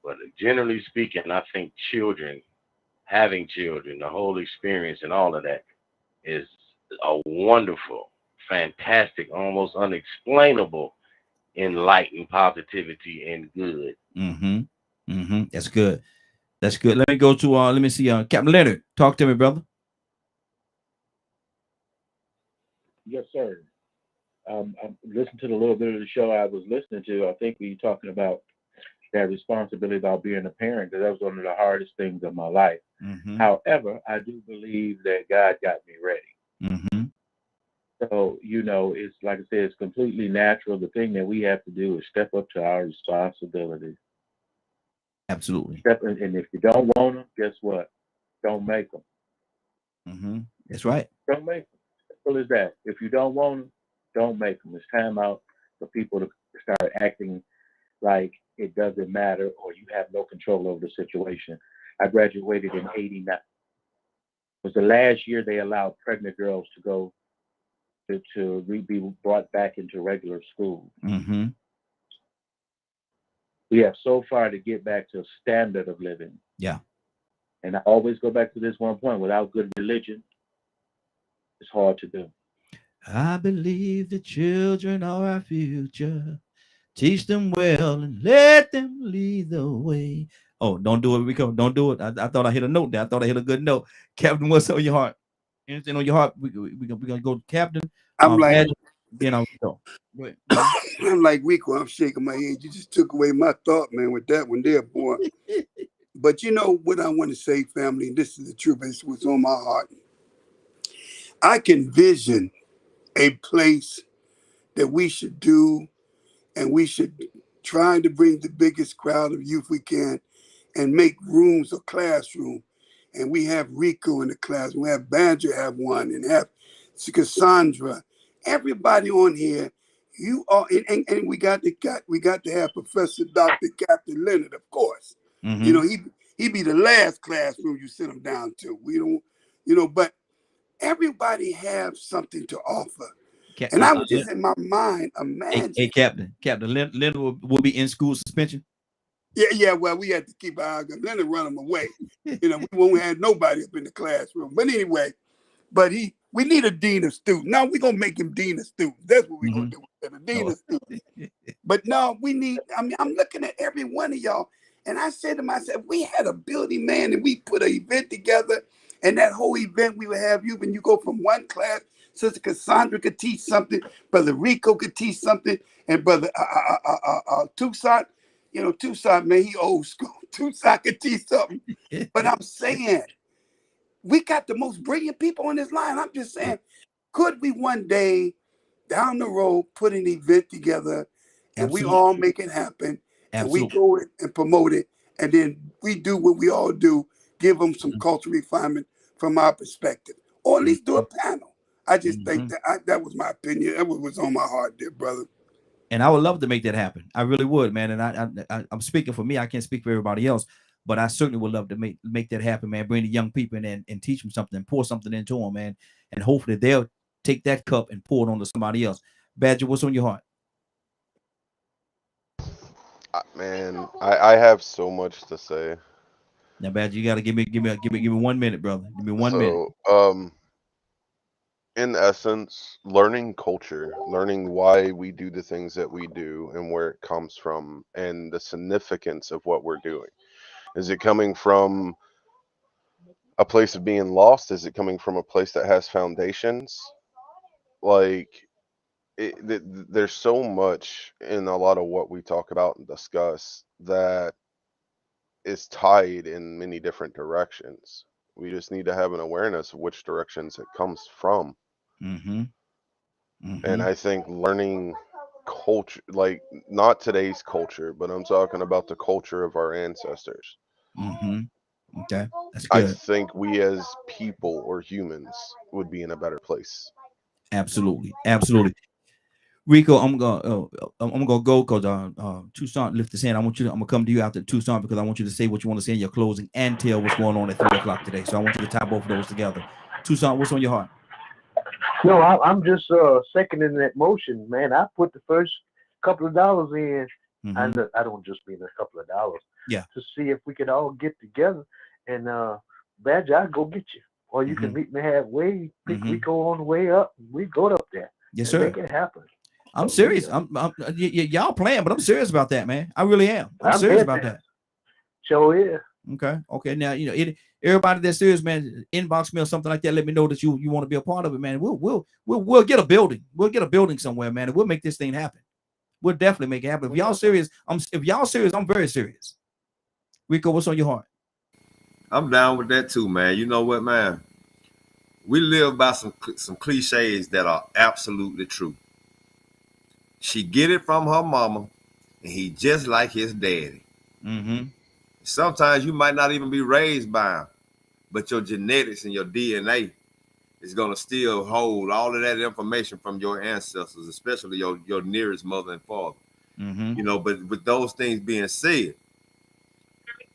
But generally speaking, I think having children, the whole experience and all of that is a wonderful, fantastic, almost unexplainable, enlightened positivity and good. That's good. That's good. Let me go to let me see Captain Leonard. Talk to me, brother. Yes, sir. I listened to the little bit of the show I was listening to. I think we were talking about that responsibility about being a parent, because that was one of the hardest things of my life. However, I do believe that God got me ready. So, it's like I said, it's completely natural. The thing that we have to do is step up to our responsibilities. Absolutely. And if you don't want them, guess what? Don't make them. That's right. Don't make them. Simple as that. If you don't want them, don't make them. It's time out for people to start acting like it doesn't matter or you have no control over the situation. I graduated in '89. It was the last year they allowed pregnant girls to go to be brought back into regular school. We have so far to get back to a standard of living. Yeah. And I always go back to this one point: without good religion, it's hard to do. I believe the children are our future. Teach them well and let them lead the way. Oh, don't do it, Rico. Don't do it. I thought I hit a note there. I thought I hit a good note. Captain, what's on your heart? Anything on your heart? We're gonna go to Captain. I'm like, Rico. I'm like Rico. I'm shaking my head. You just took away my thought, man, with that one there, boy. But you know what I want to say, family, and this is the truth. It's what's on my heart. I can vision a place that we should do, and we should try to bring the biggest crowd of youth we can and make rooms a classroom. And we have Rico in the class. We have Badger have one, and have Cassandra. Everybody on here, you are, and we got to have Professor Dr. Captain Leonard, of course. He be the last classroom you send him down to. We don't, but everybody have something to offer. And I was just in my mind imagine. Hey, Captain Leonard will be in school suspension. Yeah. Well, we had to keep our eye on Leonard, run him away. We won't have nobody up in the classroom. But anyway, we need a dean of students. Now we're gonna make him dean of students. That's what we're gonna do. A dean of students. But no, I'm looking at every one of y'all, and I said to myself, we had a building, man, and we put an event together, and that whole event we would have you when you go from one class. Sister Cassandra could teach something, Brother Rico could teach something, and Brother Tucson, Tucson, man, he old school. Tucson could teach something. But I'm saying, we got the most brilliant people on this line. I'm just saying, could we one day down the road put an event together and we all make it happen and we go and promote it, and then we do what we all do, give them some cultural refinement from our perspective, or at least do a panel. I just think that was my opinion. That was what's on my heart there, brother. And I would love to make that happen. I really would, man. And I'm speaking for me. I can't speak for everybody else, but I certainly would love to make that happen, man. Bring the young people in and teach them something, pour something into them, man. And hopefully they'll take that cup and pour it onto somebody else. Badger, what's on your heart? Man, I have so much to say. Now, Badger, you got to give me 1 minute, brother. Give me 1 minute. So, in essence, learning culture, learning why we do the things that we do and where it comes from and the significance of what we're doing. Is it coming from a place of being lost? Is it coming from a place that has foundations? Like, there's so much in a lot of what we talk about and discuss that is tied in many different directions. We just need to have an awareness of which directions it comes from. Mm-hmm. And Mm-hmm. I think learning culture, like not today's culture, but I'm talking about the culture of our ancestors. Mm-hmm. Okay, that's I good. think we as people or humans would be in a better place. Absolutely, absolutely. Rico, I'm gonna go because Tucson lift his hand. I'm gonna come to you after Tucson because I want you to say what you want to say in your closing and tell what's going on at 3 o'clock today. So I want you to tie both of those together. Tucson, what's on your heart? No, I'm just seconding that motion, man. I put the first couple of dollars in, and I don't just mean a couple of dollars, Yeah, to see if we could all get together. And Badger, I'll go get you, or you can mm-hmm. meet me halfway. Pick Mm-hmm. Rico on the way up. We go up there Yes, and make sir. it happen. I'm For serious. real. Y'all playing, but I'm serious about that, man. I really am. I'm I'm serious dead about there. that. Sure is. Okay. Now everybody that's serious, man. Inbox me or something like that. Let me know that you want to be a part of it, man. We'll get a building. We'll get a building somewhere, man, and we'll make this thing happen. We'll definitely make it happen. If y'all serious, I'm very serious. Rico, what's on your heart? I'm down with that too, man. You know what, man? We live by some cliches that are absolutely true. She get it from her mama, and he just like his daddy. Mm-hmm. Sometimes you might not even be raised by him, but your genetics and your DNA is gonna still hold all of that information from your ancestors, especially your nearest mother and father. Mm-hmm. You know, but with those things being said,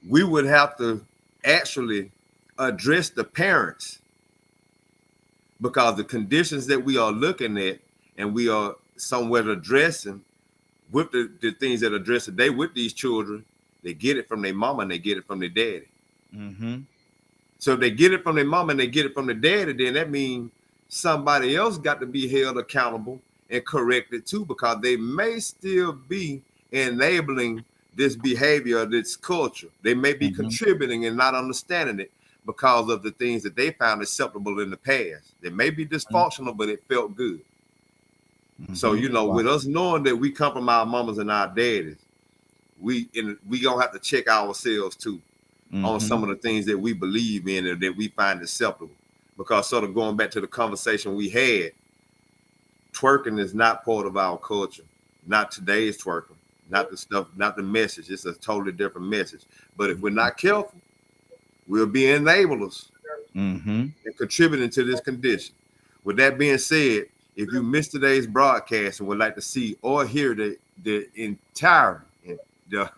we would have to actually address the parents because the conditions that we are looking at and we are somewhat addressing with the things that are addressed today with these children, they get it from their mama and they get it from their daddy. Mm-hmm. So if they get it from their mama and they get it from their daddy, then that means somebody else got to be held accountable and corrected too, because they may still be enabling this behavior, this culture. They may be Mm-hmm. contributing and not understanding it because of the things that they found acceptable in the past. They may be dysfunctional, but it felt good. So, Mm-hmm. Wow. with us knowing that we come from our mamas and our daddies, we gonna have to check ourselves too on Mm-hmm. some of the things that we believe in and that we find acceptable. Because sort of going back to the conversation we had, twerking is not part of our culture. Not today's twerking. Not the stuff, not the message. It's a totally different message. But if we're not careful, we'll be enablers Mm-hmm. and contributing to this condition. With that being said, if you missed today's broadcast and would like to see or hear the entire the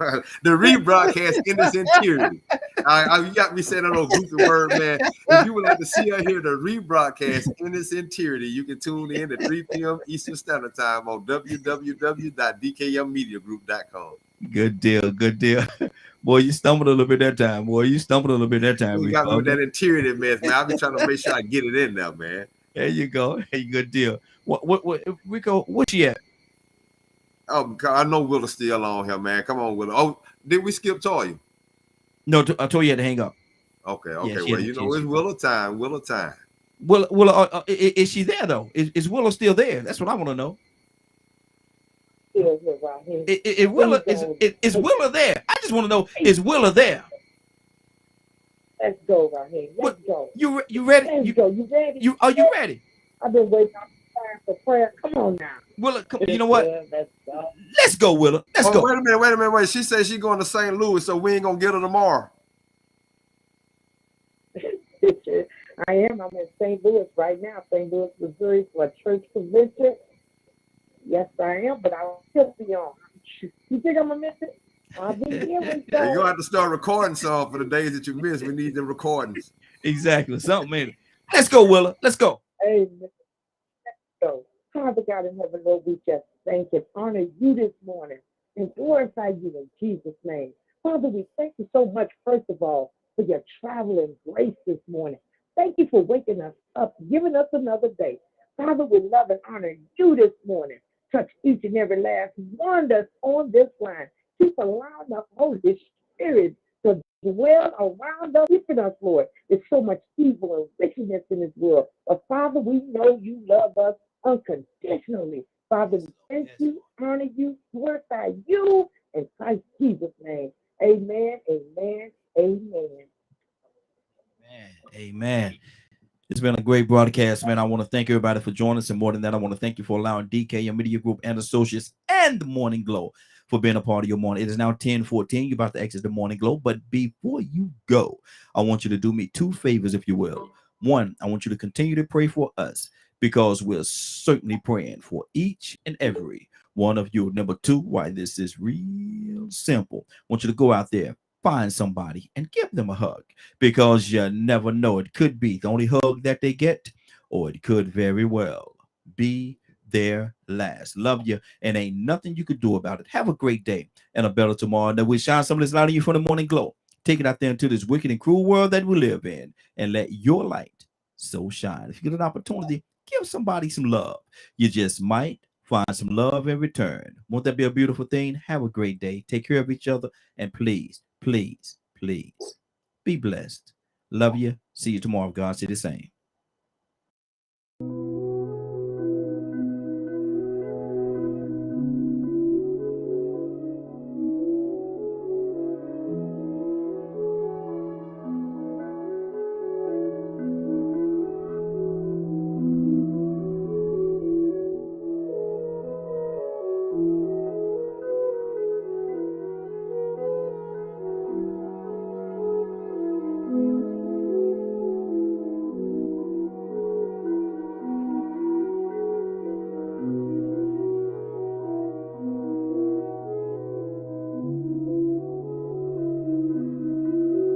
rebroadcast in its entirety, you got me saying that little goofy word, man. If you would like to see or hear the rebroadcast in its entirety, you can tune in at 3 p.m. Eastern Standard Time on www.dkmmediagroup.com. Good deal. Good deal. Boy, you stumbled a little bit that time. Boy, you stumbled a little bit that time, You got me Rico. with that interior mess, man. I'll be trying to make sure I get it in there, man. There you go. Hey, good deal. What Rico, what you at? Oh, God, I know Will's still on here, man. Come on, Will. Oh, did we skip Toya? No, I told you had to hang up. Okay, Yeah, well, it's Willow time. Willow time. Is she there though? Is Willow still there? That's what I want to know. Still here, right here. Is Willow there? I just want to know, is Willow there? Let's go, right here. Let's go. You ready? Let's go. You ready? Are you ready? I've been waiting on time for prayer. Come on now. Willow, you know what? Let's go. Let's go, Willow. Let's go. Wait a minute. She said she's going to St. Louis, so we ain't gonna get her tomorrow. I am. I'm in St. Louis right now, St. Louis, Missouri, for a church convention. Yes, I am, but I'll still be on. You think I'm gonna miss it? I'll be here. You're gonna have to start recording some for the days that you missed. We need the recordings. Exactly. Something, man. Let's go, Willow. Let's go. Amen. Let's go. Father God in heaven, Lord, we just thank and honor you this morning and glorify you in Jesus' name. Father, we thank you so much, first of all, for your traveling grace this morning. Thank you for waking us up, giving us another day. Father, we love and honor you this morning. Touch each and every last one that's on this line. Keep allowing the Holy Spirit to dwell around us, keeping us, Lord. There's so much evil and wickedness in this world. But Father, we know you love us unconditionally. Father, we thank you, honor you, glorify you in Christ Jesus' name. Amen, amen, amen. Amen. It's been a great broadcast, man. I want to thank everybody for joining us. And more than that, I want to thank you for allowing DK and Media Group and Associates and the Morning Glow for being a part of your morning. It is now 10:14. You're about to exit the Morning Glow. But before you go, I want you to do me two favors, if you will. One, I want you to continue to pray for us because we're certainly praying for each and every one of you. Number two, why this is real simple. I want you to go out there, find somebody and give them a hug because you never know. It could be the only hug that they get, or it could very well be their last. Love you, and ain't nothing you could do about it. Have a great day and a better tomorrow. And that we shine some of this light on you from the Morning Glow. Take it out there into this wicked and cruel world that we live in and let your light so shine. If you get an opportunity, give somebody some love. You just might find some love in return. Won't that be a beautiful thing? Have a great day. Take care of each other. And please, please, please be blessed. Love you. See you tomorrow. God say the same.